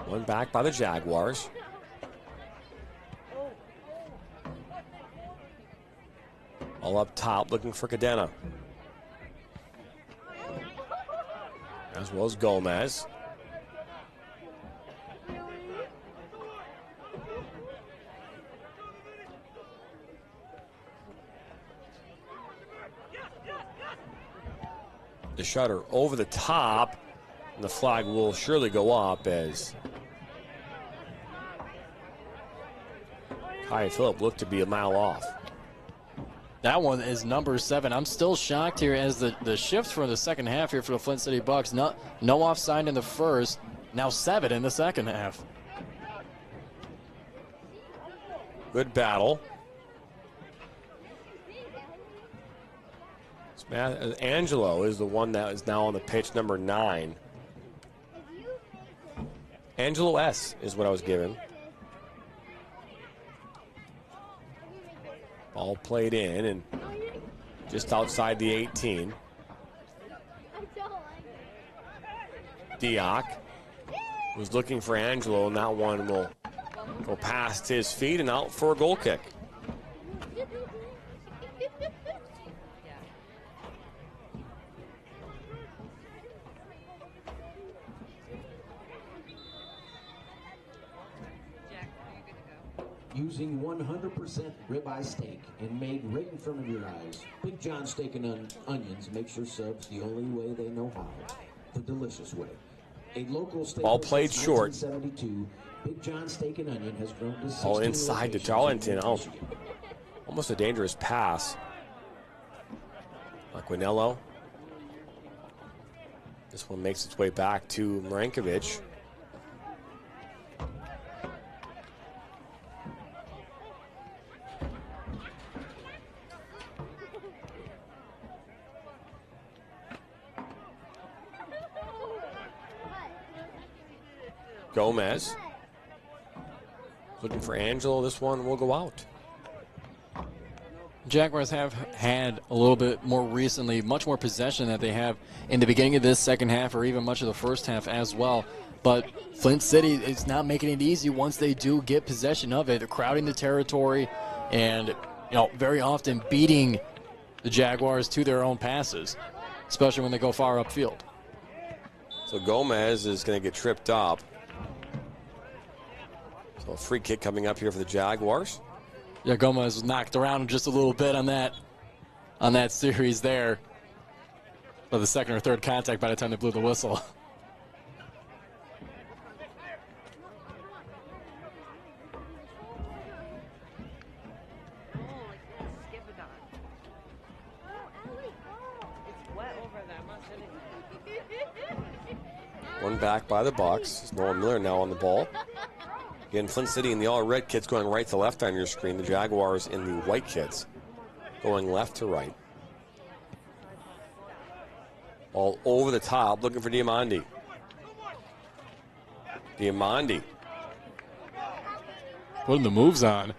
One back by the Jaguars. All up top, looking for Cadena. As well as Gomez. The shutter over the top, and the flag will surely go up as Kai Phillip looked to be a mile off. That one is number 7. I'm still shocked here as the shift for the second half here for the Flint City Bucks. No offside in the first, now 7 in the second half. Good battle. Angelo is the one that is now on the pitch, number 9. Angelo S is what I was given. Ball played in and just outside the 18. Dioc was looking for Angelo, and that one will go past his feet and out for a goal kick. Using 100% ribeye steak and made right in front of your eyes. Big John Steak and Onions makes your subs the only way they know how. The delicious way. A local steak. Ball played short. 1972, Big John Steak and Onion has grown to 16 All inside to Darlington. Oh, almost a dangerous pass. Aquinello. This one makes its way back to Marinkovic. Gomez looking for Angelo. This one will go out. Jaguars have had a little bit more recently, much more possession that they have in the beginning of this second half or even much of the first half as well. But Flint City is not making it easy once they do get possession of it. They're crowding the territory and, very often beating the Jaguars to their own passes, especially when they go far upfield. So Gomez is going to get tripped up. So a free kick coming up here for the Jaguars. Yeah, Gomez was knocked around just a little bit on that series there. But the second or third contact by the time they blew the whistle. One back by the Bucks. Nolan Miller now on the ball. Again, Flint City in the all-red kits going right to left on your screen. The Jaguars in the white kits going left to right. All over the top, looking for Diamandi. Diamandi. Putting the moves on.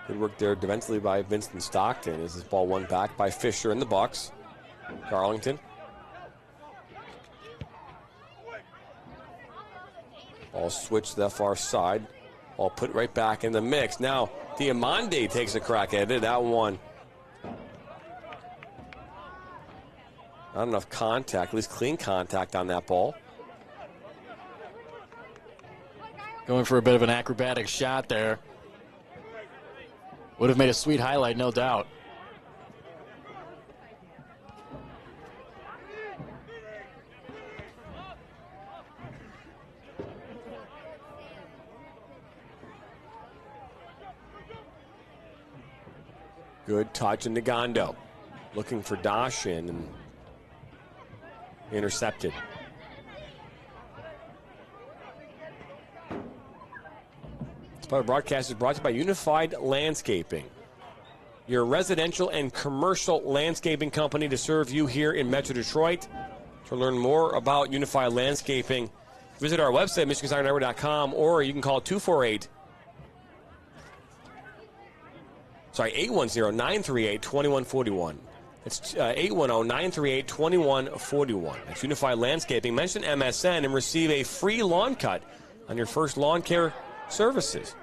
Good work there defensively by Vincent Stockton as this ball won back by Fisher and the Bucks. Darlington. Ball switched to the far side. Ball put right back in the mix. Now Diamande takes a crack at it. That one. Not enough contact, at least clean contact on that ball. Going for a bit of an acrobatic shot there. Would have made a sweet highlight, no doubt. Good touch into Gondo. Looking for Dashin and intercepted. This part of the broadcast is brought to you by Unified Landscaping, your residential and commercial landscaping company to serve you here in Metro Detroit. To learn more about Unified Landscaping, visit our website, MichiganSoccerNetwork.com, or you can call 810-938-2141. It's 810-938-2141. That's Unified Landscaping. Mention MSN and receive a free lawn cut on your first lawn care services.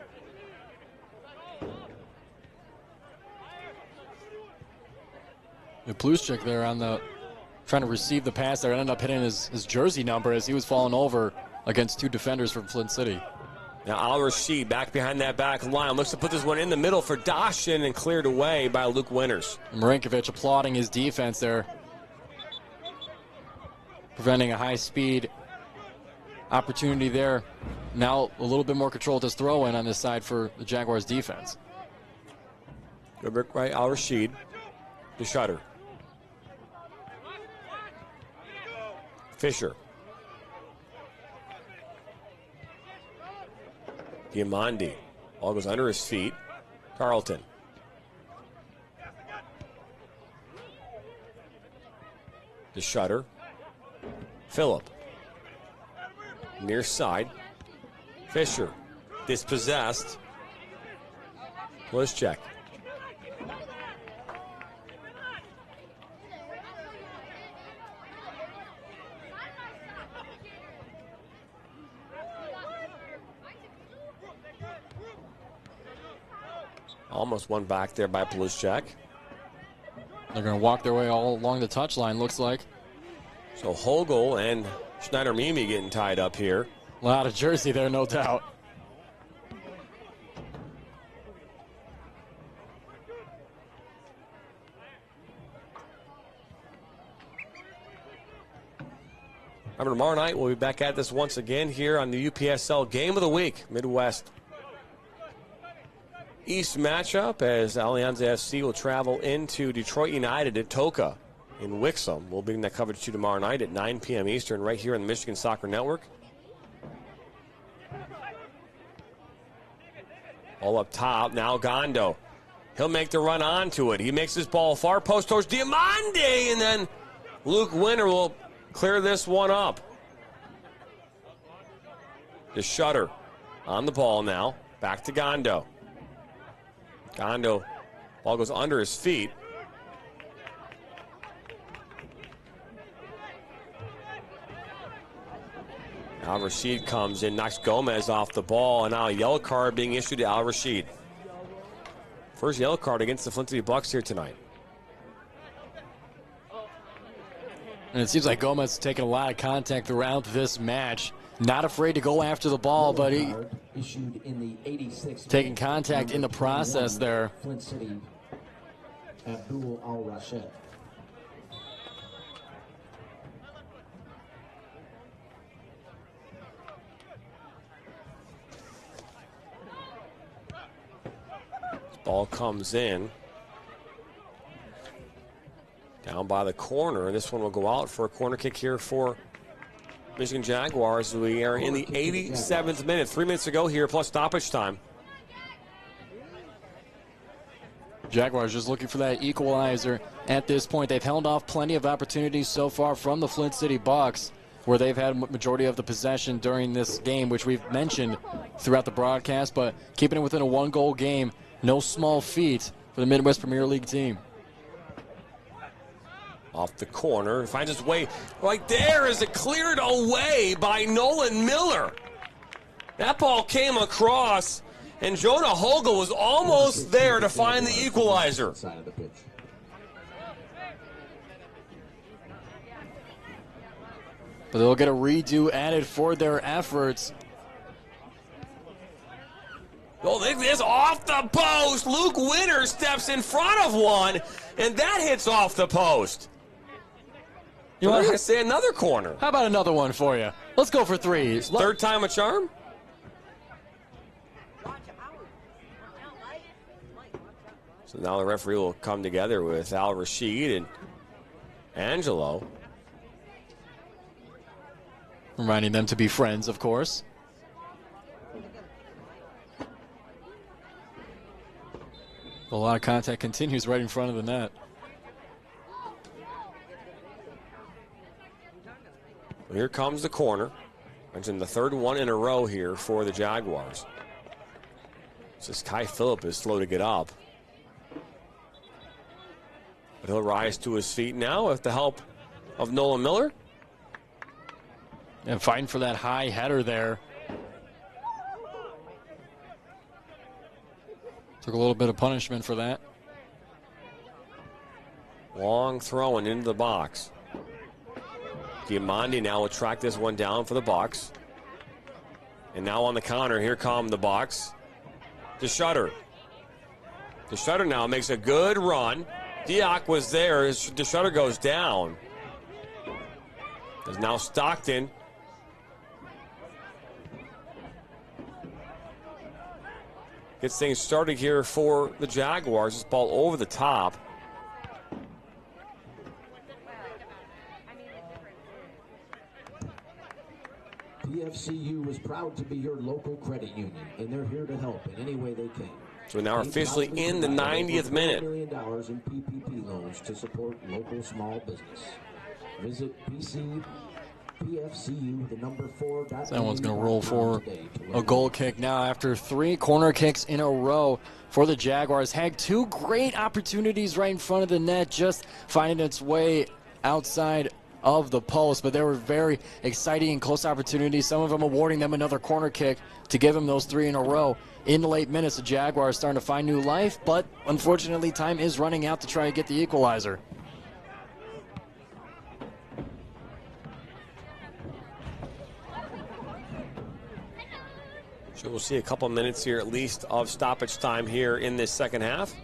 The Pluschik there on the trying to receive the pass there, ended up hitting his jersey number as he was falling over against two defenders from Flint City. Now Al-Rashid back behind that back line. Looks to put this one in the middle for Dashin and cleared away by Luke Winters. Marinkovic applauding his defense there, preventing a high-speed opportunity there. Now a little bit more control with his throw-in on this side for the Jaguars defense. Good break by Al-Rashid. The shutter. Fisher. Diamande. Ball goes under his feet. Carlton. The shutter. Phillip. Near side. Fisher. Dispossessed. Pluschik. Almost one back there by Pluschik. They're going to walk their way all along the touchline, looks like. So Hogel and Schneider-Mimi getting tied up here. A lot of jersey there, no doubt. Remember, tomorrow night we'll be back at this once again here on the UPSL Game of the Week, Midwest East matchup, as Alianza FC will travel into Detroit United at Toka in Wixom. We'll bring that coverage to you tomorrow night at 9 p.m. Eastern right here on the Michigan Soccer Network. All up top, now Gondo. He'll make the run onto it. He makes his ball far post towards Diamande, and then Luke Winter will clear this one up. The shutter on the ball now. Back to Gondo. Gondo, ball goes under his feet. Al-Rashid comes in, knocks Gomez off the ball, and now a yellow card being issued to Al-Rashid. First yellow card against the Flint City Bucks here tonight. And it seems like Gomez has taken a lot of contact throughout this match. Not afraid to go after the ball, but he taking contact in the process there. Flint City, Abdul Al-Rashid. Ball comes in. Down by the corner. This one will go out for a corner kick here for Michigan Jaguars. We are in the 87th minute. 3 minutes to go here, plus stoppage time. Jaguars just looking for that equalizer at this point. They've held off plenty of opportunities so far from the Flint City Bucks, where they've had majority of the possession during this game, which we've mentioned throughout the broadcast, but keeping it within a one-goal game, no small feat for the Midwest Premier League team. Off the corner, finds his way right there as it cleared away by Nolan Miller. That ball came across, and Jonah Hogle was almost there to find the equalizer. Side of the pitch. But they'll get a redo added for their efforts. Oh, this off the post. Luke Winter steps in front of one, and that hits off the post. You want to say another corner? How about another one for you? Let's go for 3. Third time a charm? So now the referee will come together with Al Rashid and Angelo. Reminding them to be friends, of course. A lot of contact continues right in front of the net. Well, here comes the corner. Mentioned the third one in a row here for the Jaguars. This Kai Phillip is slow to get up. But he'll rise to his feet now with the help of Nolan Miller. And fighting for that high header there. Took a little bit of punishment for that. Long throwing into the box. Diamandi now will track this one down for the box. And now on the counter, here come the box. DeShutter. DeShutter now makes a good run. Diak was there as DeShutter goes down. There's now Stockton. Gets things started here for the Jaguars. This ball over the top. PFCU is proud to be your local credit union, and they're here to help in any way they can. So now officially in the 90th minute. $1 million in PPP loans to support local small business. Visit PFCU, the number 4. That one's going to roll for a goal kick now after 3 corner kicks in a row for the Jaguars. Had 2 great opportunities right in front of the net, just finding its way outside of the post, but they were very exciting and close opportunities. Some of them awarding them another corner kick to give them those 3 in a row. In the late minutes, the Jaguars starting to find new life, but unfortunately time is running out to try to get the equalizer. So we'll see a couple minutes here at least of stoppage time here in this second half.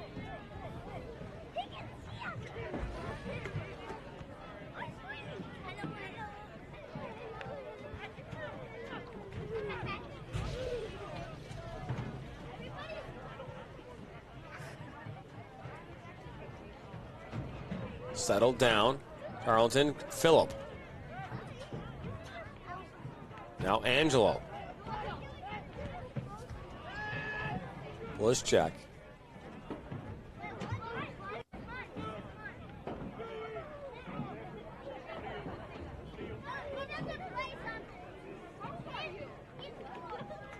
Settled down. Carlton, Phillip. Now Angelo. Bliszczak.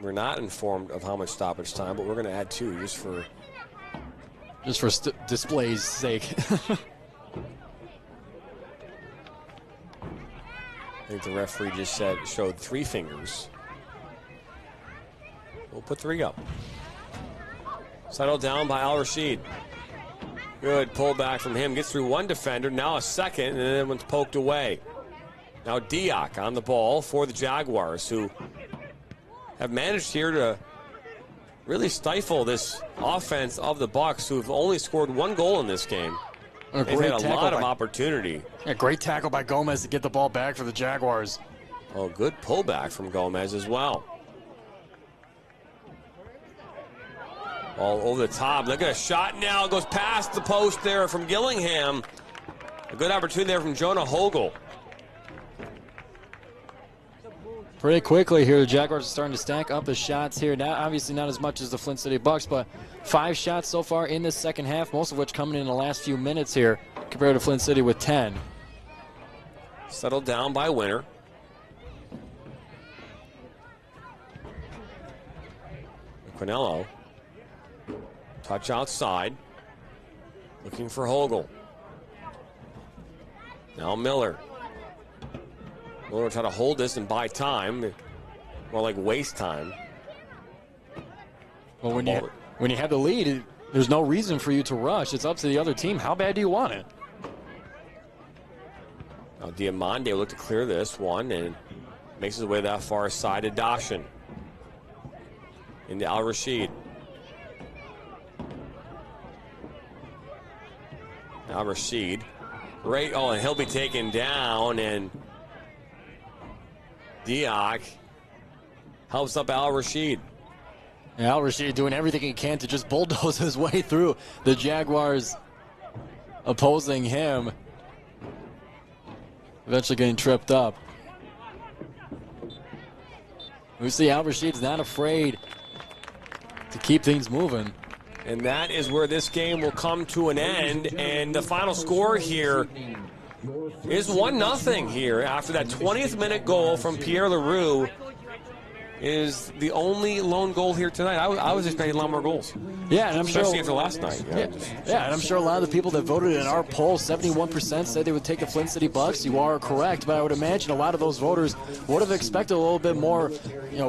We're not informed of how much stoppage time, but we're going to add 2 just for display's sake. I think the referee just showed 3 fingers. We'll put 3 up. Settled down by Al Rashid. Good pullback from him. Gets through 1 defender. Now a second, and then one's poked away. Now Diak on the ball for the Jaguars, who have managed here to really stifle this offense of the Bucks, who have only scored 1 goal in this game. They've had a lot of opportunity. A great tackle by Gomez to get the ball back for the Jaguars. Oh, good pullback from Gomez as well. All over the top. Look at a shot now. Goes past the post there from Gillingham. A good opportunity there from Jonah Hogle. Pretty quickly here, the Jaguars are starting to stack up the shots here. Now, obviously not as much as the Flint City Bucks, but 5 shots so far in this second half, most of which coming in the last few minutes here, compared to Flint City with 10. Settled down by Winter. Quinello. Touch outside. Looking for Hogle. Now Miller. Miller will try to hold this and buy time. More like waste time. Well, when you have the lead, there's no reason for you to rush. It's up to the other team. How bad do you want it? Now Diamande will look to clear this one and makes his way that far side to Dashin. Into Al Rashid. Al Rashid. Right, oh, and he'll be taken down, and Diak helps up Al Rashid. And Al Rashid doing everything he can to just bulldoze his way through the Jaguars opposing him. Eventually getting tripped up. We see Al Rashid's not afraid to keep things moving. And that is where this game will come to an end. And the final score here is 1-0 here after that 20th minute goal from Pierre Leroux is the only lone goal here tonight. I was expecting a lot more goals. Yeah, and I'm especially sure after last night. Yeah, and I'm sure a lot of the people that voted in our poll, 71% said they would take the Flint City Bucks. You are correct, but I would imagine a lot of those voters would have expected a little bit more,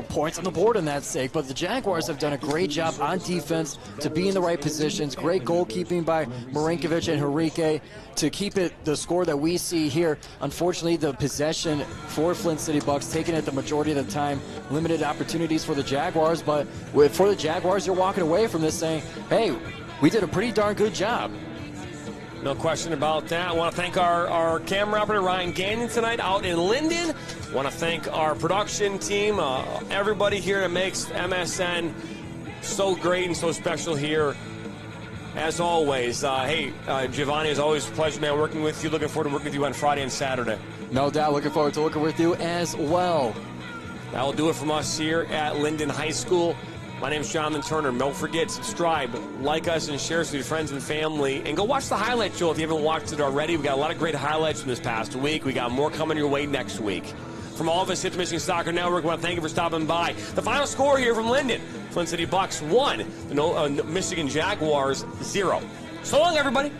points on the board in that sake. But the Jaguars have done a great job on defense to be in the right positions. Great goalkeeping by Marinkovic and Henrique to keep it the score that we see here. Unfortunately, the possession for Flint City Bucks taking it the majority of the time. Limited opportunities for the Jaguars, but for the Jaguars, you're walking away from this saying, hey, we did a pretty darn good job. No question about that. I want to thank our camera operator, Ryan Gagnon, tonight out in Linden. I want to thank our production team, everybody here that makes MSN so great and so special here. As always, Giovanni, it's always a pleasure, man, working with you. Looking forward to working with you on Friday and Saturday. No doubt. Looking forward to working with you as well. That will do it from us here at Linden High School. My name is Jonathan Turner. Don't forget, subscribe, like us, and share us with your friends and family. And go watch the highlight show if you haven't watched it already. We got a lot of great highlights from this past week. We got more coming your way next week. From all of us at the Michigan Soccer Network, we want to thank you for stopping by. The final score here from Linden: Flint City Bucks 1, the Michigan Jaguars 0. So long, everybody.